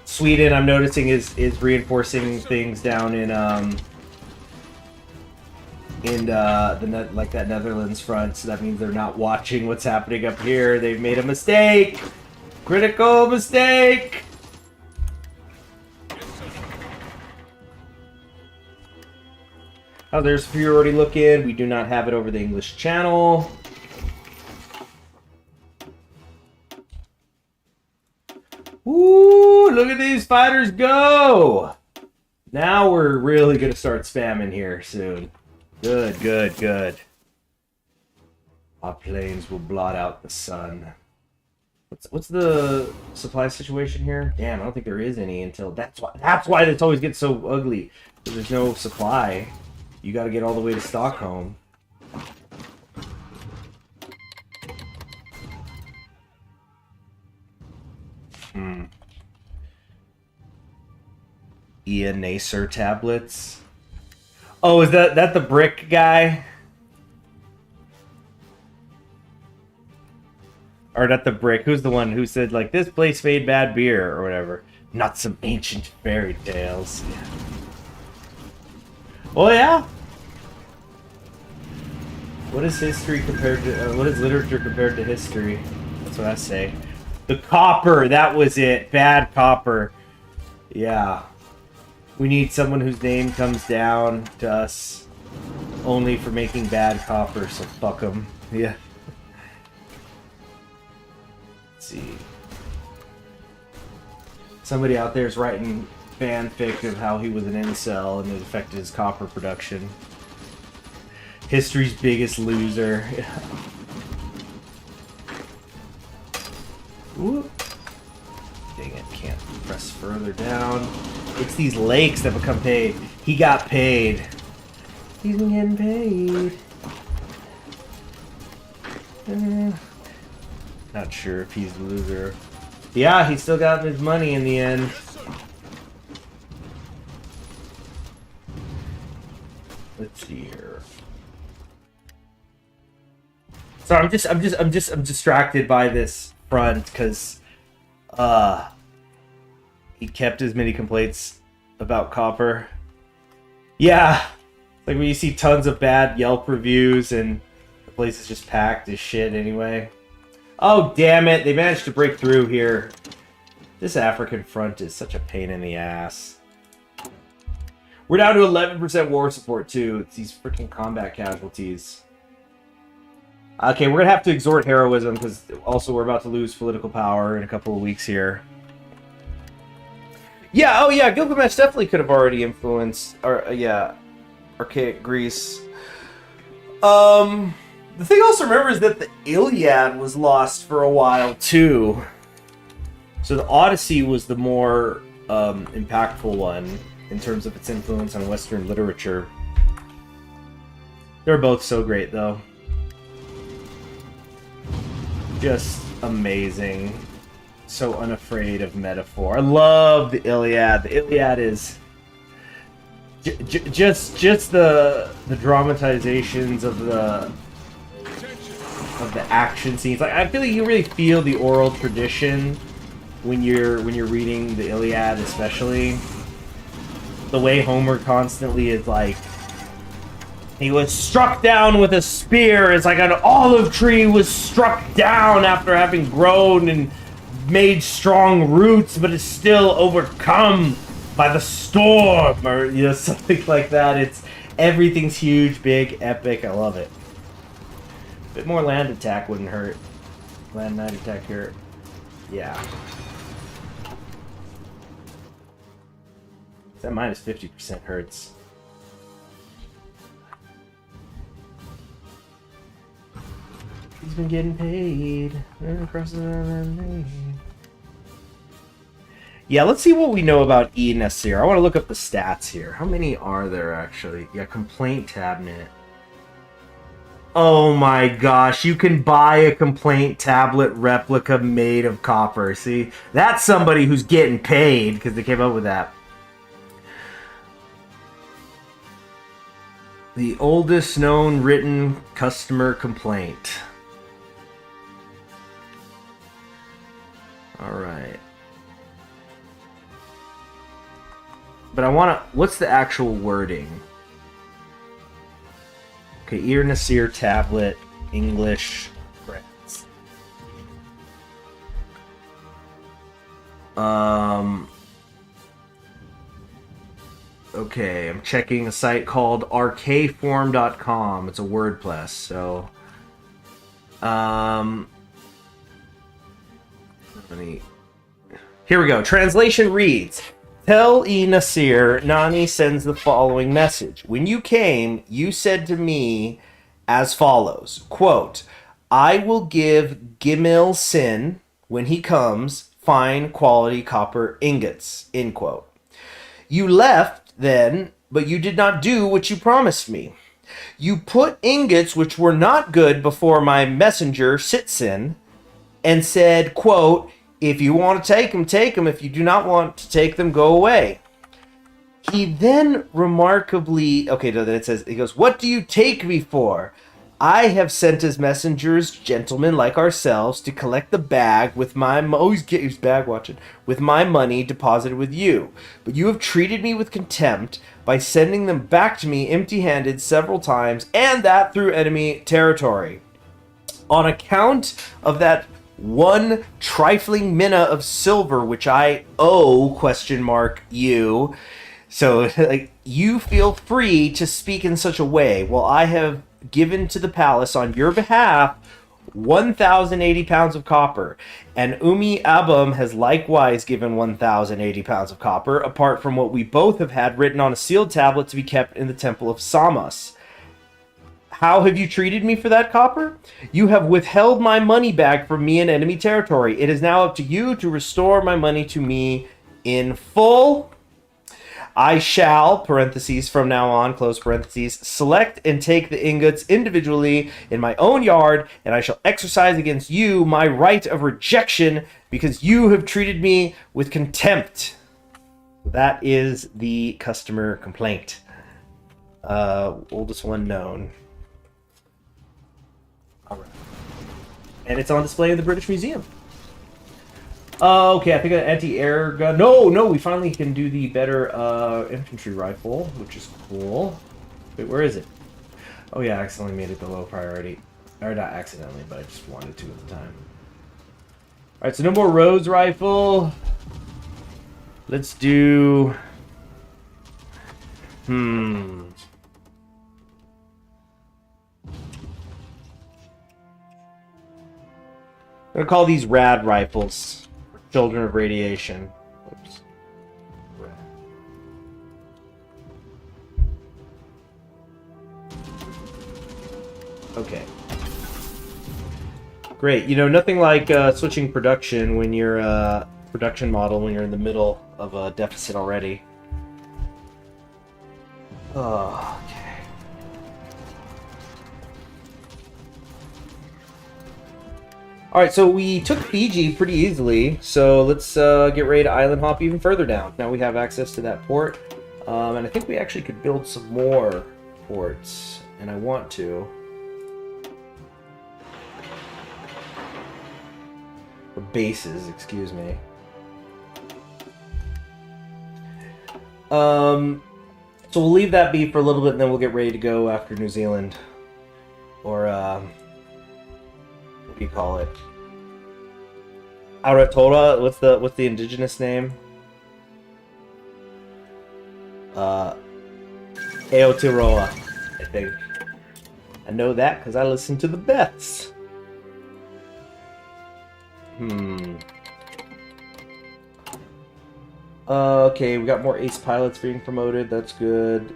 Sweden, I'm noticing, is reinforcing things down in that Netherlands front, so that means they're not watching what's happening up here. They've made a mistake, critical mistake. Oh, there's superiority looking. We do not have it over the English Channel. Ooh, look at these fighters go! Now we're really gonna start spamming here soon. Good, good, good. Our planes will blot out the sun. What's the supply situation here? Damn, I don't think there is any until that's why this always gets so ugly. Because there's no supply. You gotta get all the way to Stockholm. Ian Nacer tablets. Oh, is that the brick guy? Or not the brick. Who's the one who said, like, this place made bad beer or whatever? Not some ancient fairy tales. Yeah. Oh, yeah? What is history compared to... what is literature compared to history? That's what I say. The copper! That was it. Bad copper. Yeah. We need someone whose name comes down to us only for making bad copper, so fuck them. Yeah. Let's see. Somebody out there is writing fanfic of how he was an incel and it affected his copper production. History's biggest loser. Whoop. Dang it, can't press further down. It's these lakes that become paid. He got paid. He's been getting paid. Not sure if he's the loser. Yeah, he still got his money in the end. Let's see here. So I'm distracted by this front because he kept as many complaints about copper. Yeah, like when you see tons of bad Yelp reviews and the place is just packed as shit anyway. Oh damn it! They managed to break through here. This African front is such a pain in the ass. We're down to 11% war support too. It's these freaking combat casualties. Okay, we're gonna have to exhort heroism because also we're about to lose political power in a couple of weeks here. Yeah, oh yeah, Gilgamesh definitely could have already influenced, archaic Greece. The thing also remember is that the Iliad was lost for a while too. So the Odyssey was the more impactful one in terms of its influence on Western literature. They're both so great though. Just amazing. So unafraid of metaphor. I love the Iliad. The Iliad is just the dramatizations of the action scenes. Like I feel like you really feel the oral tradition when you're reading the Iliad, especially the way Homer constantly is like, he was struck down with a spear. It's like an olive tree was struck down after having grown and made strong roots, but is still overcome by the storm, or you know, something like that. It's everything's huge, big, epic. I love it. A bit more land attack wouldn't hurt. Land night attack here. Yeah. That minus 50% hurts. He's been getting paid. Yeah, let's see what we know about E. Nasir. I want to look up the stats here. How many are there actually? Yeah, complaint tablet. Oh my gosh, you can buy a complaint tablet replica made of copper. See, that's somebody who's getting paid because they came up with that. The oldest known written customer complaint. All right. But I want to... What's the actual wording? Okay, Ear Nasir tablet, English, France. Okay, I'm checking a site called arcform.com. It's a WordPress, so... Here we go. Translation reads... Tell E. Nasir, Nani sends the following message. When you came, you said to me as follows, quote, I will give Gimel Sin, when he comes, fine quality copper ingots, end quote. You left then, but you did not do what you promised me. You put ingots which were not good before my messenger, Sitsin, and said, quote, if you want to take them, take them. If you do not want to take them, go away. He then remarkably... Okay, then it says... He goes, what do you take me for? I have sent as messengers, gentlemen like ourselves, to collect the bag with my... Oh, he's bag watching. With my money deposited with you. But you have treated me with contempt by sending them back to me empty-handed several times, and that through enemy territory. On account of that... one trifling mina of silver which I owe you. So like you feel free to speak in such a way. Well, I have given to the palace on your behalf 1,080 pounds of copper, and Umi Abum has likewise given 1,080 pounds of copper, apart from what we both have had written on a sealed tablet to be kept in the temple of Samos. How have you treated me for that copper? You have withheld my money back from me in enemy territory. It is now up to you to restore my money to me in full. I shall, parentheses, from now on, close parentheses, select and take the ingots individually in my own yard, and I shall exercise against you my right of rejection because you have treated me with contempt. That is the customer complaint. Oldest one known. Alright. And it's on display in the British Museum. Okay, I think an anti-air gun. No, we finally can do the better infantry rifle, which is cool. Wait, where is it? Oh yeah, I accidentally made it the low priority. Or not accidentally, but I just wanted to at the time. Alright, so no more Rhodes rifle. Let's do... I'm gonna call these rad rifles. Children of radiation. Oops. Okay. Great. You know, nothing like switching production when you're production model when you're in the middle of a deficit already. Oh, okay. Alright, so we took Fiji pretty easily, so let's get ready to island hop even further down. Now we have access to that port, and I think we actually could build some more ports, and I want to. Or bases, excuse me. So we'll leave that be for a little bit, and then we'll get ready to go after New Zealand. Or, what do you call it? Auratora, what's the indigenous name? Aotearoa, I think. I know that because I listen to the Beths. Okay, we got more ace pilots being promoted. That's good.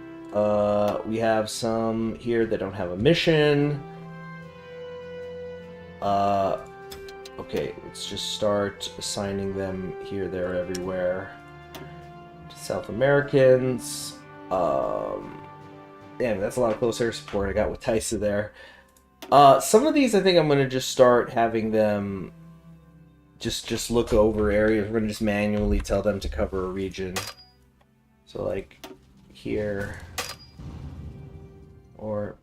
We have some here that don't have a mission. Okay, let's just start assigning them here, there, everywhere. To South Americans. Damn, that's a lot of close air support I got with Tysa there. Some of these I think I'm gonna just start having them just look over areas. We're gonna just manually tell them to cover a region. So like here. Or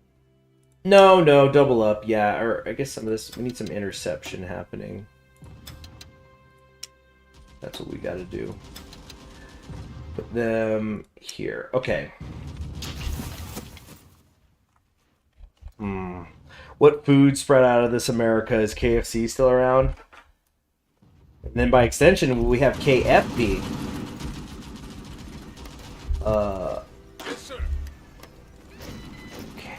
no, double up, yeah. Or I guess some of this, we need some interception happening. That's what we gotta do. Put them here. Okay. What food spread out of this America? Is KFC still around? And then by extension, we have KFD. Yes, sir. Okay.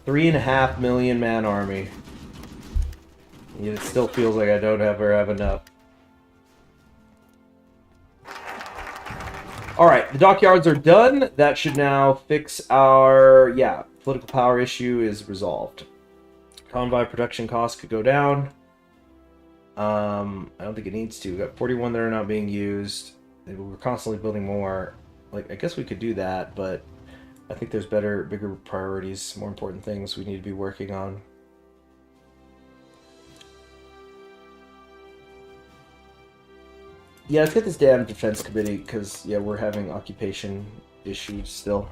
3.5 million man army. Yet it still feels like I don't ever have enough. Alright, the dockyards are done. That should now fix our, political power issue is resolved. Convoy production costs could go down. I don't think it needs to. We got 41 that are not being used. We're constantly building more. Like, I guess we could do that, but I think there's bigger priorities, more important things we need to be working on. Yeah, let's get this damn defense committee, because, yeah, we're having occupation issues still.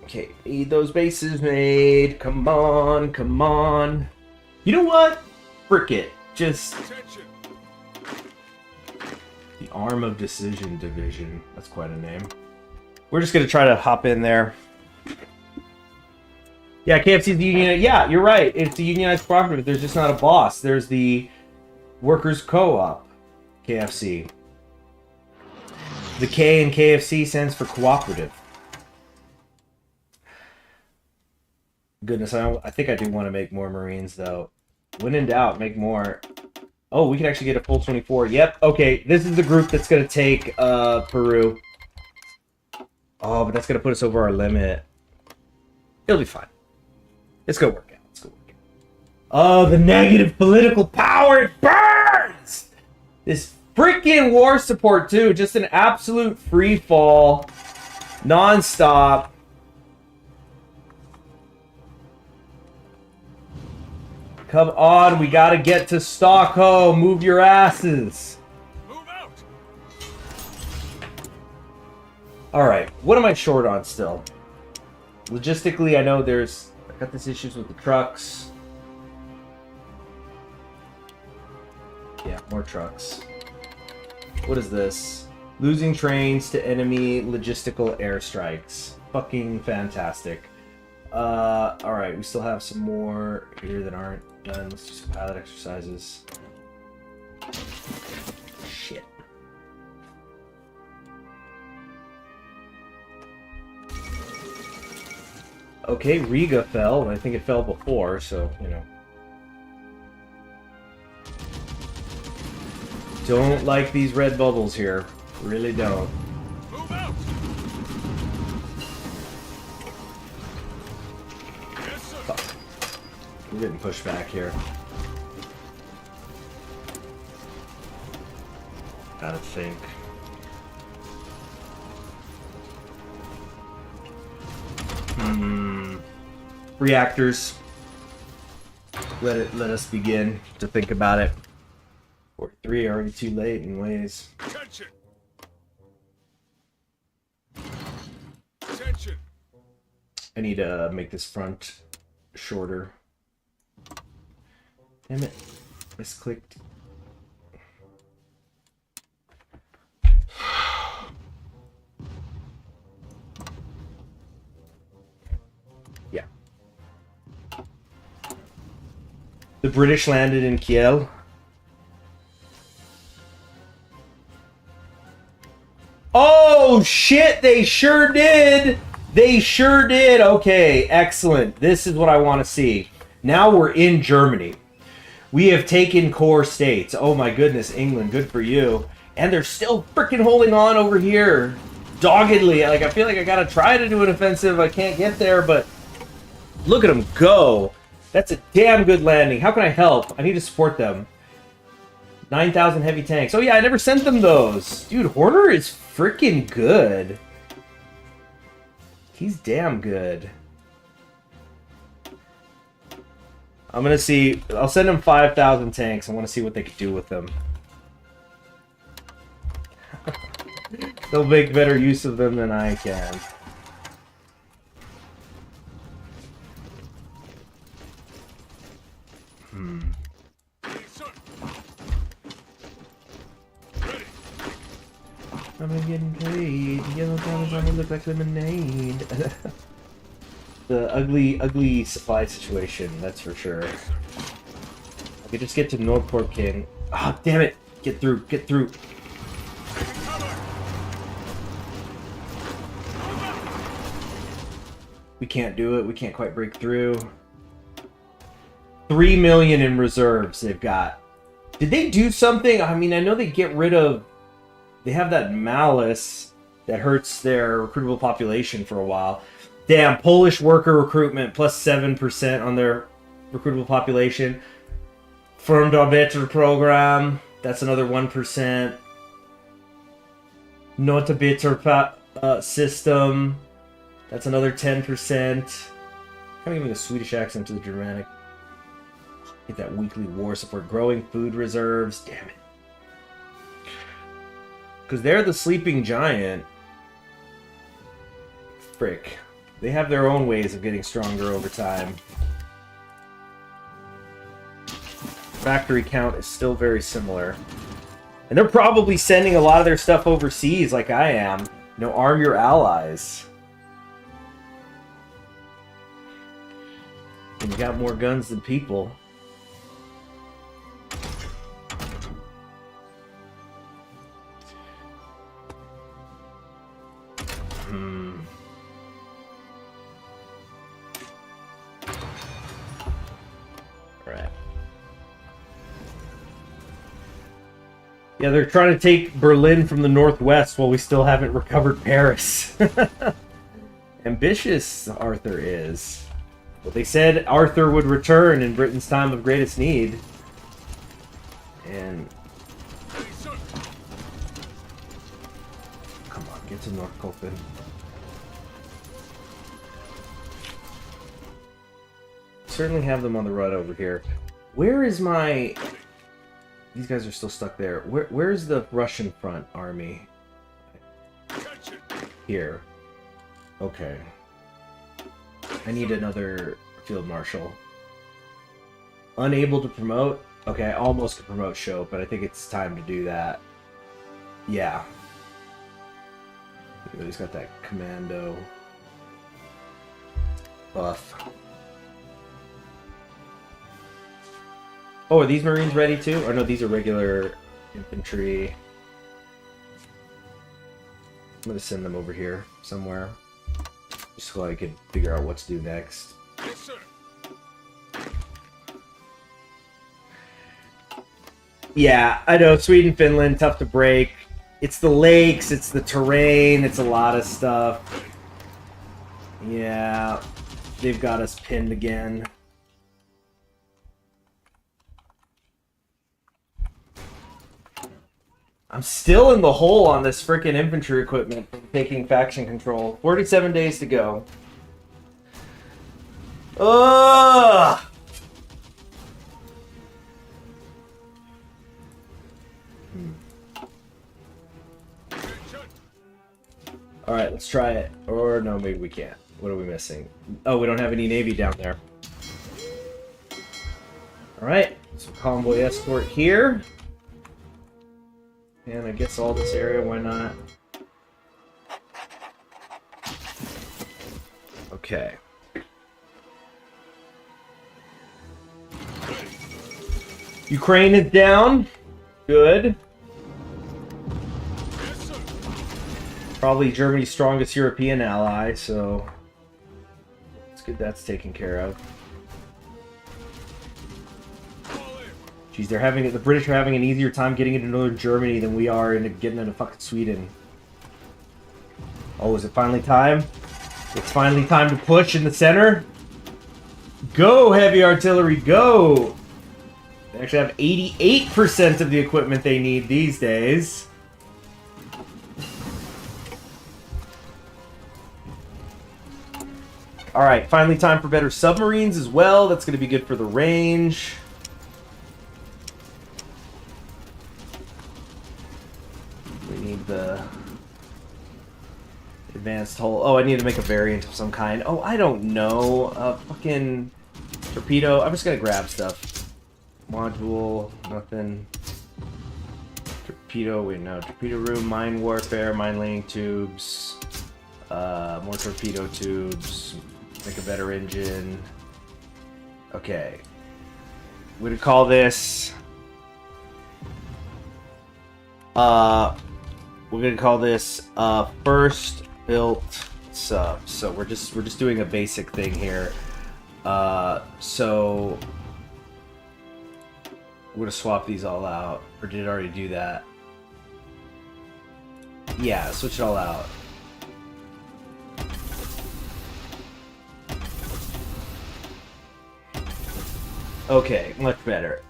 Okay, need those bases made. Come on, come on. You know what? Frick it. Just... Attention. The Arm of Decision Division. That's quite a name. We're just gonna try to hop in there. Yeah, KFC's the union. Yeah, you're right. It's a unionized cooperative. There's just not a boss. There's the Workers' Co-op. KFC. The K in KFC stands for cooperative. Goodness, I think I do want to make more Marines, though. When in doubt, make more. Oh, we can actually get a full 24. Yep, okay. This is the group that's going to take Peru. Oh, but that's going to put us over our limit. It'll be fine. Let's go work out. Let's go work out. Oh, the negative political power. It burns! This freaking war support, too. Just an absolute free fall. Non-stop. Come on, we gotta get to Stockholm. Move your asses. Move out. Alright, what am I short on still? Logistically, I know I got this issues with the trucks. Yeah, more trucks. What is this? Losing trains to enemy logistical airstrikes. Fucking fantastic. Alright, we still have some more here that aren't done. Let's do some pilot exercises. Shit. Okay, Riga fell. I think it fell before, so, you know. Don't like these red bubbles here. Really don't. Move out. Yes, sir. Fuck. We're getting pushed back here. Gotta think. Reactors. Let us begin to think about it. 43 already too late in ways. Attention. Attention. I need to make this front shorter. Damn it. Misclicked. Yeah. The British landed in Kiel. Oh, shit, they sure did. They sure did. Okay, excellent. This is what I want to see. Now we're in Germany. We have taken core states. Oh my goodness, England, good for you. And they're still freaking holding on over here. Doggedly. Like, I feel like I gotta try to do an offensive. I can't get there, but look at them go. That's a damn good landing. How can I help? I need to support them. 9,000 heavy tanks. Oh yeah, I never sent them those. Dude, Horner is freaking good. He's damn good. I'm gonna see. I'll send them 5,000 tanks. I want to see what they can do with them. They'll make better use of them than I can. I'm getting paid. Yellow colors on me look like lemonade. The ugly supply situation, that's for sure. I could just get to Northport King. Ah, oh, damn it! Get through, get through. We can't do it. We can't quite break through. 3 million in reserves they've got. Did they do something? I mean, I know they get rid of... They have that malice that hurts their recruitable population for a while. Damn, Polish worker recruitment plus 7% on their recruitable population. Förmedarbete program, that's another 1%. Notarbetar system, that's another 10%. Kind of giving a Swedish accent to the Germanic. Get that weekly war support. Growing food reserves. Damn it. Because they're the sleeping giant. Frick. They have their own ways of getting stronger over time. Factory count is still very similar. And they're probably sending a lot of their stuff overseas like I am. You know, arm your allies. And you got more guns than people. Right. Yeah, they're trying to take Berlin from the northwest while we still haven't recovered Paris. Ambitious Arthur is. But they said Arthur would return in Britain's time of greatest need. And... Come on, get to North Copen. Certainly have them on the run over here. Where is my... These guys are still stuck there. Where's the Russian front army? Here. Okay. I need another field marshal. Unable to promote? Okay, I almost could promote Show, but I think it's time to do that. Yeah. He's got that commando buff. Oh, are these Marines ready too? Or no, these are regular infantry. I'm gonna send them over here somewhere. Just so I can figure out what to do next. Yes, sir. Yeah, I know, Sweden, Finland, tough to break. It's the lakes, it's the terrain, it's a lot of stuff. Yeah, they've got us pinned again. I'm still in the hole on this frickin' infantry equipment from taking faction control. 47 days to go. Ugh! Alright, let's try it. Or no, maybe we can't. What are we missing? Oh, we don't have any navy down there. Alright, so convoy escort here. And I guess all this area, why not? Okay. Ukraine is down. Good. Yes, sir. Probably Germany's strongest European ally, so it's good that's taken care of. Fall in. Jeez, the British are having an easier time getting into northern Germany than we are into getting into fucking Sweden. Oh, is it finally time? It's finally time to push in the center. Go, heavy artillery, go! They actually have 88% of the equipment they need these days. Alright, finally time for better submarines as well. That's going to be good for the range. We need the advanced hull. Oh, I need to make a variant of some kind. Oh, I don't know. Fucking torpedo. I'm just going to grab stuff. Module, nothing. Torpedo, wait, no. Torpedo room, mine warfare, mine laying tubes. More torpedo tubes. Make a better engine. Okay. We're gonna call this... we're gonna call this first built sub. So we're just doing a basic thing here. So we're gonna swap these all out. Or did it already do that? Yeah, switch it all out. Okay, much better.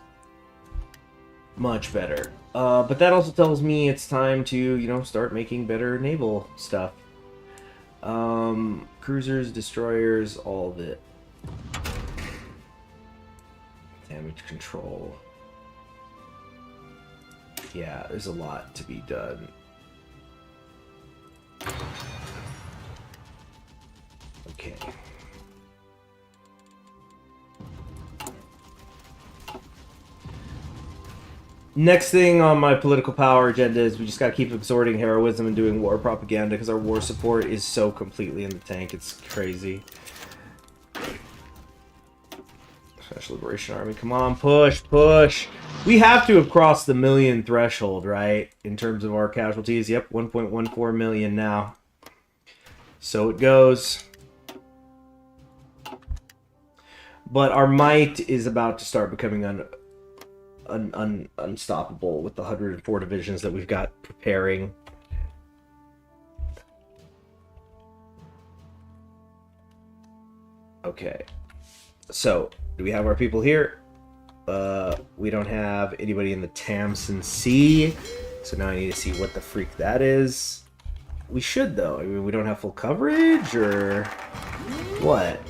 Much better. But that also tells me it's time to, you know, start making better naval stuff. Cruisers, destroyers, all of it. Damage control. Yeah, there's a lot to be done. Okay. Next thing on my political power agenda is we just gotta keep exhorting heroism and doing war propaganda because our war support is so completely in the tank. It's crazy. Special Liberation Army, come on, push, push. We have to have crossed the million threshold, right? In terms of our casualties. Yep, 1.14 million now. So it goes. But our might is about to start becoming unstoppable with the 104 divisions that we've got preparing. Okay. So, do we have our people here? We don't have anybody in the Tamsin Sea. So now I need to see what the freak that is. We should, though. I mean, we don't have full coverage, or what?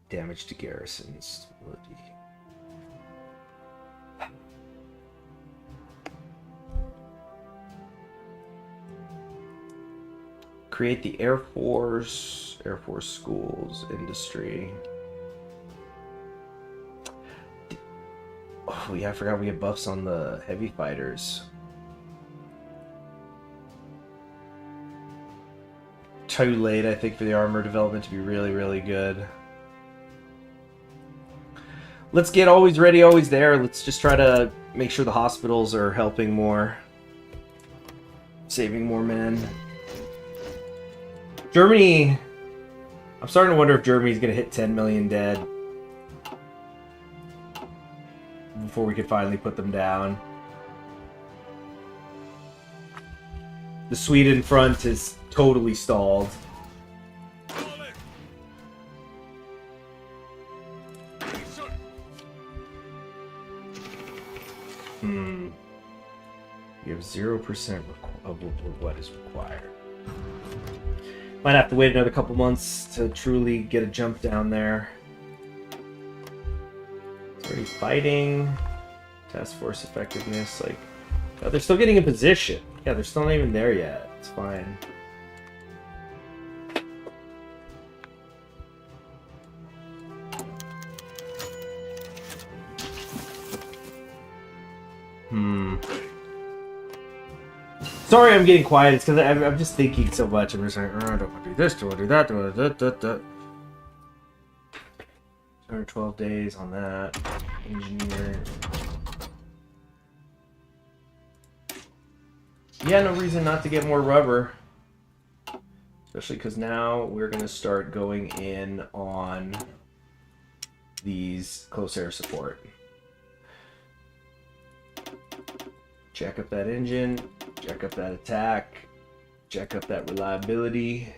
Damage to garrisons. Create the Air Force schools, industry. Oh yeah, I forgot we have buffs on the heavy fighters. Too late, I think, for the armor development to be really, really good. Let's get always ready, always there. Let's just try to make sure the hospitals are helping more. Saving more men. Germany... I'm starting to wonder if Germany's going to hit 10 million dead. Before we could finally put them down. The Sweden front is totally stalled. You have 0% of what is required. Might have to wait another couple months to truly get a jump down there. It's already fighting. Task force effectiveness, like... Oh, they're still getting in position. Yeah, they're still not even there yet. It's fine. Sorry I'm getting quiet, it's because I'm just thinking so much. I'm just like, oh, I don't want to do this, don't want to do that, don't want to do that. 112 days on that. Engineer. Yeah, no reason not to get more rubber. Especially because now we're going to start going in on these close air support. Check up that engine, check up that attack, check up that reliability.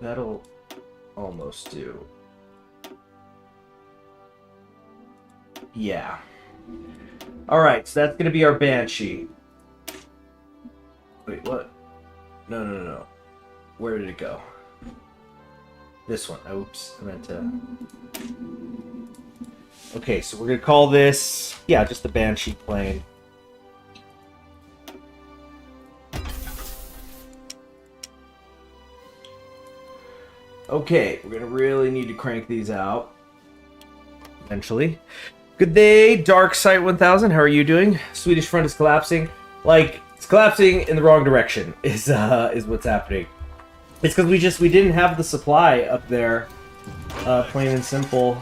That'll almost do. Yeah. Alright, so that's gonna be our Banshee. Wait, what? No. Where did it go? This one. Oops, I meant to... Okay, so we're gonna call this... Yeah, just the Banshee plane. Okay, we're gonna really need to crank these out eventually. Good day, Dark Sight 1000. How are you doing? Swedish front is collapsing. Like, it's collapsing in the wrong direction. Is what's happening. It's because we didn't have the supply up there. Plain and simple.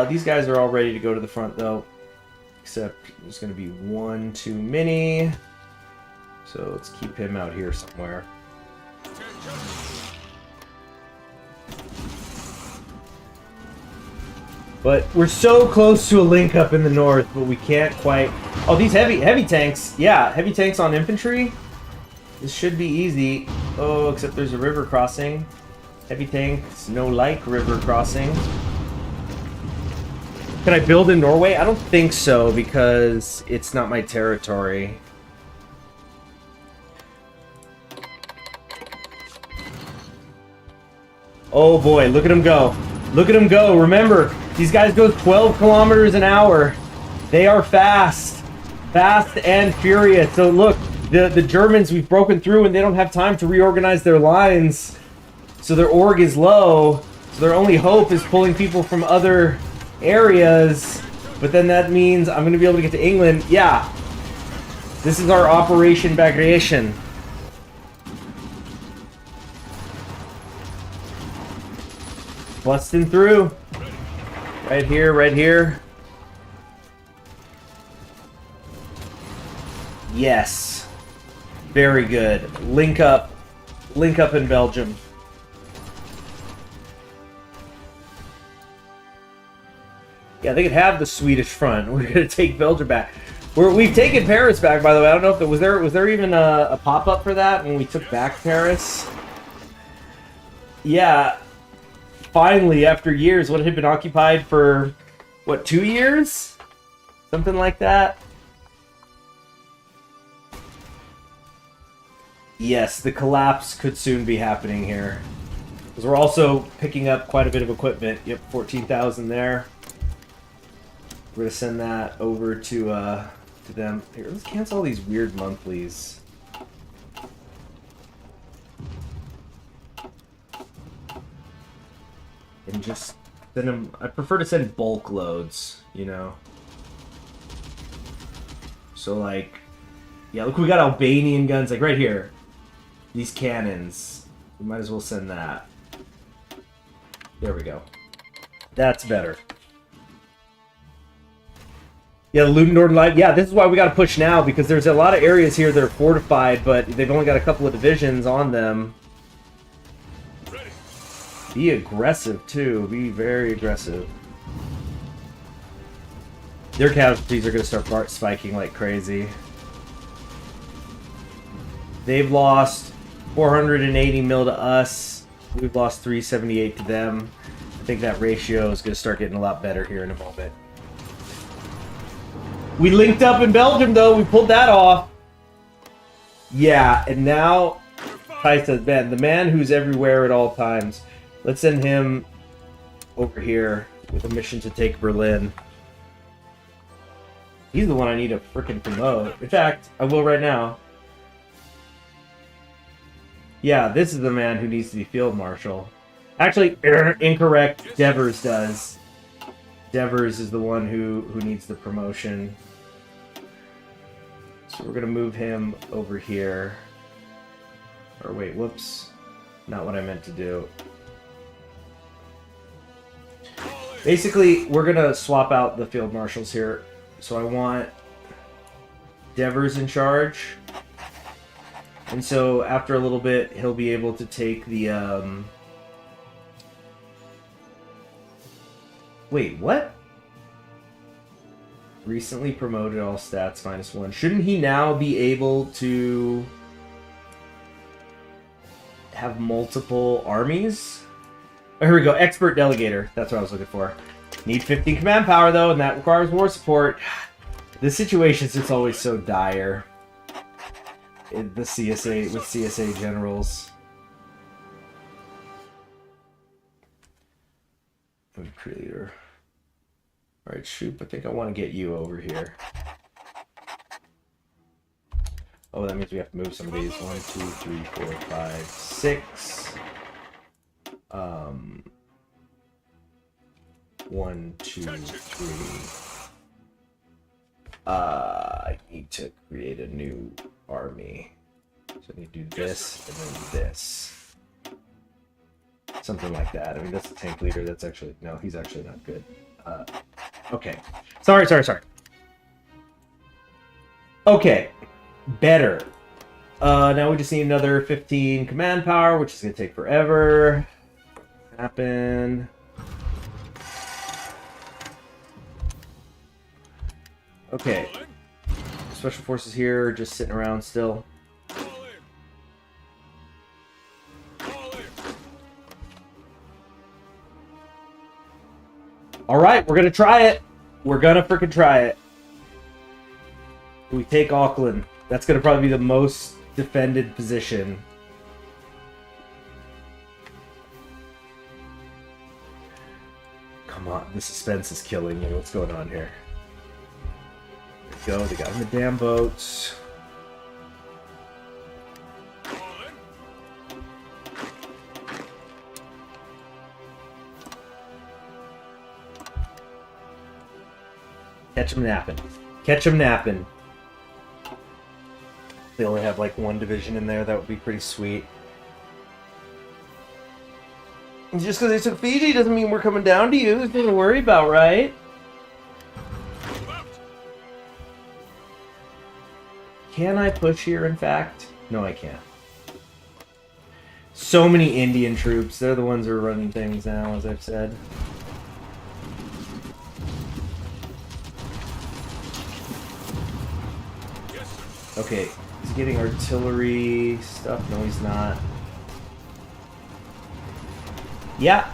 These guys are all ready to go to the front though. Except there's gonna be one too many. So let's keep him out here somewhere. But we're so close to a link up in the north, but we can't quite... Oh, these heavy tanks. Yeah, heavy tanks on infantry. This should be easy. Oh, except there's a river crossing. Heavy tanks, no like river crossing. Can I build in Norway? I don't think so, because it's not my territory. Oh boy, look at him go. Look at him go. Remember, these guys go 12 kilometers an hour. They are fast. Fast and furious. So look, the Germans, we've broken through and they don't have time to reorganize their lines. So their org is low. So their only hope is pulling people from other areas. But then that means I'm going to be able to get to England. Yeah. This is our Operation Bagration. Busting through. Right here, right here. Yes. Very good. Link up. Link up in Belgium. Yeah, they could have the Swedish front. We're gonna take Belgium back. We've taken Paris back, by the way. I don't know if was there even a pop-up for that when we took back Paris? Yeah. Finally, after years, what had been occupied for, what, 2 years? Something like that? Yes, the collapse could soon be happening here. Because we're also picking up quite a bit of equipment. Yep, 14,000 there. We're going to send that over to them. Here, let's cancel all these weird monthlies. And just send them... I prefer to send bulk loads, you know? So, like... Yeah, look, we got Albanian guns, like, right here. These cannons. We might as well send that. There we go. That's better. Yeah, the Ludendorff line. Yeah, this is why we got to push now, because there's a lot of areas here that are fortified, but they've only got a couple of divisions on them. Be aggressive, too. Be very aggressive. Their casualties are going to start spiking like crazy. They've lost 480 mil to us. We've lost 378 to them. I think that ratio is going to start getting a lot better here in a moment. We linked up in Belgium, though. We pulled that off. Yeah, and now Ty says, man, the man who's everywhere at all times. Let's send him over here with a mission to take Berlin. He's the one I need to frickin' promote. In fact, I will right now. Yeah, this is the man who needs to be field marshal. Actually, incorrect. Devers does. Devers is the one who needs the promotion. So we're gonna move him over here. Or wait, whoops. Not what I meant to do. Basically, we're gonna swap out the field marshals here. So I want Devers in charge. And so after a little bit, he'll be able to take the, Wait, what? Recently promoted, all stats -1. Shouldn't he now be able to have multiple armies? Oh, here we go. Expert Delegator. That's what I was looking for. Need 15 command power, though, and that requires war support. This situation's just always so dire. In the CSA, with CSA generals. Creator. Alright, Shoop, I think I want to get you over here. Oh, that means we have to move some of these. 1, 2, 3, 4, 5, 6. 1, 2, 3. I need to create a new army. So I need to do this and then this. Something like that. I mean, that's the tank leader. That's actually... No, he's actually not good. Okay. Sorry. Okay. Better. Now we just need another 15 command power, which is going to take forever. Happen. Okay. Special forces here, just sitting around still. Alright, we're gonna try it. We're gonna freaking try it. We take Auckland. That's gonna probably be the most defended position. Come on, the suspense is killing me. What's going on here? There we go, they got in the damn boats. Catch them napping. Catch them napping. They only have like one division in there. That would be pretty sweet. Just because they took Fiji doesn't mean we're coming down to you. There's nothing to worry about, right? Can I push here, in fact? No, I can't. So many Indian troops. They're the ones who are running things now, as I've said. Okay, he's getting artillery stuff. No, he's not. Yeah.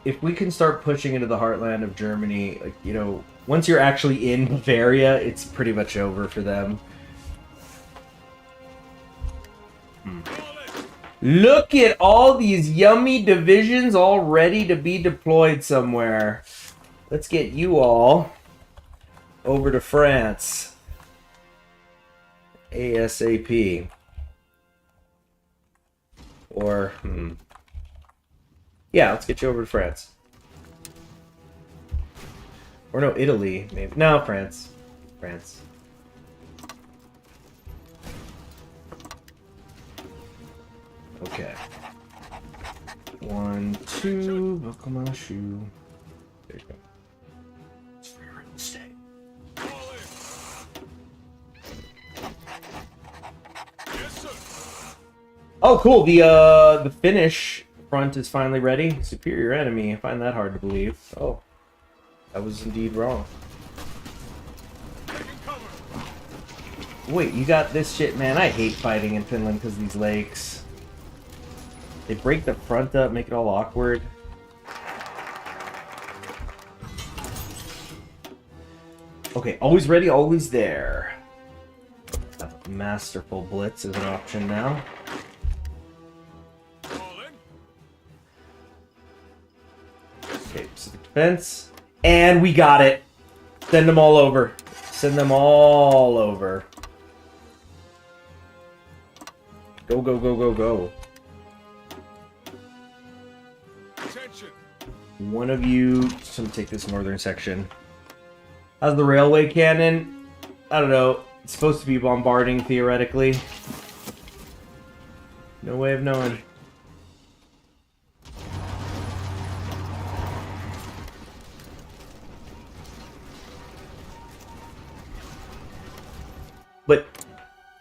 If we can start pushing into the heartland of Germany, like, you know, once you're actually in Bavaria, it's pretty much over for them. Look at all these yummy divisions all ready to be deployed somewhere. Let's get you all over to France. ASAP. Or, yeah, let's get you over to France. Or no, Italy, maybe. No, France. France. Okay. 1, 2, buckle my shoe. There you go. It's for your stay. Oh, cool. The Finnish front is finally ready. Superior enemy. I find that hard to believe. Oh, I was indeed wrong. Wait, you got this shit, man. I hate fighting in Finland because of these lakes. They break the front up, make it all awkward. Okay, always ready, always there. Masterful Blitz is an option now. Okay, Pacific Defense. And we got it. Send them all over. Send them all over. Go, go, go, go, go. Attention. One of you... Just gonna take this northern section. How's the railway cannon? I don't know. It's supposed to be bombarding, theoretically. No way of knowing. But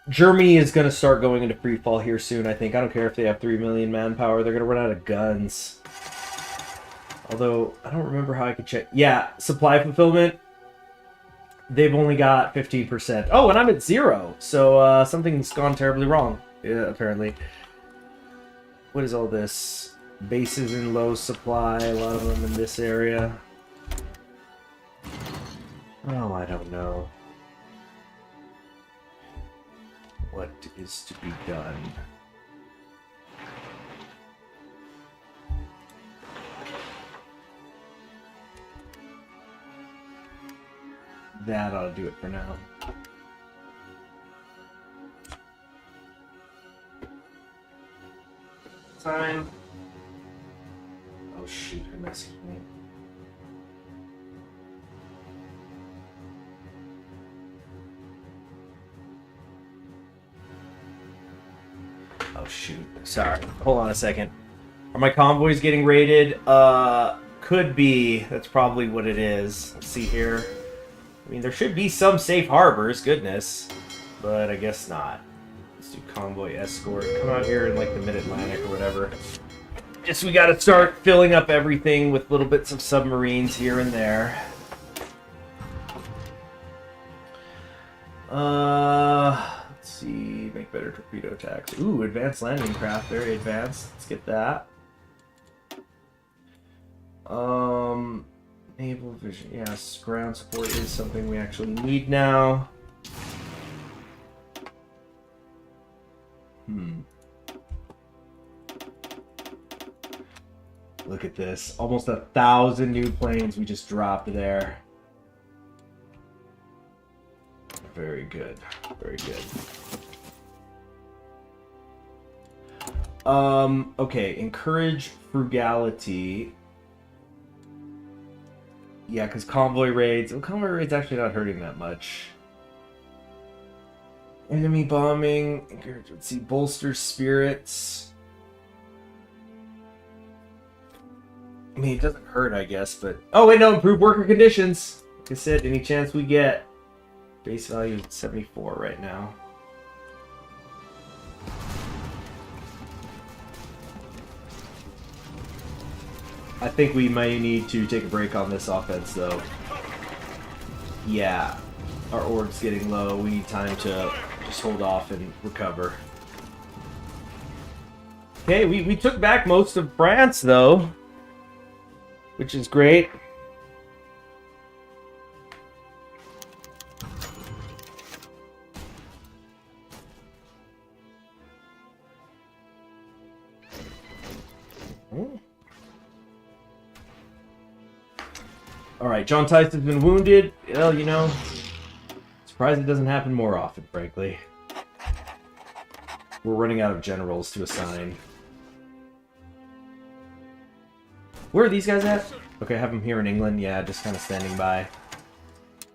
Germany is going to start going into free fall here soon, I think. I don't care if they have 3 million manpower. They're going to run out of guns. Although, I don't remember how I could check. Yeah, supply fulfillment. They've only got 15%. Oh, and I'm at 0. So something's gone terribly wrong, apparently. What is all this? Bases in low supply. A lot of them in this area. Oh, I don't know. What is to be done? That ought to do it for now. Time. Oh shoot, who messaged me? Oh shoot. Sorry. Hold on a second. Are my convoys getting raided? Could be. That's probably what it is. Let's see here. I mean, there should be some safe harbors, goodness. But I guess not. Let's do convoy escort. Come out here in like the mid-Atlantic or whatever. Just we gotta start filling up everything with little bits of submarines here and there. Let's see. Make better torpedo attacks. Ooh, advanced landing craft. Very advanced. Let's get that. Naval vision. Yes, ground support is something we actually need now. Look at this. Almost 1,000 new planes we just dropped there. Very good. Very good. Okay, encourage frugality. Yeah, because convoy raids... Well, convoy raids actually not hurting that much. Enemy bombing. Let's see, bolster spirits. I mean, it doesn't hurt, I guess, but... Oh, wait, no, improve worker conditions. Like I said, any chance we get. Base value is 74 right now. I think we may need to take a break on this offense, though. Yeah. Our orb's getting low. We need time to just hold off and recover. Okay, we took back most of France, though. Which is great. Alright, John Tice has been wounded. Well, you know, surprised it doesn't happen more often, frankly. We're running out of generals to assign. Where are these guys at? Okay, I have them here in England. Yeah, just kind of standing by.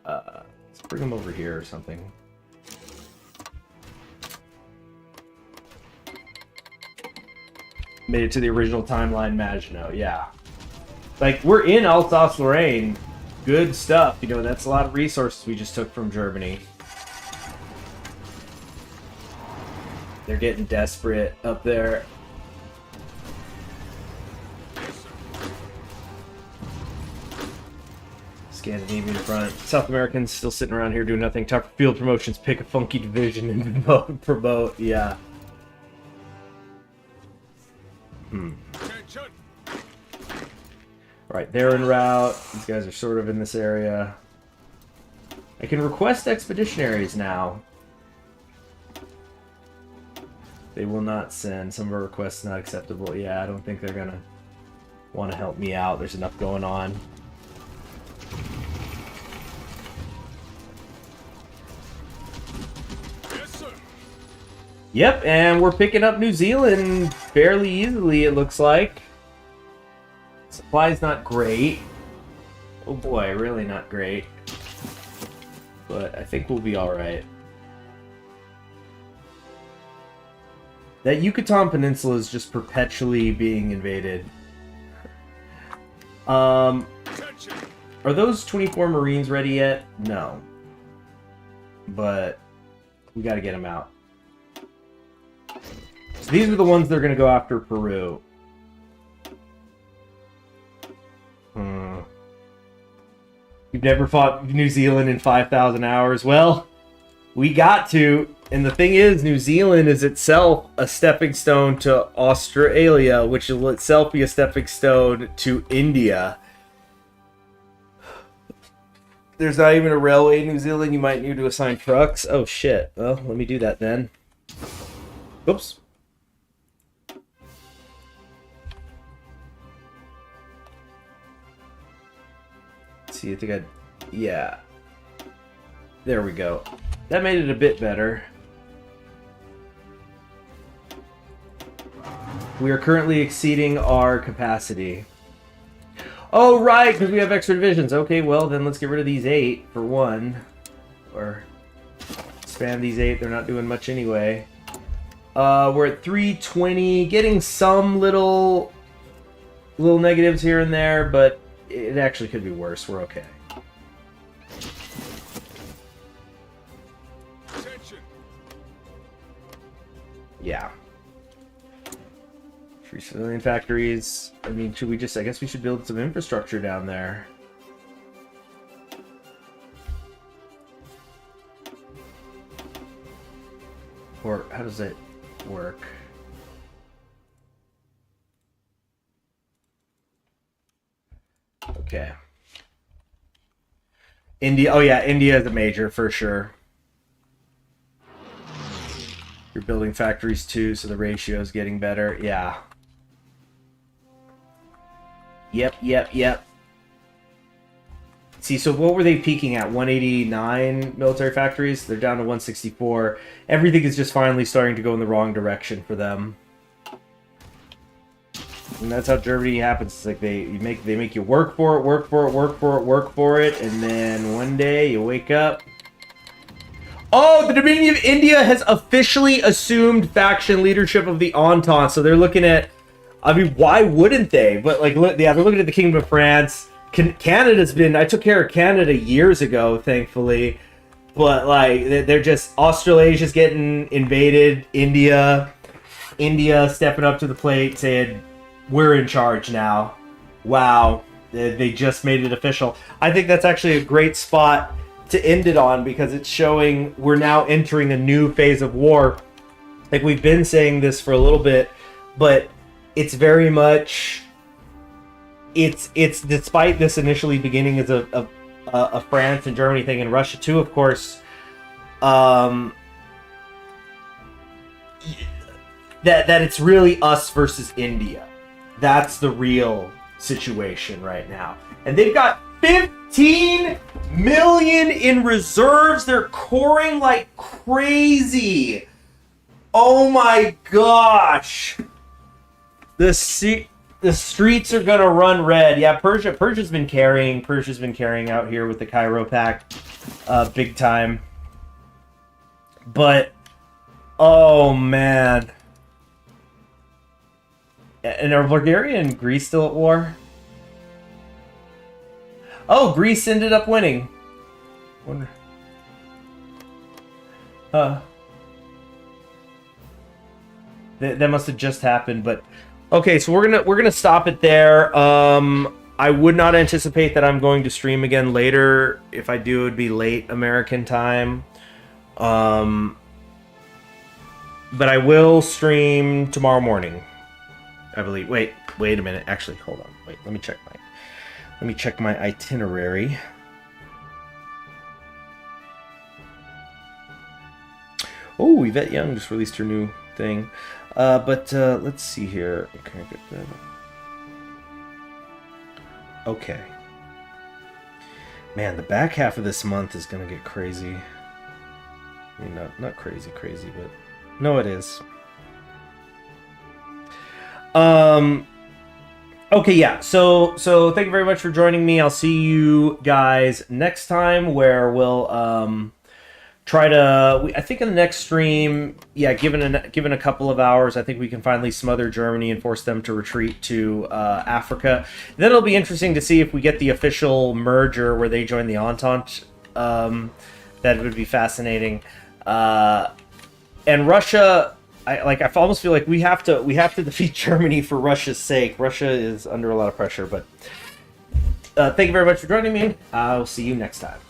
Let's bring them over here or something. Made it to the original timeline, Maginot. Yeah. Like, we're in Alsace-Lorraine. Good stuff. You know, that's a lot of resources we just took from Germany. They're getting desperate up there. Scandinavian front. South Americans still sitting around here doing nothing. Time for field promotions. Pick a funky division and promote. Yeah. Attention. Right, they're en route. These guys are sort of in this area. I can request expeditionaries now. They will not send. Some of our requests not acceptable. Yeah, I don't think they're gonna want to help me out. There's enough going on. Yep, and we're picking up New Zealand fairly easily, it looks like. Supply's not great. Oh boy, really not great. But I think we'll be alright. That Yucatan Peninsula is just perpetually being invaded. Are those 24 Marines ready yet? No. But we gotta get them out. So these are the ones that are gonna go after Peru. You've never fought New Zealand in 5,000 hours? Well, we got to. And the thing is, New Zealand is itself a stepping stone to Australia, which will itself be a stepping stone to India. There's not even a railway in New Zealand. You might need to assign trucks. Oh, shit. Well, let me do that then. Oops. See, I think yeah. There we go. That made it a bit better. We are currently exceeding our capacity. Oh, right, because we have extra divisions. Okay, well, then let's get rid of these 8 for one. Or spam these 8. They're not doing much anyway. We're at 320, getting some little negatives here and there, but it actually could be worse. We're okay. Attention. Yeah. Free civilian factories. I mean, should we just... I guess we should build some infrastructure down there. Or how does it work? Okay. India. Oh yeah, India is a major for sure. You're building factories too, so the ratio is getting better. Yeah. Yep. See, so what were they peaking at? 189 military factories? They're down to 164. Everything is just finally starting to go in the wrong direction for them. And that's how Germany happens. It's like they make you work for it, and then one day you wake up. Oh, the Dominion of India has officially assumed faction leadership of the Entente. So they're looking at, I mean, why wouldn't they? But like, yeah, they're looking at the Kingdom of France. Canada's been, I took care of Canada years ago, thankfully. But like, they're just, Australasia's getting invaded. India stepping up to the plate, saying, we're in charge now. Wow, they just made it official. I think that's actually a great spot to end it on, because it's showing we're now entering a new phase of war. Like, we've been saying this for a little bit, but it's very much, it's despite this initially beginning as a France and Germany thing, and Russia too, of course, that it's really us versus India. That's the real situation right now. And they've got 15 million in reserves. They're coring like crazy. Oh my gosh. The streets are gonna run red. Yeah, Persia's been carrying out here with the Cairo Pact big time. But oh man. And are Bulgaria and Greece still at war? Oh, Greece ended up winning. Wonder. That must have just happened, but okay. So we're gonna stop it there. I would not anticipate that I'm going to stream again later. If I do, it would be late American time. But I will stream tomorrow morning, I believe. Wait a minute. Actually, hold on. Wait, let me check my itinerary. Oh, Yvette Young just released her new thing. But let's see here. Can I get that? Okay. Man, the back half of this month is gonna get crazy. I mean, not crazy, but No, it is. Okay, yeah. So thank you very much for joining me. I'll see you guys next time, where we'll try to. I think in the next stream, yeah, given a couple of hours, I think we can finally smother Germany and force them to retreat to Africa. Then it'll be interesting to see if we get the official merger where they join the Entente. That would be fascinating. And Russia. I almost feel like we have to defeat Germany for Russia's sake. Russia is under a lot of pressure, but thank you very much for joining me. I'll see you next time.